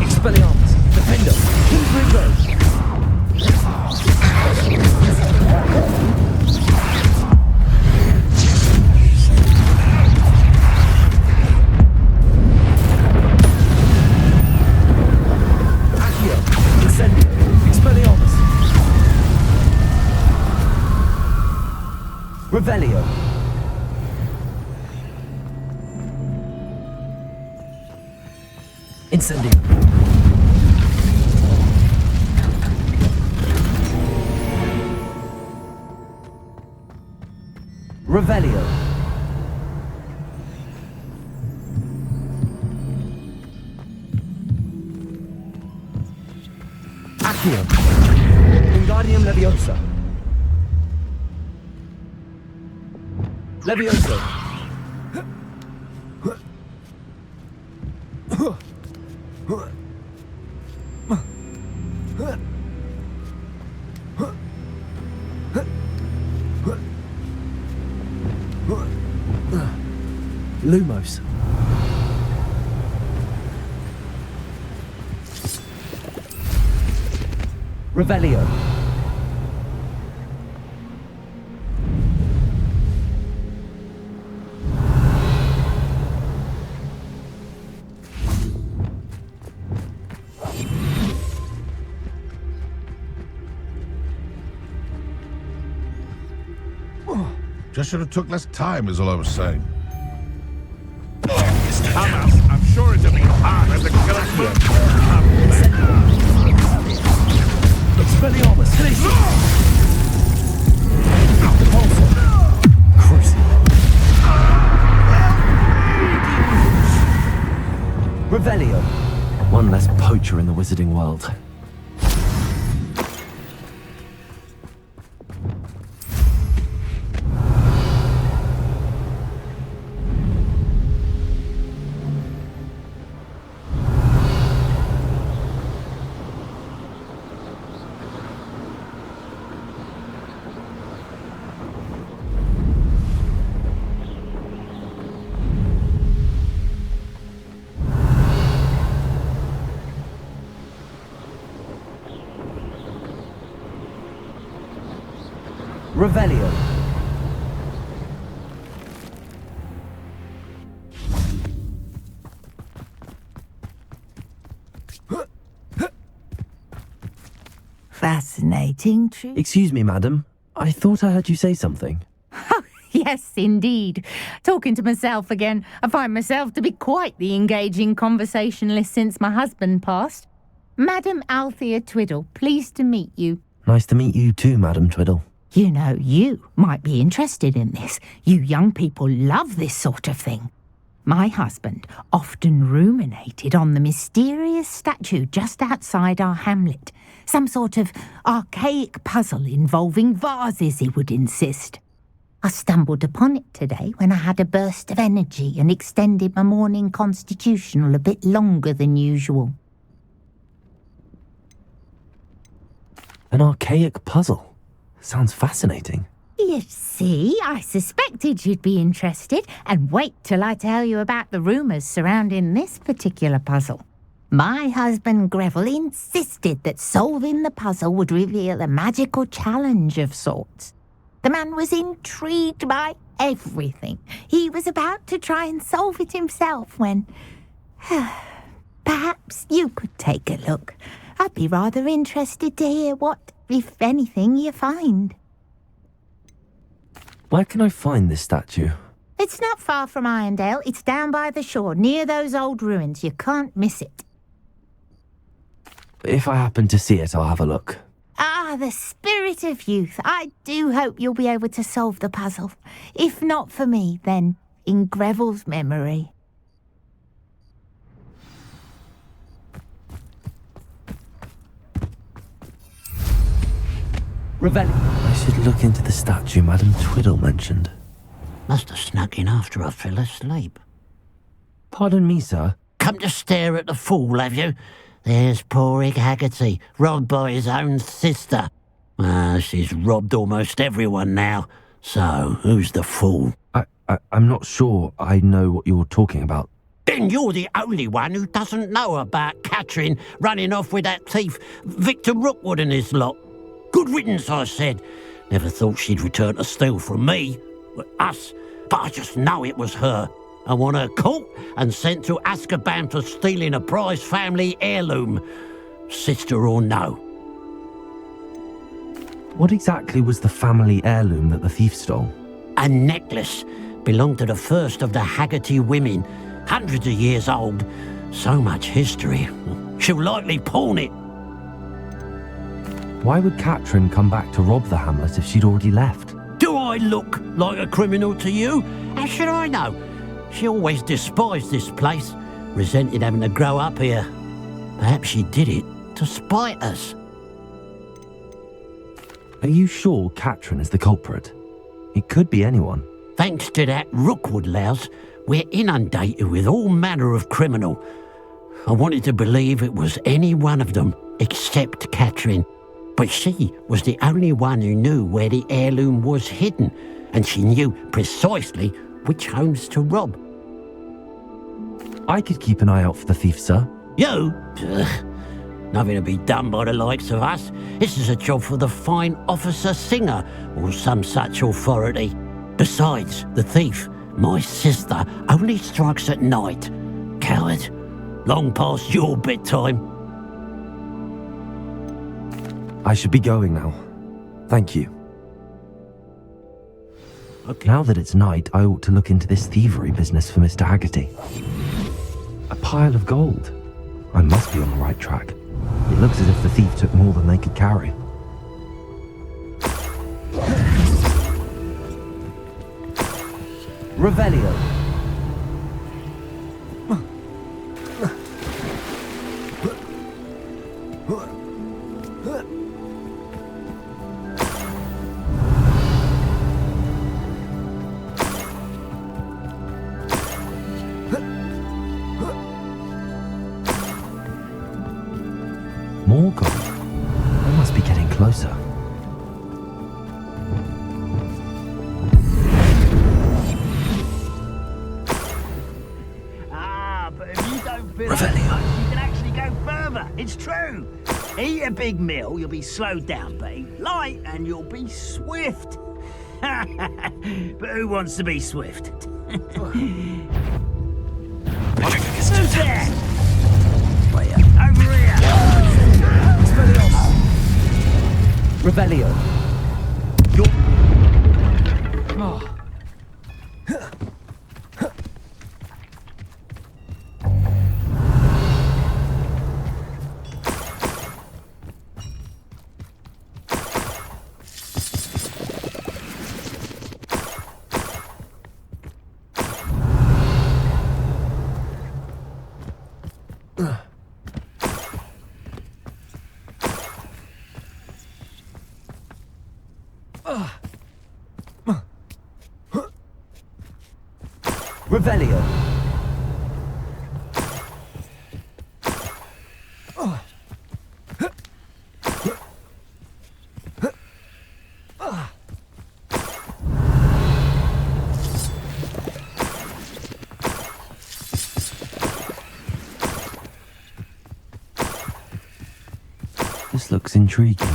Expelliarmus! Defendo! Confringo! Accio! Incendio! Expelliarmus! Revelio! Incendio! Revelio! Accio! Wingardium Leviosa! Levioso! Lumos. Revelio. Just should have took less time, is all I was saying. Come out. I'm sure it'll be harder to kill us. Expelliarmus! Finish! Revelio. One less poacher in the wizarding world. Revelio. Fascinating tree. Excuse me, madam. I thought I heard you say something. Yes, indeed. Talking to myself again, I find myself to be quite the engaging conversationalist since my husband passed. Madam Althea Twiddle, pleased to meet you. Nice to meet you too, Madam Twiddle. You know, you might be interested in this. You young people love this sort of thing. My husband often ruminated on the mysterious statue just outside our hamlet. Some sort of archaic puzzle involving vases, he would insist. I stumbled upon it today when I had a burst of energy and extended my morning constitutional a bit longer than usual. An archaic puzzle. Sounds fascinating. You see, I suspected you'd be interested, and wait till I tell you about the rumours surrounding this particular puzzle. My husband Greville insisted that solving the puzzle would reveal a magical challenge of sorts. The man was intrigued by everything. He was about to try and solve it himself when... Perhaps you could take a look. I'd be rather interested to hear what, if anything, you find. Where can I find this statue? It's not far from Irondale. It's down by the shore, near those old ruins. You can't miss it. If I happen to see it, I'll have a look. Ah, the spirit of youth. I do hope you'll be able to solve the puzzle. If not for me, then in Greville's memory. I should look into the statue Madam Twiddle mentioned. Must have snuck in after I fell asleep. Pardon me, sir. Come to stare at the fool, have you? There's poor Ig Haggerty, robbed by his own sister. She's robbed almost everyone now. So, who's the fool? I'm not sure I know what you're talking about. Then you're the only one who doesn't know about Catherine running off with that thief, Victor Rookwood and his lot. Good riddance, I said. Never thought she'd return to steal from me, us, but I just know it was her. I want her caught and sent to Azkaban for stealing a prize family heirloom, sister or no. What exactly was the family heirloom that the thief stole? A necklace. Belonged to the first of the Haggerty women. Hundreds of years old. So much history. She'll likely pawn it. Why would Catherine come back to rob the hamlet if she'd already left? Do I look like a criminal to you? How should I know? She always despised this place, resented having to grow up here. Perhaps she did it to spite us. Are you sure Catherine is the culprit? It could be anyone. Thanks to that Rookwood louse, we're inundated with all manner of criminal. I wanted to believe it was any one of them, except Catherine. But she was the only one who knew where the heirloom was hidden, and she knew precisely which homes to rob. I could keep an eye out for the thief, sir. You? Nothing to be done by the likes of us. This is a job for the fine officer Singer, or some such authority. Besides, the thief, my sister, only strikes at night. Coward. Long past your bedtime. I should be going now. Thank you. Okay. Now that it's night, I ought to look into this thievery business for Mr. Haggerty. A pile of gold. I must be on the right track. It looks as if the thief took more than they could carry. Revelio. More gold. I must be getting closer. But if you don't feel like you can actually go further. It's true. Eat a big meal, you'll be slowed down, but eat light and you'll be swift. But who wants to be swift? Who's there? Over here. Revelio. Oh, Revelio. This looks intriguing.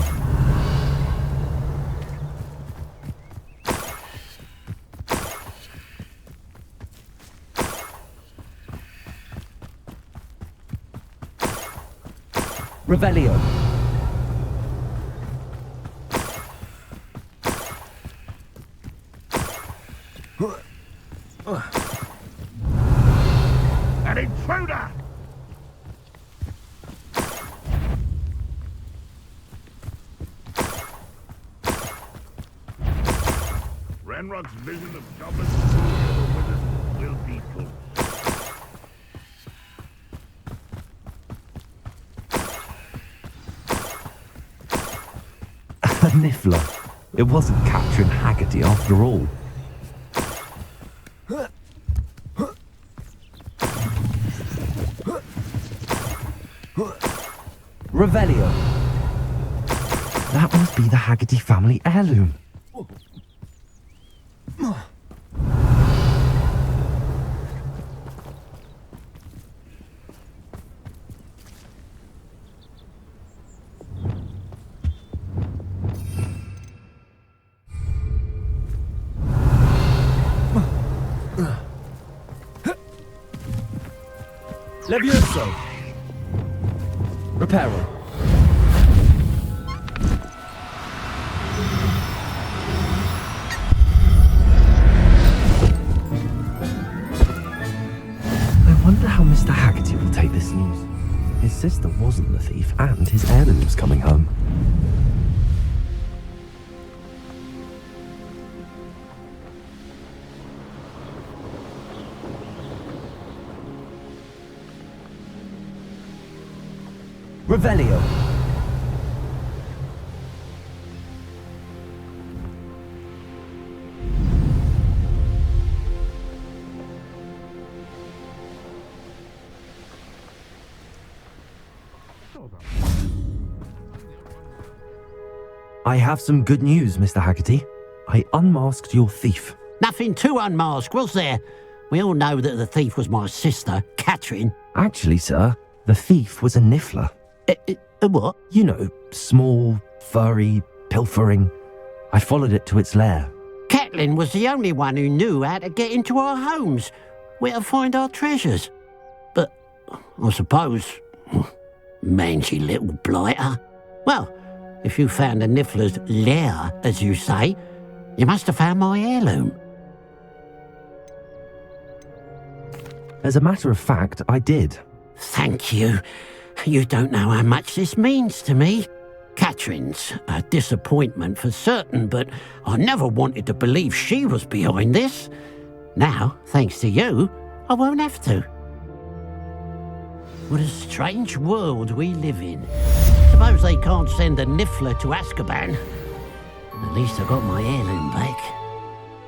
Revelio. An intruder! Ranrock's vision of goblins and wizards will be full. A niffler. It wasn't capturing Haggerty after all. Revelio. That must be the Haggerty family heirloom. Levioso. Reparo. I wonder how Mr. Haggerty will take this news. His sister wasn't the thief, and his heirloom's coming home. Revelio. I have some good news, Mr. Haggerty. I unmasked your thief. Nothing to unmask, was there? We all know that the thief was my sister, Catherine. Actually, sir, the thief was a niffler. A what? You know, small, furry, pilfering. I followed it to its lair. Catelyn was the only one who knew how to get into our homes, where to find our treasures. But I suppose, mangy little blighter. Well, if you found the niffler's lair, as you say, you must have found my heirloom. As a matter of fact, I did. Thank you. You don't know how much this means to me. Catherine's a disappointment for certain, but I never wanted to believe she was behind this. Now, thanks to you, I won't have to. What a strange world we live in. Suppose they can't send a niffler to Azkaban. At least I got my heirloom back.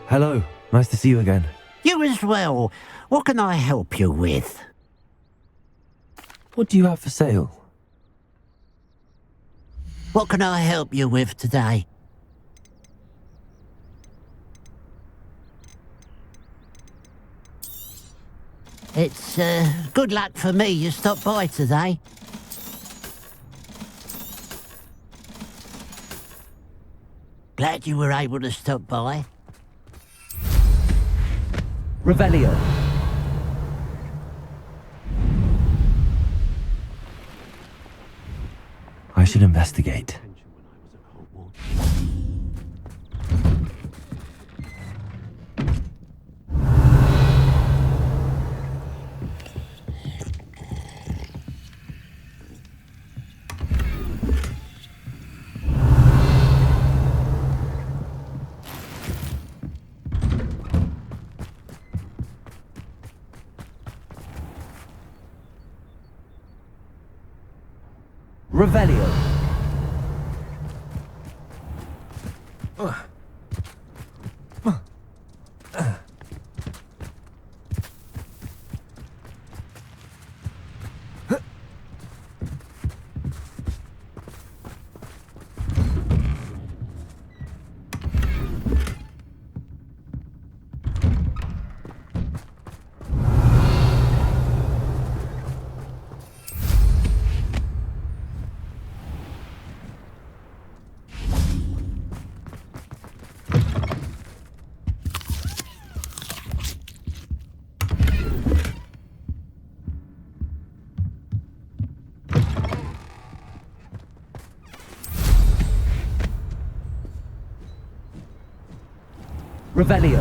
Hello, nice to see you again. You as well. What can I help you with? What do you have for sale? What can I help you with today? It's good luck for me you stopped by today. Glad you were able to stop by. Revelio. I should investigate. Revelio. Revelio.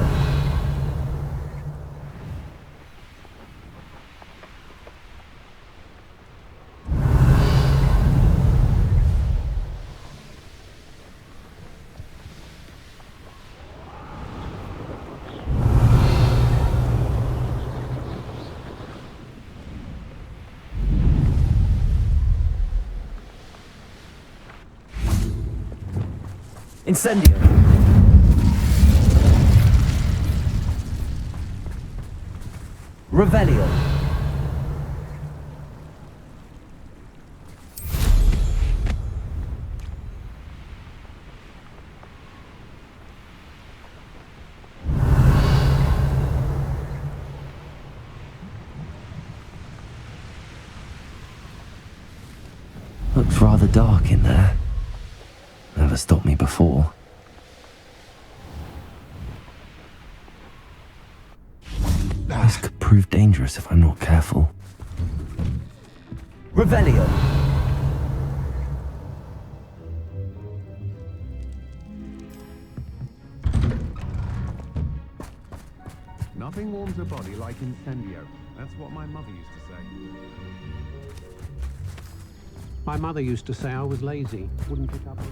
Incendio. Revelio. Looks rather dark in there. Never stopped me before. This could prove dangerous if I'm not careful. Revelio. Nothing warms a body like incendio. That's what my mother used to say. My mother used to say I was lazy, wouldn't pick up on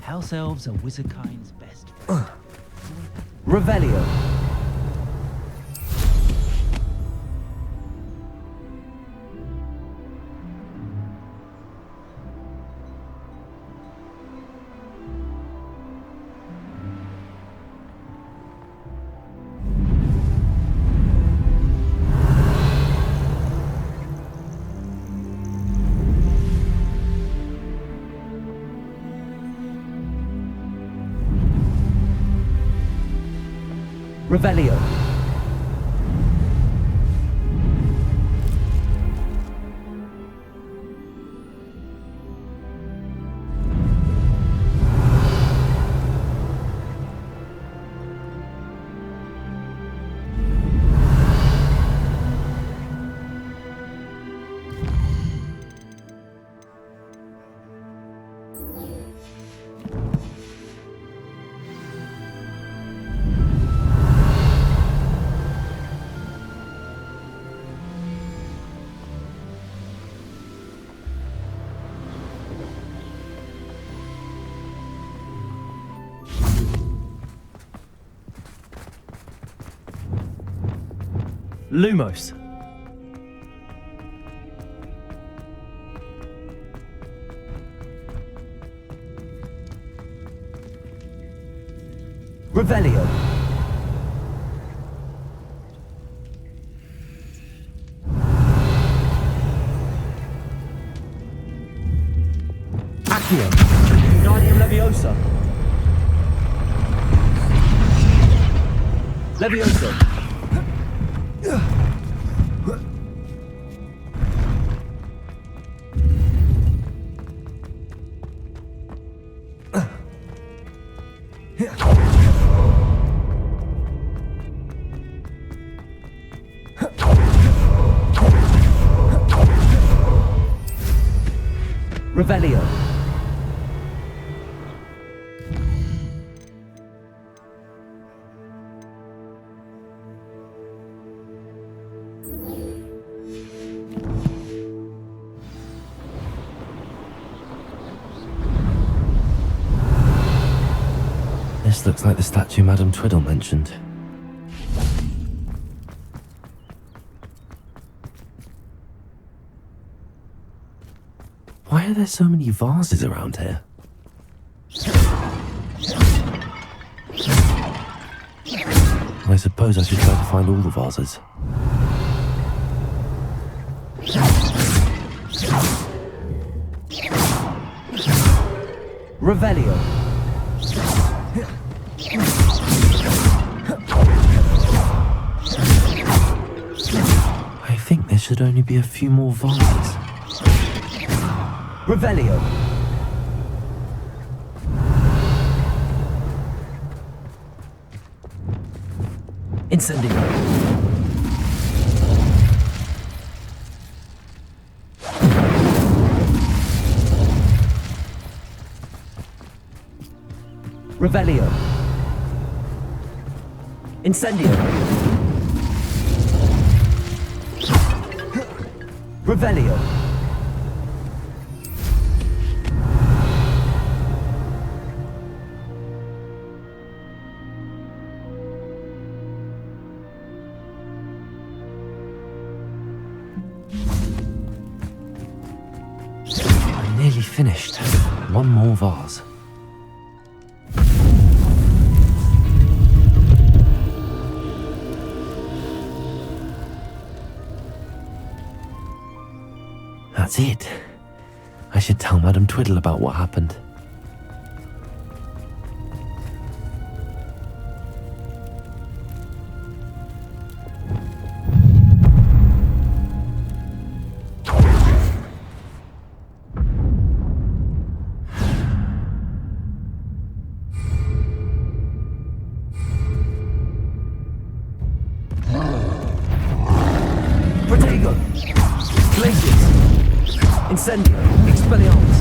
House elves are wizardkind's best friend. Revelio. Revelio. Lumos. Revelio. Accio. Guardian Leviosa. Leviosa. Revelio. This looks like the statue Madame Twiddle mentioned. Why are there so many vases around here? I suppose I should try to find all the vases. Revelio. I think there should only be a few more vases. Revelio. Incendio. Revelio. Incendio. Revelio. I'm nearly finished. One more vase. That's it. I should tell Madame Twiddle about what happened. Protego. Glacius. Incendio. Expelliarmus.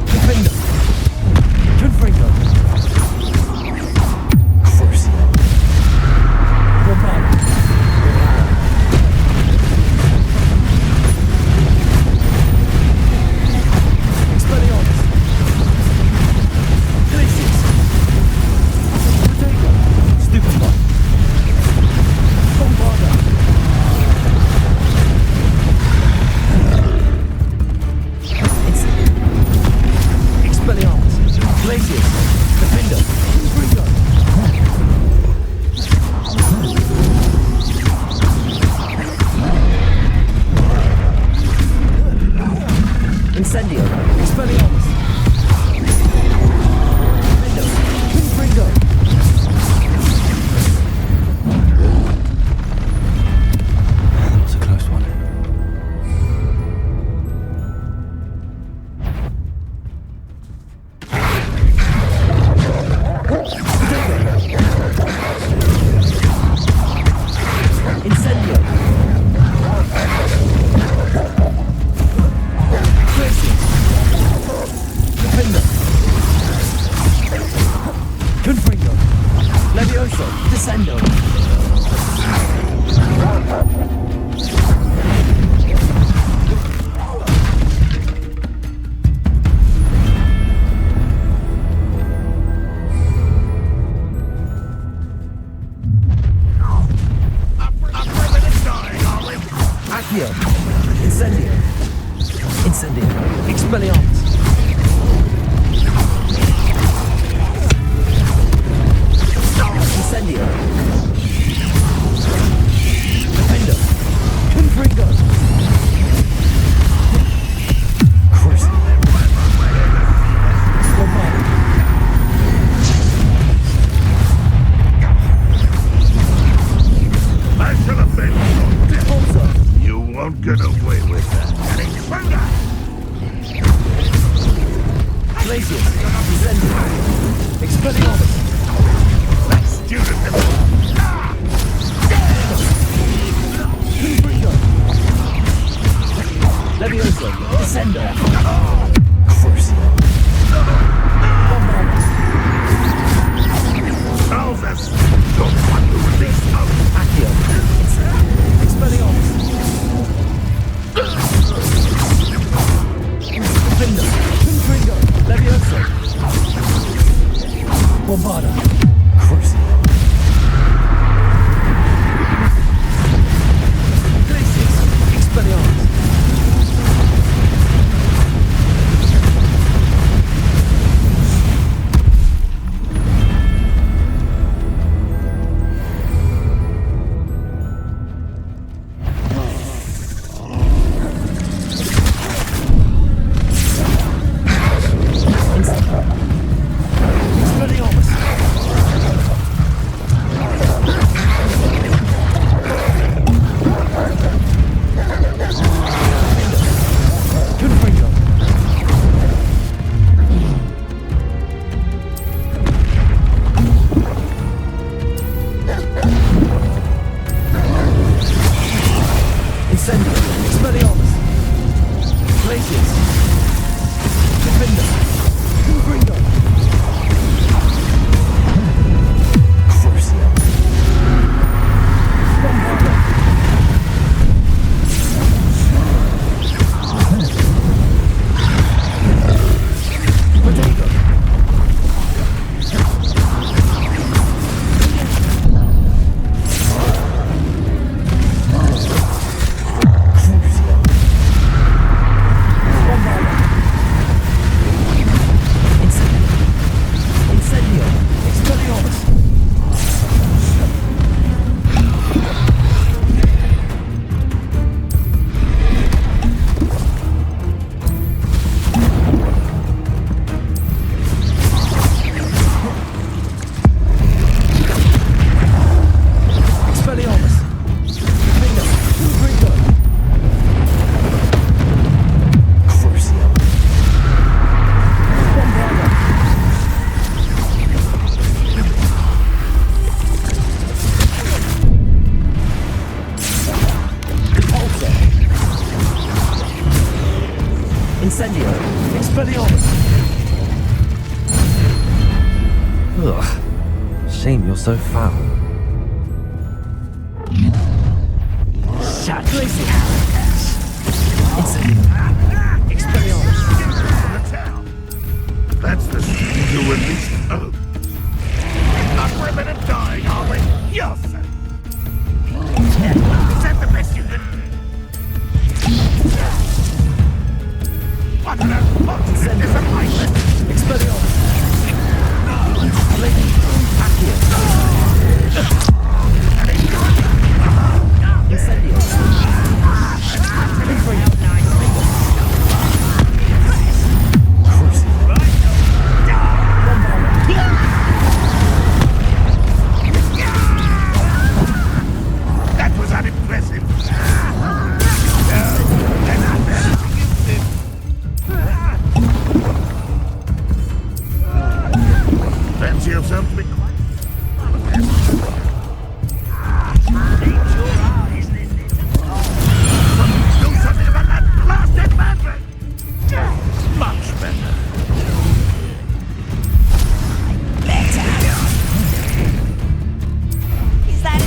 Defender. Confringo. Crucio. Bombard. Expelliarmus. Glacius. Protego. Stupefy. Bombarda. Expelliarmus, Glacius, Defender, Confringo. Incendio, Expelliarmus. Defender, Confringo. That was a close one. Incendio. Glacius. Defender. Confringo. Levioso. Descendo. Accio. Incendio. Incendio. Expelliarmus. Incendio. Defender. Confringo. Crucio. Bombard. I shall have been Repulsor. You won't get away with that. Glacius. Incendio. Expelliarmus. That student Confringo. Levioso. Descendo. Crucio. Bombard. Thousands don't want to release out. Accio. Expelliarmus. Defender. Confringo. Levioso. Bombarda. Crucio. Glacius. Expelliarmus. Expelliarmus. shame you're so foul. Shut Expelliarmus. That's the speed you released. Oh. Not for a minute dying, are we? Yes, sir. Is that the best you can do? What on earth? What is a life? Expelliarmus. That was unimpressive. Fancy yourself to be quite... Do something about that blasted magic! Much better. Is that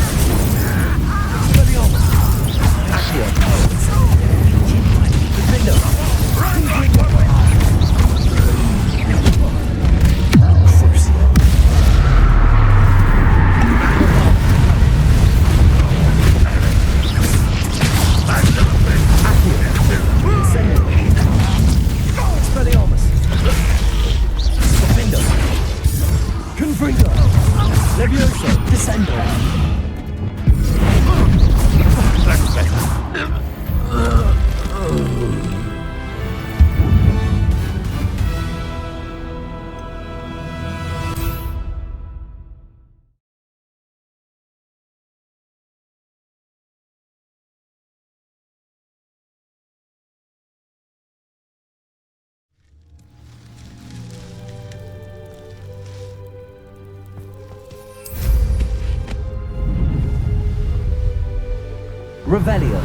Revelio.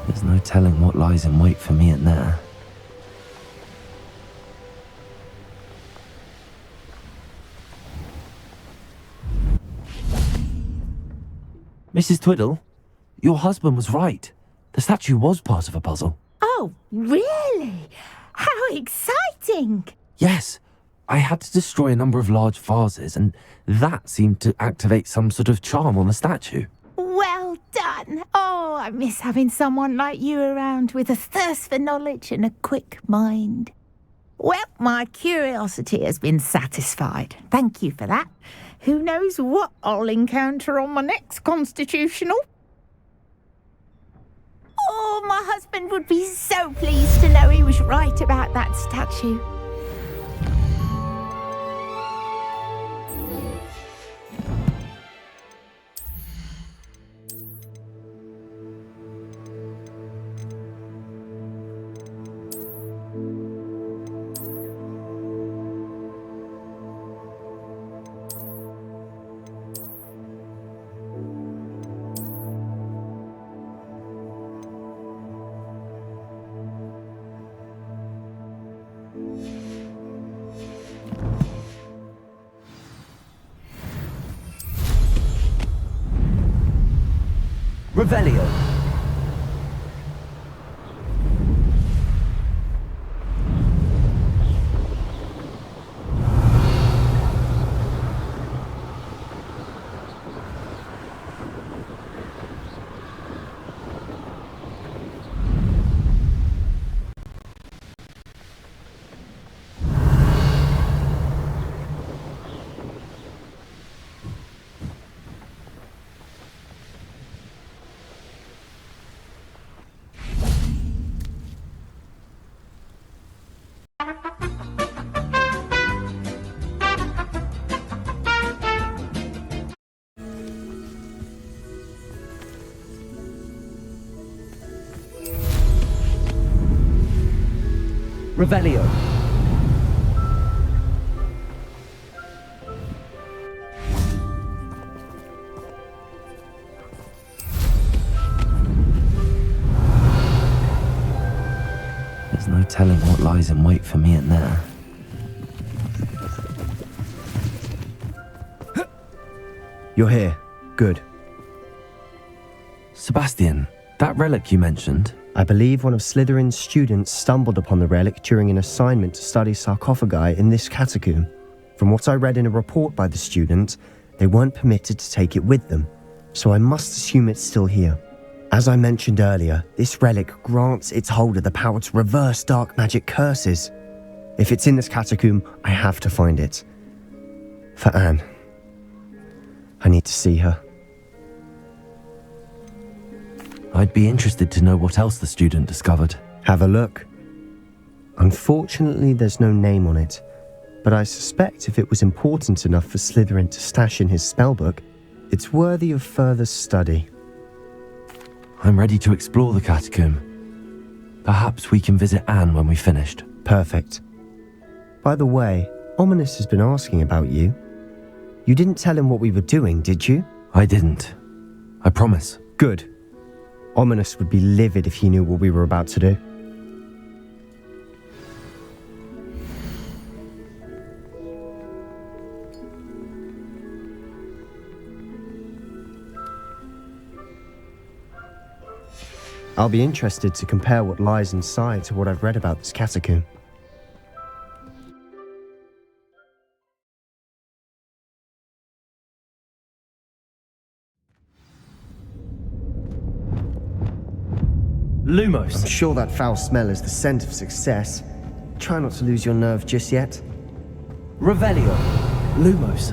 There's no telling what lies in wait for me in there. Mrs. Twiddle, your husband was right. The statue was part of a puzzle. Oh, really? How exciting! Yes, I had to destroy a number of large vases, and that seemed to activate some sort of charm on the statue. Well done. Oh, I miss having someone like you around with a thirst for knowledge and a quick mind. Well, my curiosity has been satisfied. Thank you for that. Who knows what I'll encounter on my next constitutional? Oh, my husband would be so pleased to know he was right about that statue. Revelio. Revelio. No telling what lies in wait for me in there. You're here. Good. Sebastian, that relic you mentioned? I believe one of Slytherin's students stumbled upon the relic during an assignment to study sarcophagi in this catacomb. From what I read in a report by the student, they weren't permitted to take it with them, so I must assume it's still here. As I mentioned earlier, this relic grants its holder the power to reverse dark magic curses. If it's in this catacomb, I have to find it. For Anne. I need to see her. I'd be interested to know what else the student discovered. Have a look. Unfortunately, there's no name on it, but I suspect if it was important enough for Slytherin to stash in his spellbook, it's worthy of further study. I'm ready to explore the catacomb. Perhaps we can visit Anne when we've finished. Perfect. By the way, Ominous has been asking about you. You didn't tell him what we were doing, did you? I didn't. I promise. Good. Ominous would be livid if he knew what we were about to do. I'll be interested to compare what lies inside to what I've read about this catacomb. Lumos! I'm sure that foul smell is the scent of success. Try not to lose your nerve just yet. Revelio! Lumos.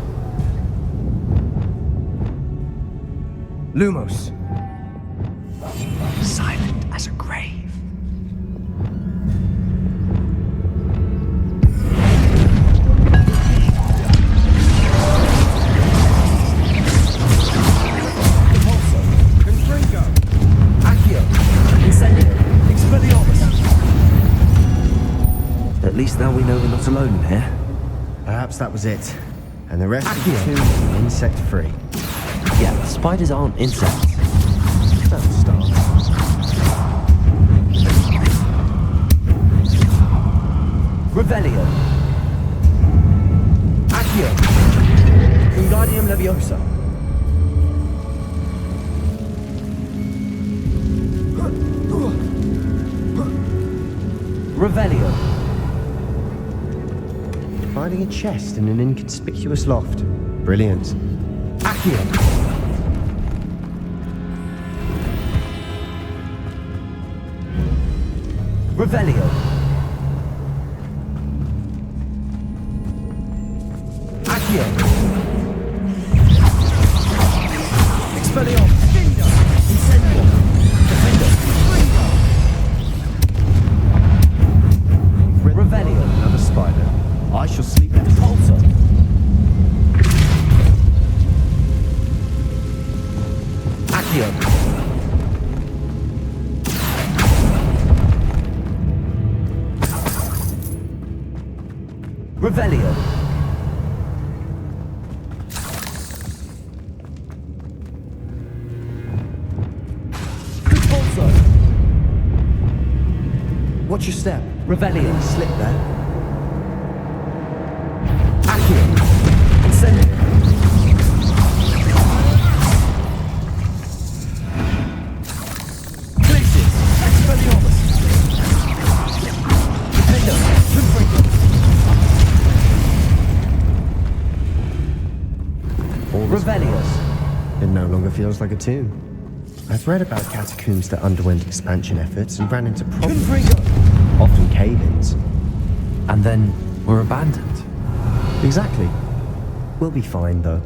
Lumos! Silent as a grave. At least now we know we're not alone in here. Perhaps that was it. And the rest of the tomb is insect-free. Yeah, spiders aren't insects. That's a start. Revelio. Accio. Wingardium Leviosa. Revelio. Finding a chest in an inconspicuous loft. Brilliant. Accio. Revelio. Accio. Expelliarmus. Incendio. Defender. Revelio. Another spider. I shall sleep at Pulsar. Accio. Revelio. Pulsar. Watch your step. Revelio. Slip there. Accio. Incendio. Glacius. Expelliarmus. Defender. Twinbreaker. Revelios. It no longer feels like a tomb. I've read about catacombs that underwent expansion efforts and ran into problems. Often cave-ins. And then were abandoned. Exactly. We'll be fine, though.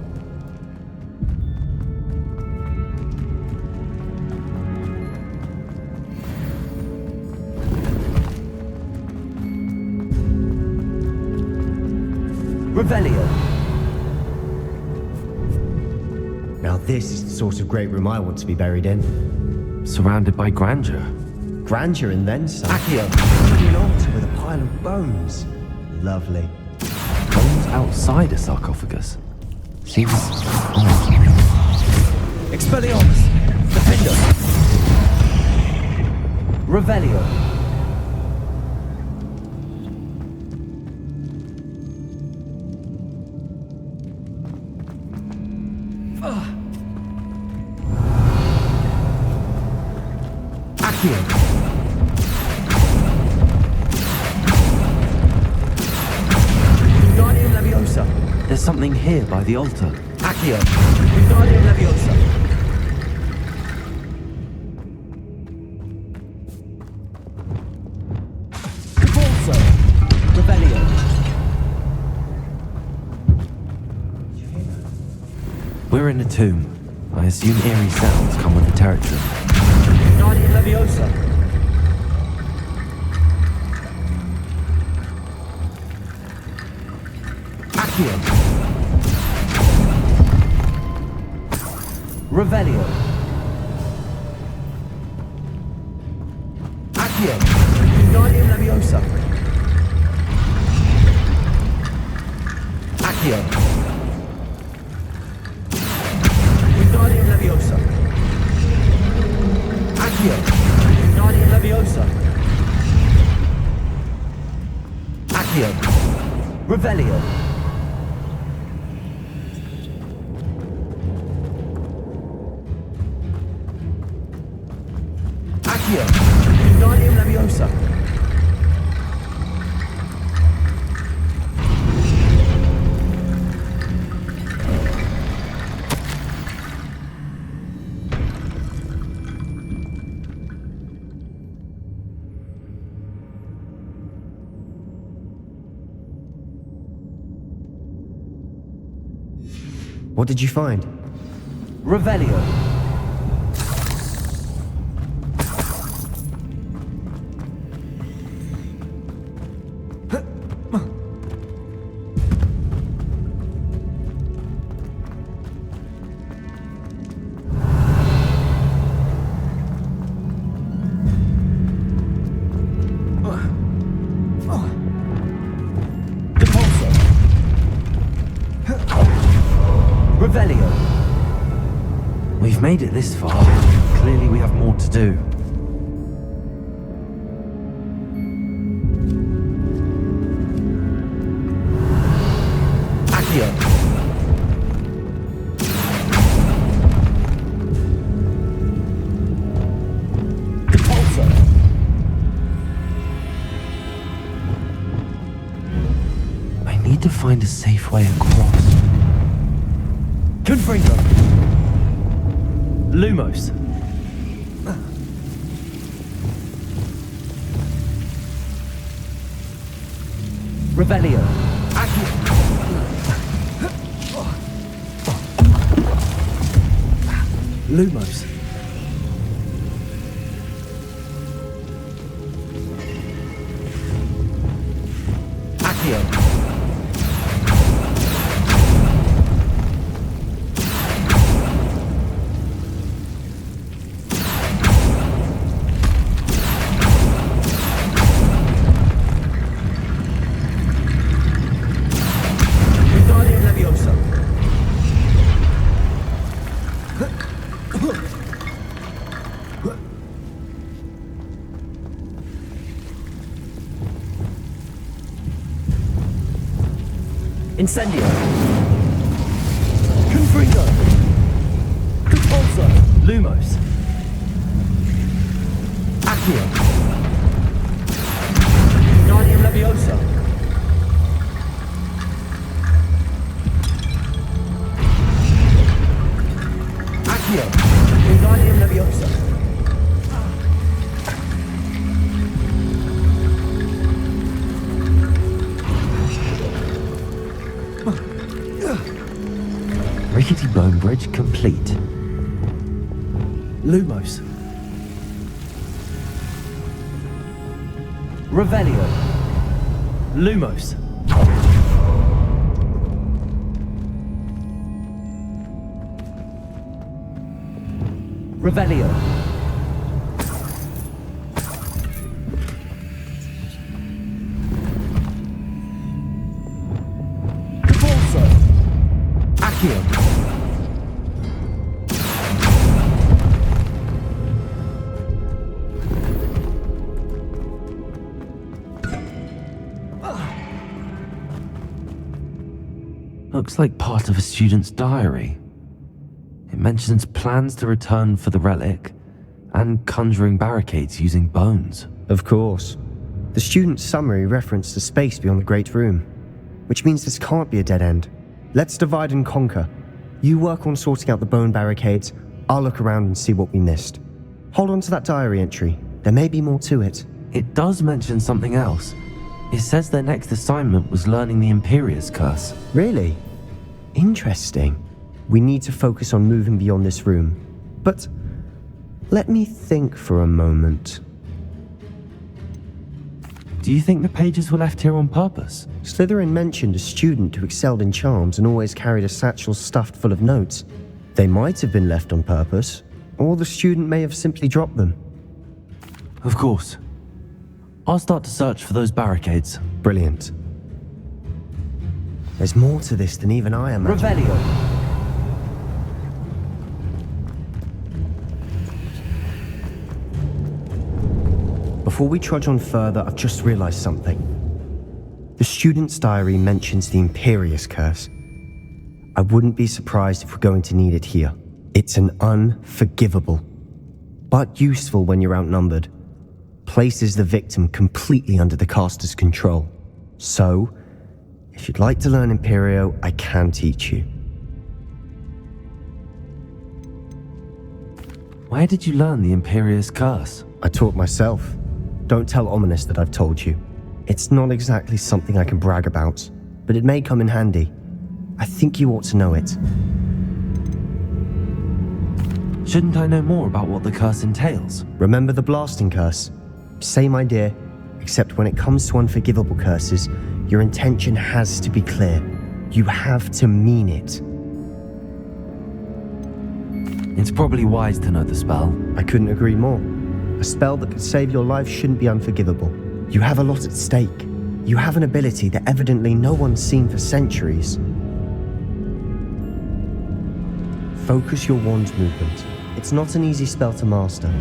Revelio. Now this is the sort of great room I want to be buried in. Surrounded by grandeur. Grandeur and then some. Accio. An altar with a pile of bones. Lovely. Bones outside a sarcophagus. Seems odd. Expelliarmus. Defender. Revelio. something here by the altar. Accio. Wingardium Leviosa. Convulso. Revelio. We're in a tomb. I assume eerie sounds come with the territory. Wingardium Leviosa. Accio. Revelio. Accio. Wingardium Leviosa. Accio. Wingardium Leviosa. Accio. Wingardium Leviosa. Accio. Revelio. Accio. Wingardium Leviosa. What did you find? Revelio. Revelio. We've made it this far. Clearly we have more to do. Accio. Convulso. I need to find a safe way across. Confringo. Lumos. Revelio. Accio. Lumos. Accio. Wingardium Leviosa. Incendio. Confringo. Convulso. Lumos. Accio. Wingardium Leviosa. Accio. Wingardium Leviosa. Rickety bone bridge complete. Lumos. Revelio. Lumos. Revelio. Convulso. Accio. Looks like part of a student's diary. It mentions plans to return for the relic and conjuring barricades using bones. Of course. The student's summary referenced a space beyond the Great Room, which means this can't be a dead end. Let's divide and conquer. You work on sorting out the bone barricades. I'll look around and see what we missed. Hold on to that diary entry. There may be more to it. It does mention something else. It says their next assignment was learning the Imperius Curse. Really? Interesting. We need to focus on moving beyond this room. But let me think for a moment. Do you think the pages were left here on purpose? Slytherin mentioned a student who excelled in charms and always carried a satchel stuffed full of notes. They might have been left on purpose, or the student may have simply dropped them. Of course. I'll start to search for those barricades. Brilliant. There's more to this than even I imagined. Revelio. Before we trudge on further, I've just realized something. The student's diary mentions the Imperius Curse. I wouldn't be surprised if we're going to need it here. It's an unforgivable, but useful when you're outnumbered. Places the victim completely under the caster's control. So, if you'd like to learn Imperio, I can teach you. Where did you learn the Imperius Curse? I taught myself. Don't tell Ominous that I've told you. It's not exactly something I can brag about, but it may come in handy. I think you ought to know it. Shouldn't I know more about what the curse entails? Remember the blasting curse? Same idea, except when it comes to unforgivable curses, your intention has to be clear. You have to mean it. It's probably wise to know the spell. I couldn't agree more. A spell that could save your life shouldn't be unforgivable. You have a lot at stake. You have an ability that evidently no one's seen for centuries. Focus your wand movement. It's not an easy spell to master.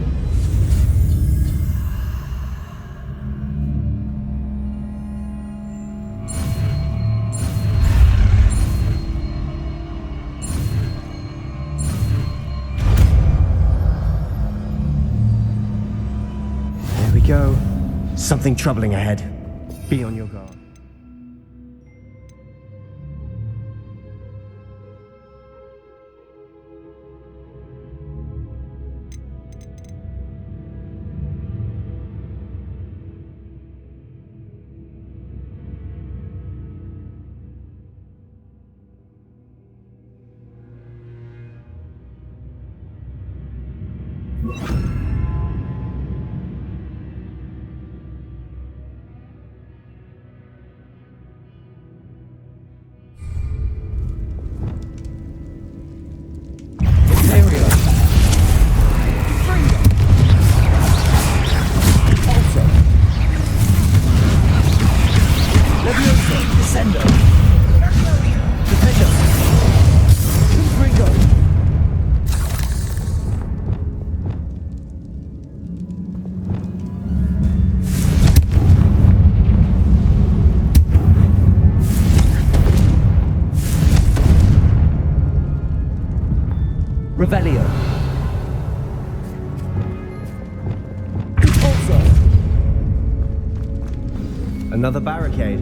There we go. Something troubling ahead. Be on your guard. Revelio. Another barricade.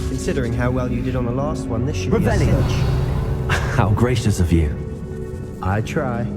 Considering how well you did on the last one, this should be a cinch. How gracious of you. I try.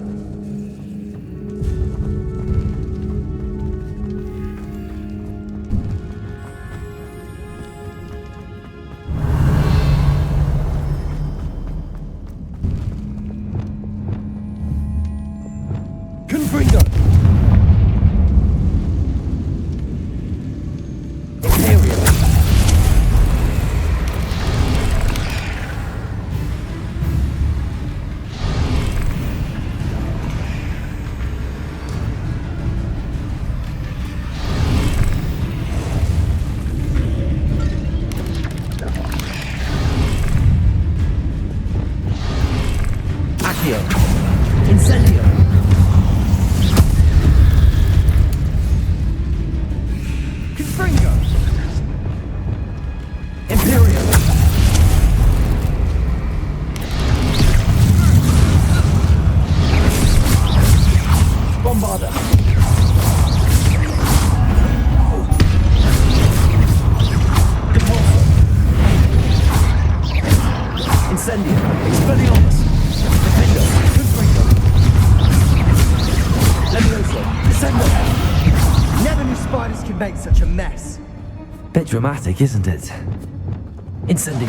Spiders can make such a mess. Bit dramatic, isn't it? Incendio.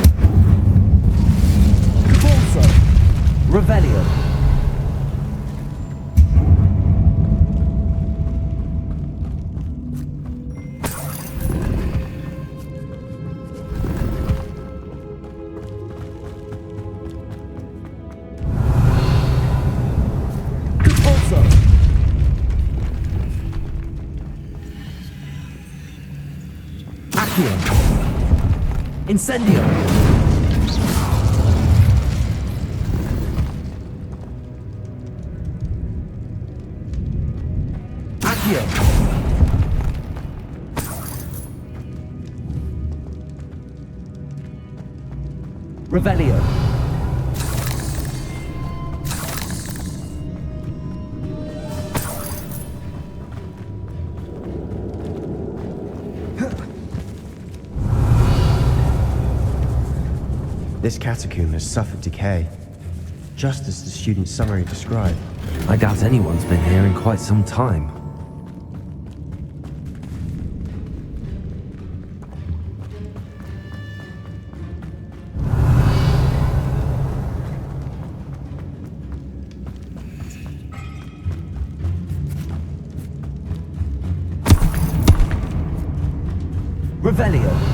Corso. Revelio. Incendio! Accio! Revelio! This catacomb has suffered decay, just as the student's summary described. I doubt anyone's been here in quite some time. Revelio!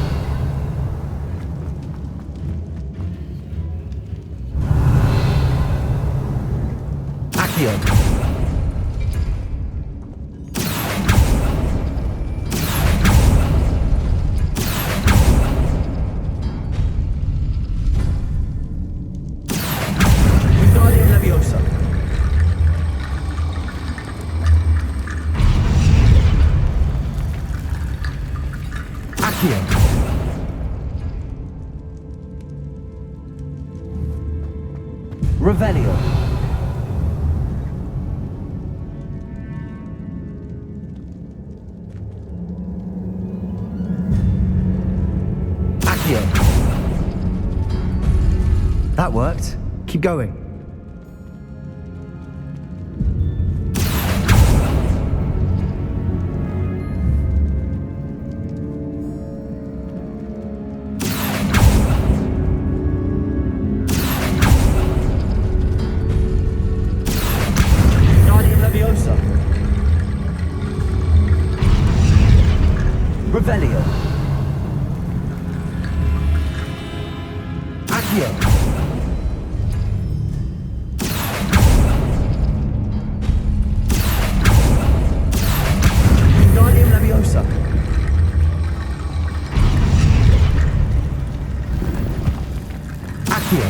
Revelio. Accio. That worked. Keep going. Revelio. Accio. Wingardium Leviosa. Accio.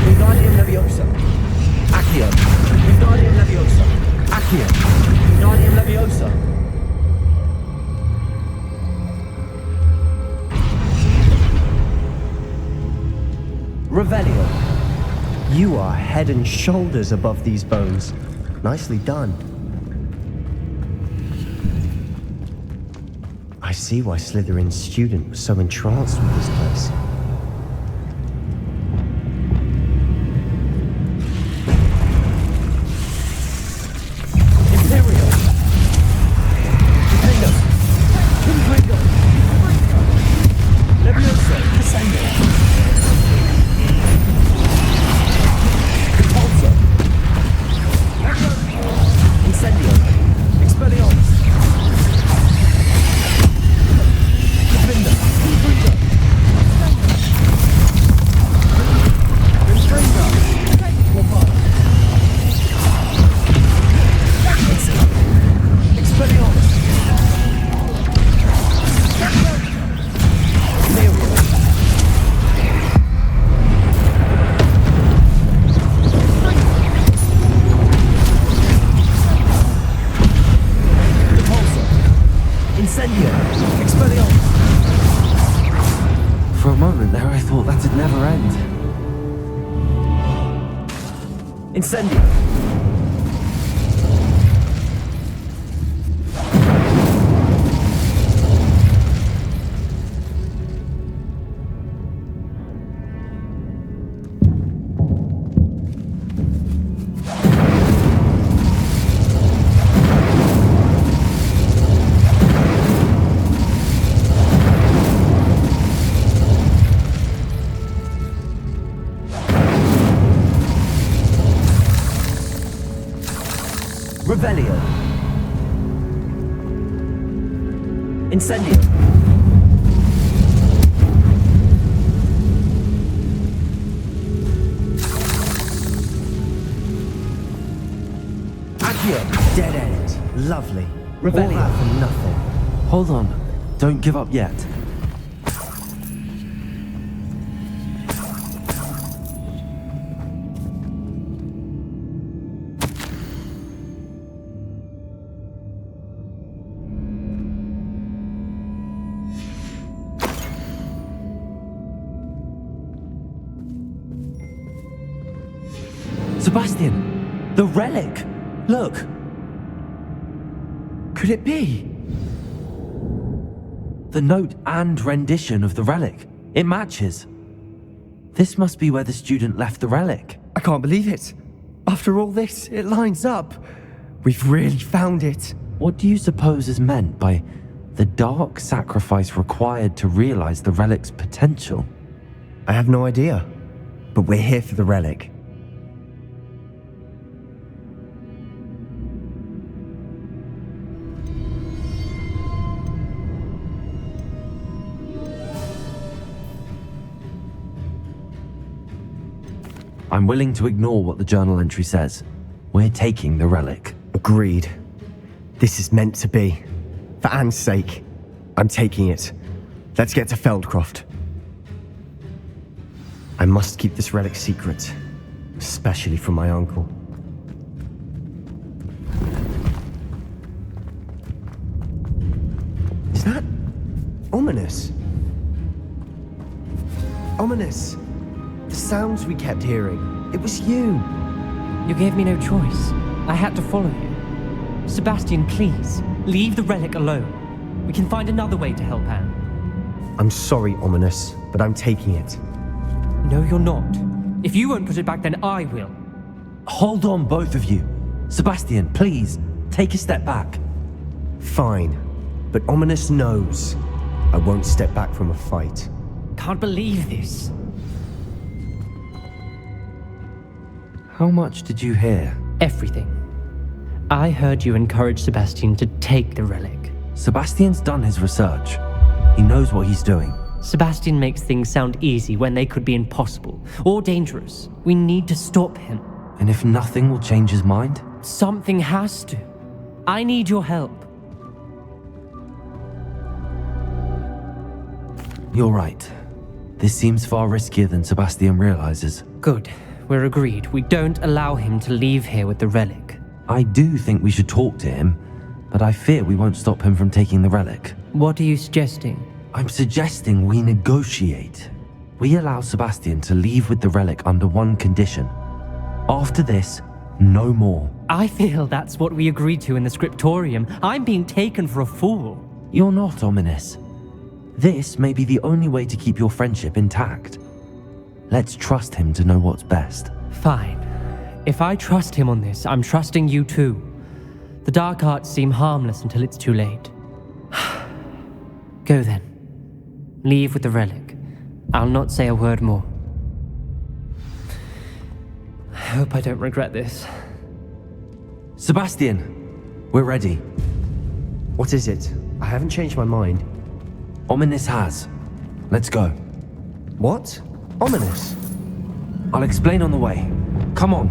Wingardium Leviosa. Accio. Wingardium Leviosa. Accio. Wingardium Leviosa. Revelio. You are head and shoulders above these bones. Nicely done. I see why Slytherin's student was so entranced with this place. Imperio. Defendo. Intrigo. Leviosa. Descendo. Incendio! Expelliarmus! Defender! Intriga! Intriga! Warpada! Expelliarmus! Nero! Incendio! Expelliarmus! For a moment there I thought that'd never end. Incendio! Incendio. Accio. Dead end. Lovely. Revelio. All that for nothing. Hold on. Don't give up yet. Sebastian! The relic! Look! Could it be? The note and rendition of the relic. It matches. This must be where the student left the relic. I can't believe it. After all this, it lines up. We've really found it. What do you suppose is meant by the dark sacrifice required to realize the relic's potential? I have no idea. But we're here for the relic. I'm willing to ignore what the journal entry says. We're taking the relic. Agreed. This is meant to be. For Anne's sake, I'm taking it. Let's get to Feldcroft. I must keep this relic secret, especially from my uncle. Is that ominous? Ominous. The sounds we kept hearing. It was you. You gave me no choice. I had to follow you. Sebastian, please, leave the relic alone. We can find another way to help Anne. I'm sorry, Ominous, but I'm taking it. No, you're not. If you won't put it back, then I will. Hold on, both of you. Sebastian, please, take a step back. Fine, but Ominous knows I won't step back from a fight. Can't believe this. How much did you hear? Everything. I heard you encourage Sebastian to take the relic. Sebastian's done his research. He knows what he's doing. Sebastian makes things sound easy when they could be impossible or dangerous. We need to stop him. And if nothing will change his mind? Something has to. I need your help. You're right. This seems far riskier than Sebastian realizes. Good. We're agreed. We don't allow him to leave here with the relic. I do think we should talk to him, but I fear we won't stop him from taking the relic. What are you suggesting? I'm suggesting we negotiate. We allow Sebastian to leave with the relic under one condition. After this, no more. I feel that's what we agreed to in the scriptorium. I'm being taken for a fool. You're not, Ominous. This may be the only way to keep your friendship intact. Let's trust him to know what's best. Fine. If I trust him on this, I'm trusting you too. The dark arts seem harmless until it's too late. Go then. Leave with the relic. I'll not say a word more. I hope I don't regret this. Sebastian, we're ready. What is it? I haven't changed my mind. Ominous has. Let's go. What? Ominous? I'll explain on the way. Come on.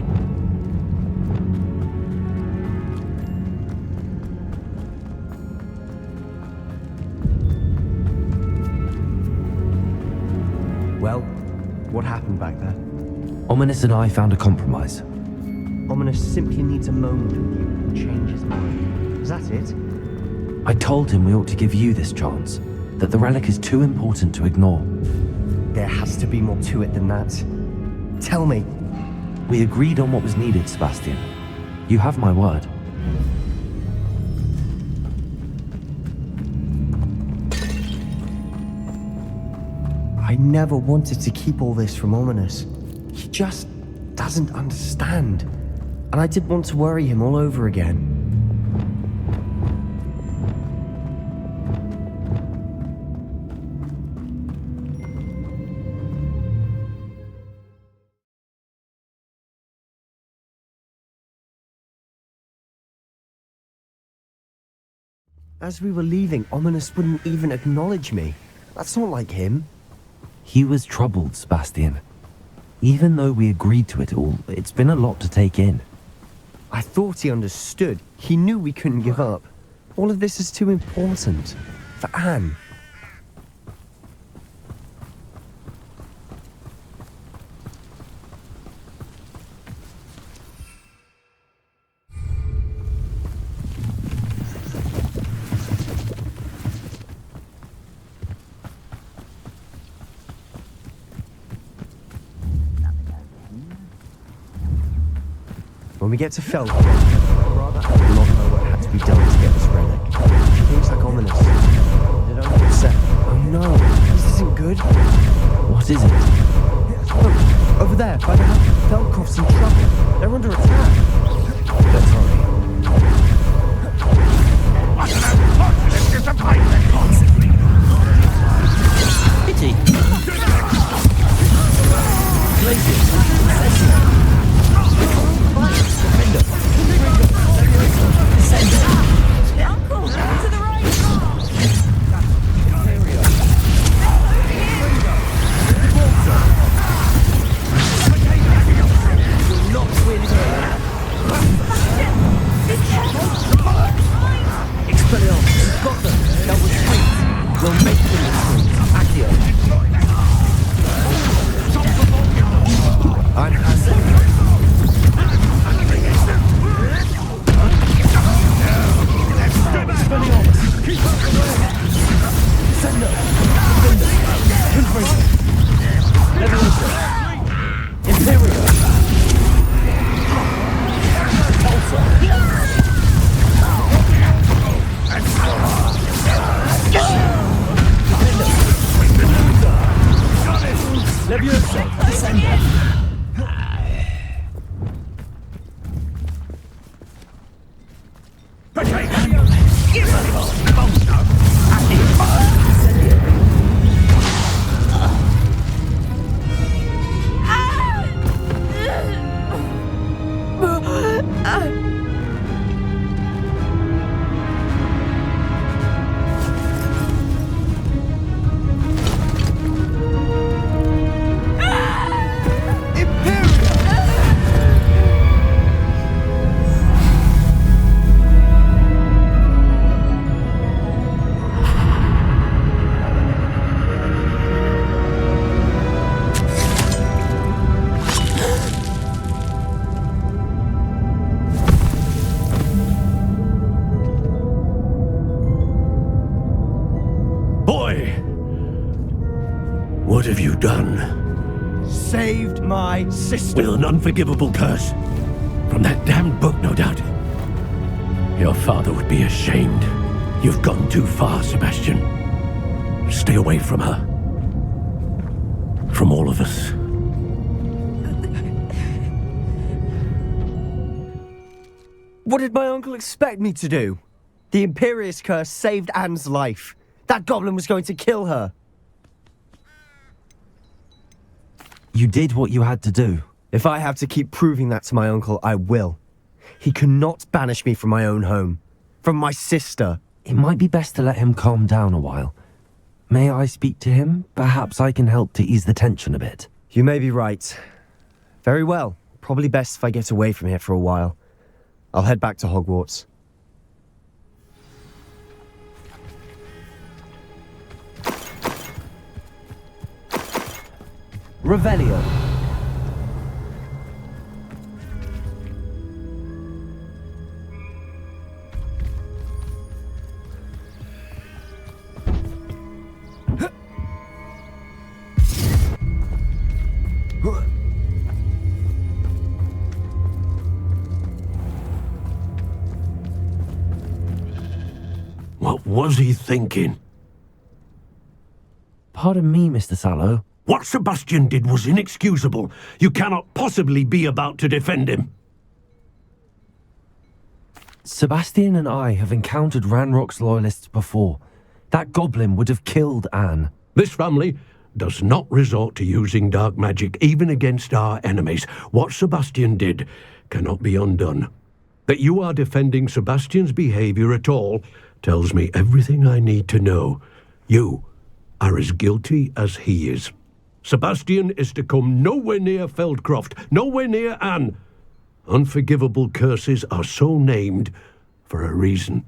Well, what happened back there? Ominous and I found a compromise. Ominous simply needs a moment with you and change his mind. Is that it? I told him we ought to give you this chance, that the relic is too important to ignore. There has to be more to it than that. Tell me. We agreed on what was needed, Sebastian. You have my word. I never wanted to keep all this from Ominous. He just doesn't understand. And I didn't want to worry him all over again. As we were leaving, Ominous wouldn't even acknowledge me. That's not like him. He was troubled, Sebastian. Even though we agreed to it all, it's been a lot to take in. I thought he understood. He knew we couldn't give up. All of this is too important. For Anne. When we get to Felk, I'd rather have not know what had to be done to get this relic. She thinks like Ominous. Did I not say? Oh no, this isn't good. What is it? Look, over there, by the house, Felcroft's in trouble. They're under attack. Let's hurry. What an unfortunate disappointment! Pity. Glacier. Uncle, to the right! You'll not win here. Expelliarmus, you've got them. That was sweet. We'll make them sweet. Accio. I'm passing. What have you done? Saved my sister. With an unforgivable curse. From that damned book, no doubt. Your father would be ashamed. You've gone too far, Sebastian. Stay away from her. From all of us. What did my uncle expect me to do? The Imperious curse saved Anne's life. That goblin was going to kill her. You did what you had to do. If I have to keep proving that to my uncle, I will. He cannot banish me from my own home. From my sister. It might be best to let him calm down a while. May I speak to him? Perhaps I can help to ease the tension a bit. You may be right. Very well. Probably best if I get away from here for a while. I'll head back to Hogwarts. Revelio. What was he thinking? Pardon me, Mr. Sallow. What Sebastian did was inexcusable. You cannot possibly be about to defend him. Sebastian and I have encountered Ranrock's loyalists before. That goblin would have killed Anne. This family does not resort to using dark magic even against our enemies. What Sebastian did cannot be undone. That you are defending Sebastian's behavior at all tells me everything I need to know. You are as guilty as he is. Sebastian is to come nowhere near Feldcroft, nowhere near Anne. Unforgivable curses are so named for a reason.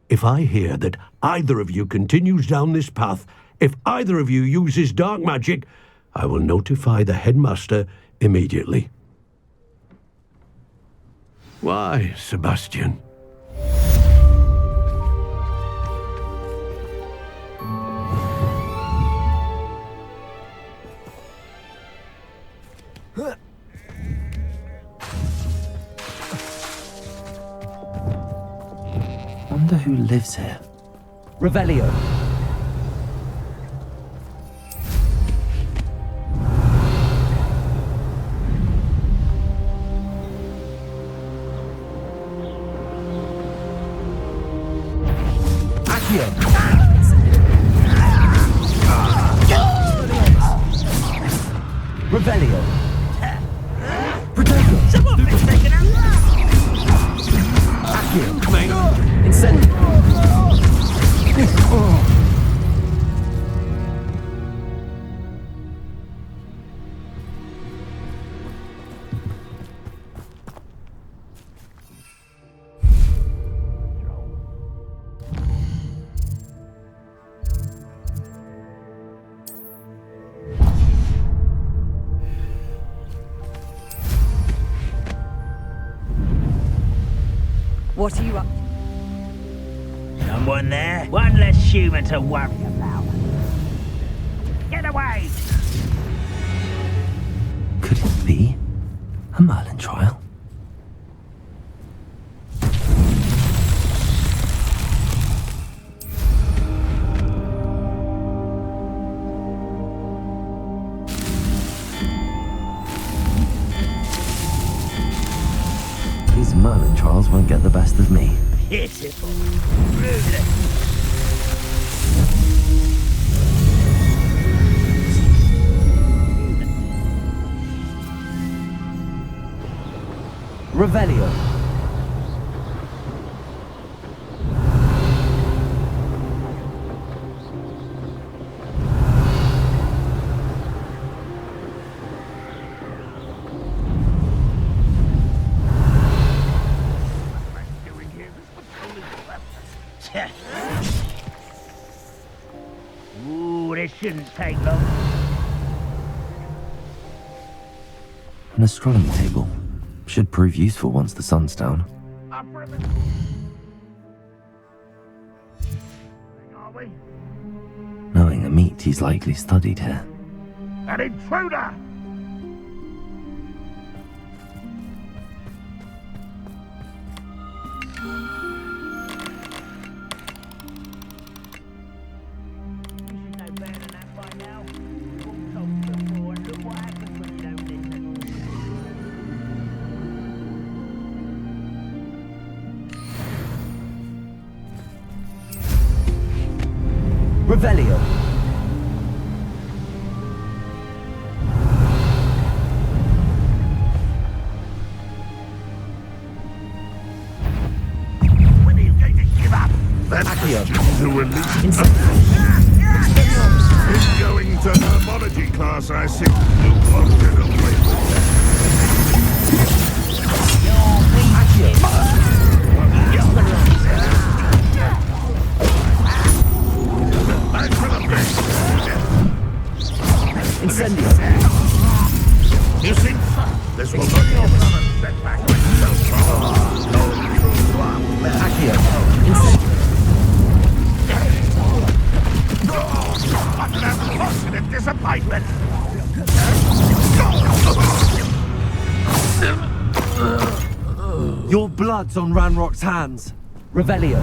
If I hear that either of you continues down this path, if either of you uses dark magic, I will notify the headmaster immediately. Why, Sebastian? Wonder who lives here. Revelio. Revelio. Protego. Accio. Incendio. What are you up? Someone there? One less human to worry about. Get away! Could it be a Merlin trial? These Merlin trials won't get the best of me. Pitiful. Ruthless. Revelio. Ooh, this shouldn't take long. An astronomy table. Should prove useful once the sun's down. Knowing a meat, he's likely studied here. An intruder! Revelio. When are you going to give up? That's to release. He's going to herbology class, I see. You wanted a Incendio. You see, this will not be another setback with Accio. Incendio. What an unfortunate disappointment! Your blood's on Ranrock's hands. Revelio.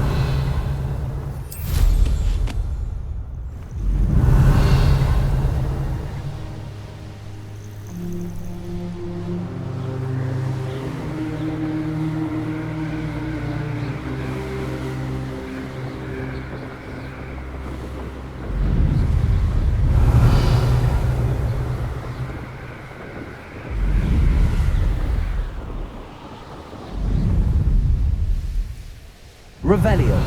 Revelio.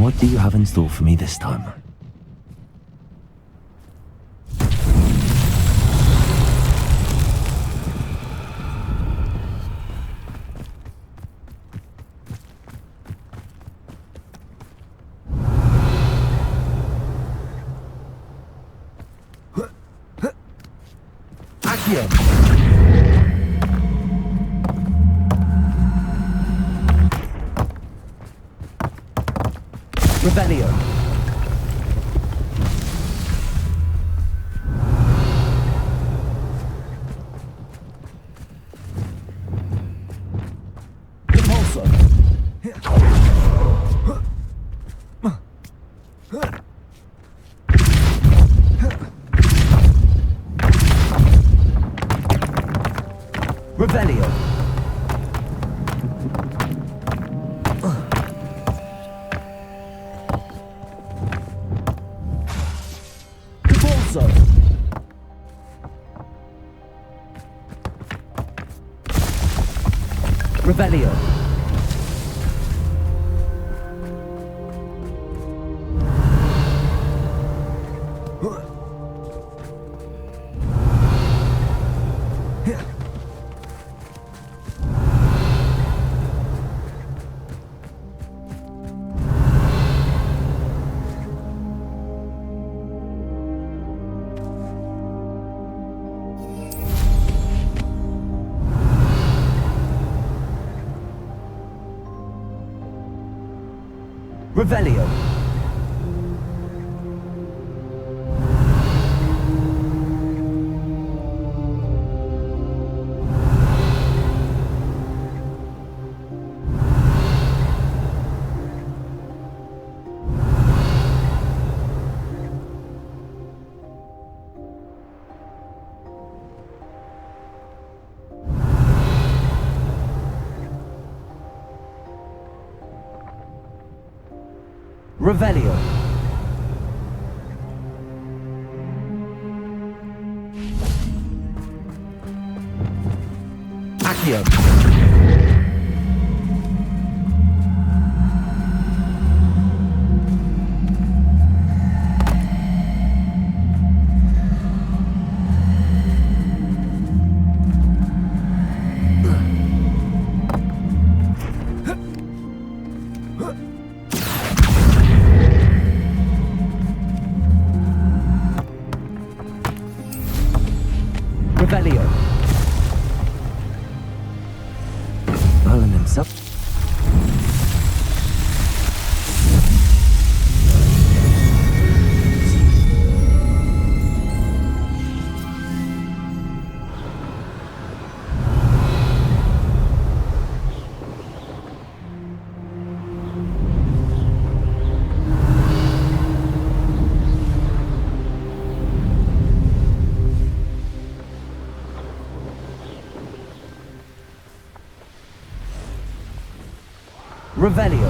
What do you have in store for me this time? Revelio. Repulsor. Revelio. Revelio. Revelio. Revelio. Accio. Revelio. Merlin himself. Revelio.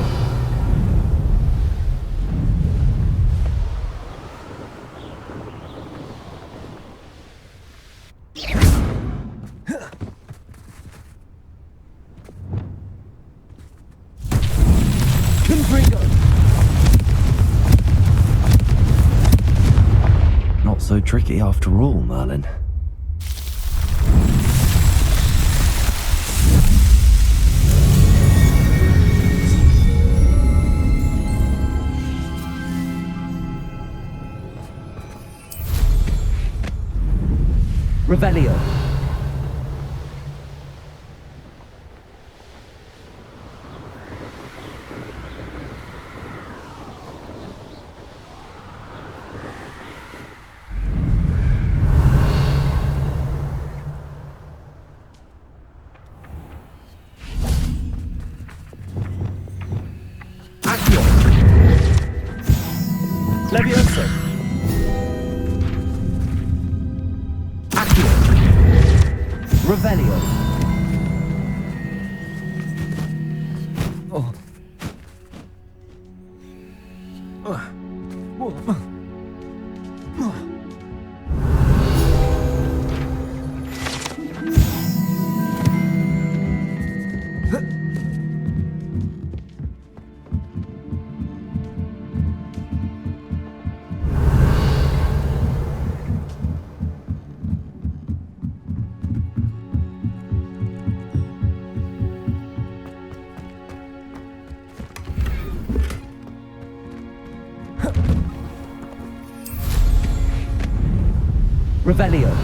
Not so tricky after all, Merlin. Revelio. Accio. Levioso. Accio. Revelio. Oh. Revelio.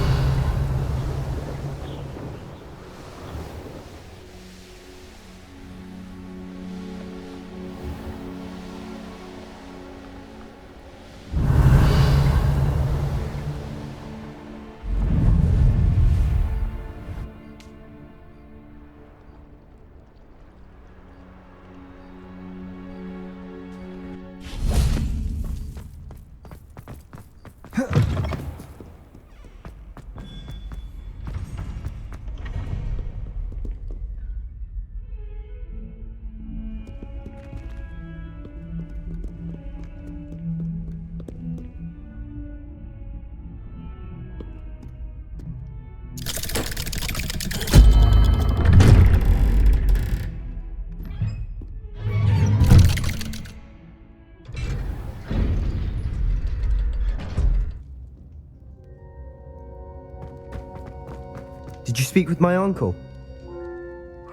Did you speak with my uncle?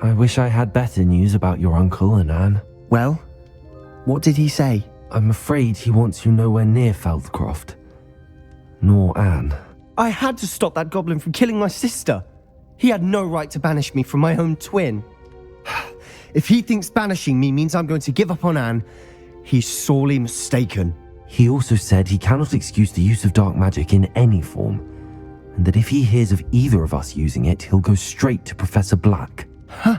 I wish I had better news about your uncle and Anne. Well, what did he say? I'm afraid he wants you nowhere near Feldcroft. Nor Anne. I had to stop that goblin from killing my sister. He had no right to banish me from my own twin. If he thinks banishing me means I'm going to give up on Anne, he's sorely mistaken. He also said he cannot excuse the use of dark magic in any form, and that if he hears of either of us using it, he'll go straight to Professor Black. Huh.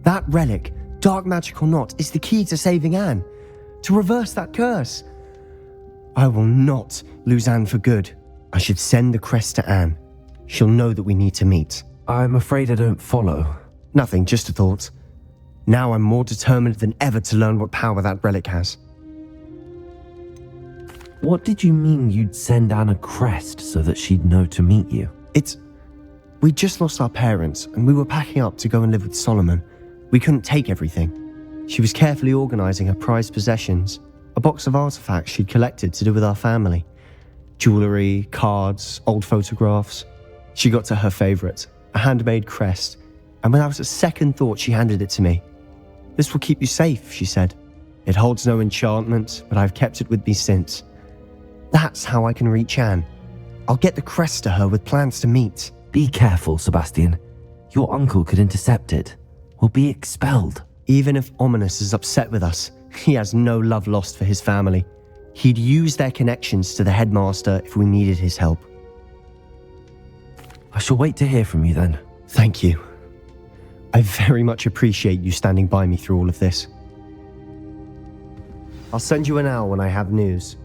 That relic, dark magic or not, is the key to saving Anne. To reverse that curse. I will not lose Anne for good. I should send the crest to Anne. She'll know that we need to meet. I'm afraid I don't follow. Nothing, just a thought. Now I'm more determined than ever to learn what power that relic has. What did you mean you'd send Anne a crest so that she'd know to meet you? We just lost our parents, and we were packing up to go and live with Solomon. We couldn't take everything. She was carefully organising her prized possessions, a box of artifacts she'd collected to do with our family. Jewellery, cards, old photographs. She got to her favourite, a handmade crest, and without a second thought she handed it to me. "This will keep you safe," she said. "It holds no enchantment, but I've kept it with me since. That's how I can reach Anne. I'll get the crest to her with plans to meet." Be careful, Sebastian. Your uncle could intercept it. We'll be expelled. Even if Ominous is upset with us, he has no love lost for his family. He'd use their connections to the headmaster if we needed his help. I shall wait to hear from you then. Thank you. I very much appreciate you standing by me through all of this. I'll send you an owl when I have news.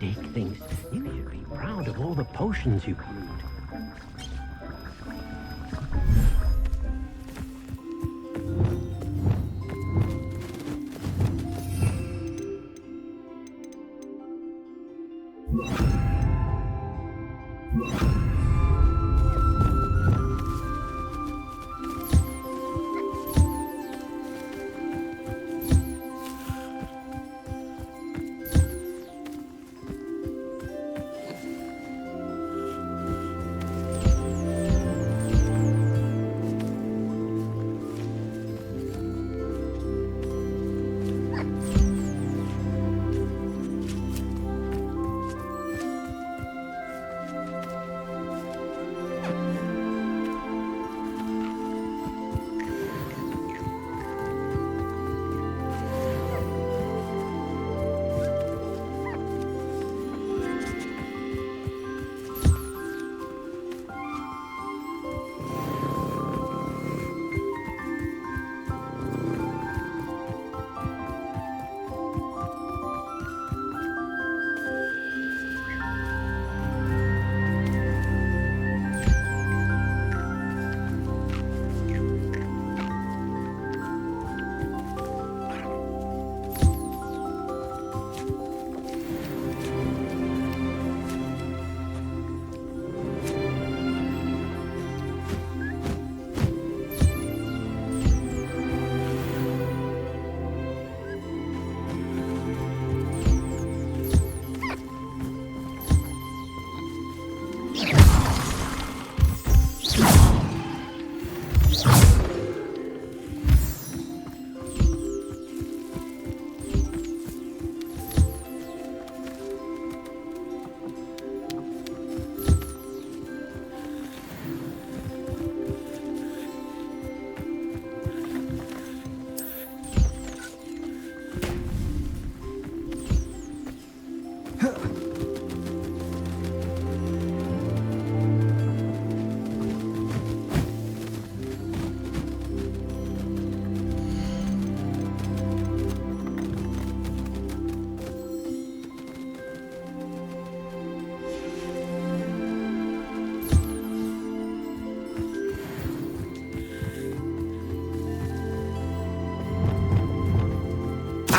Dick thinks you should be proud of all the potions you've brewed.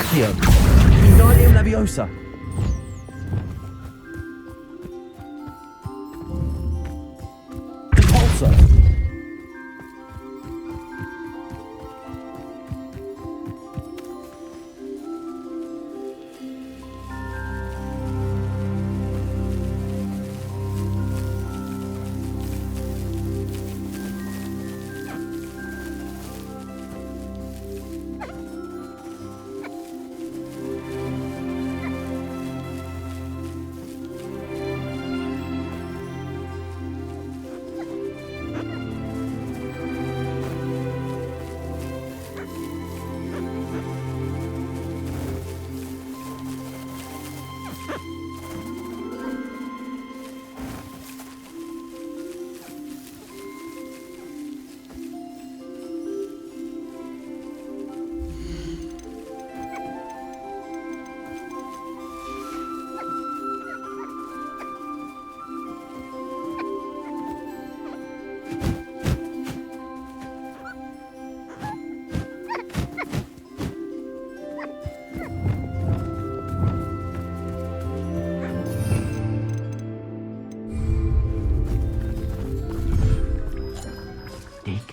Accio. Wingardium Leviosa. Repulsor.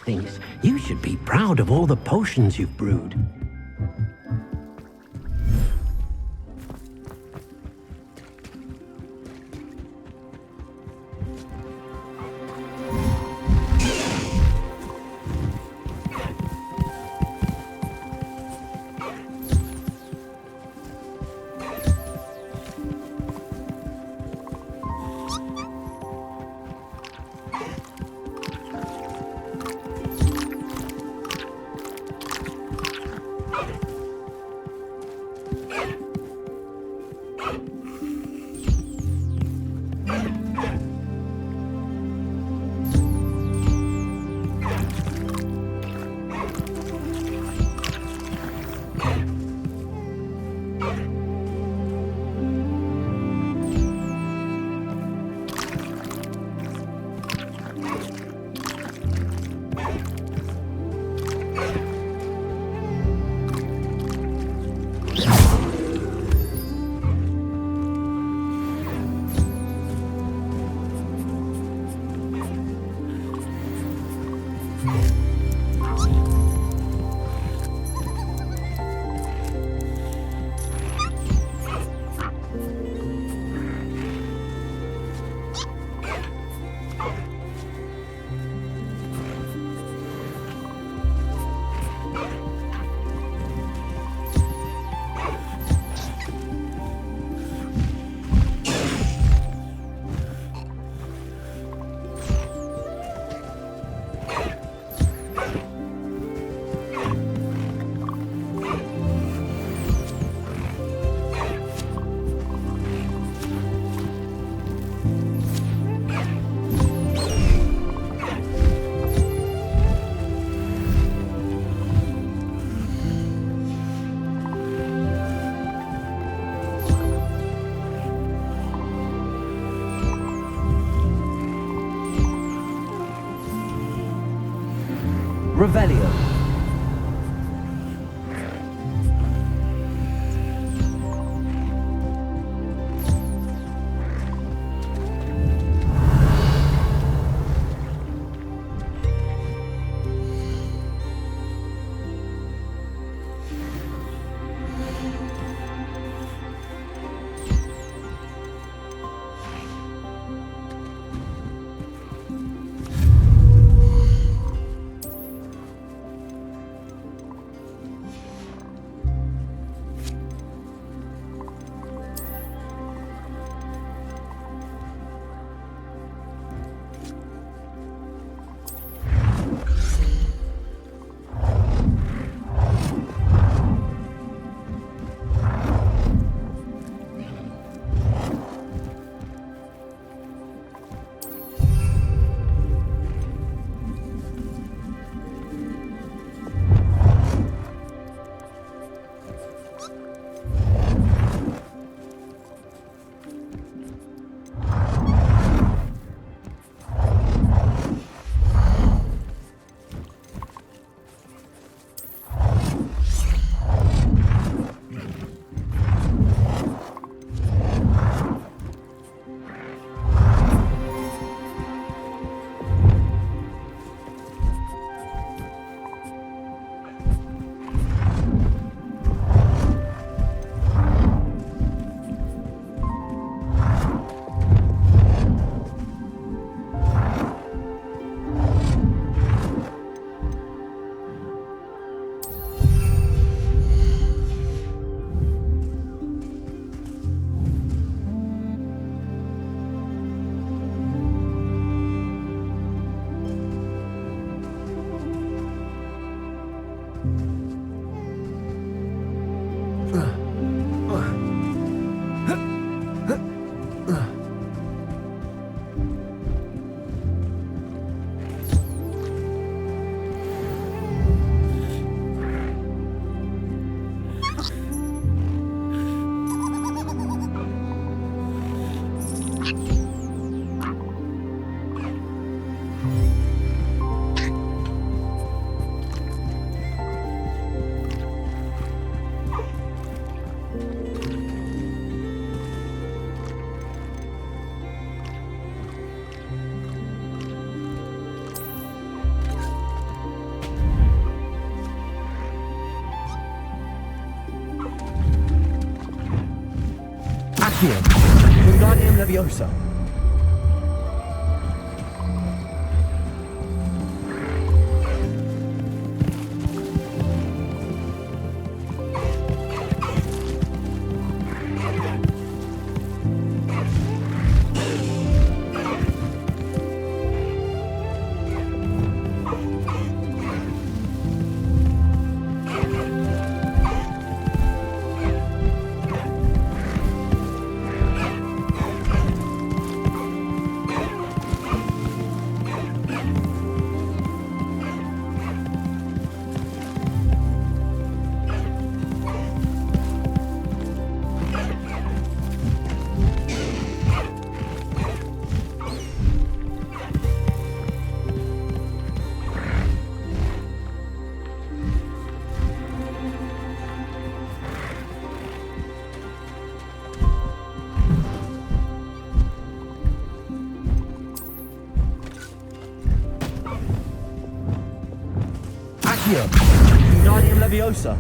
Thinks you should be proud of all the potions you've brewed. Revelio. Accio. Wingardium Leviosa. Accio. Wingardium Leviosa.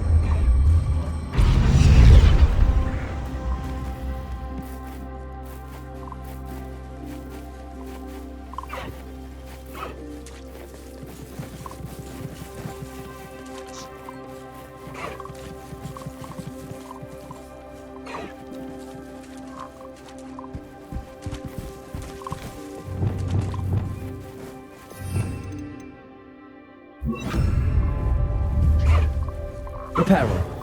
Reparo.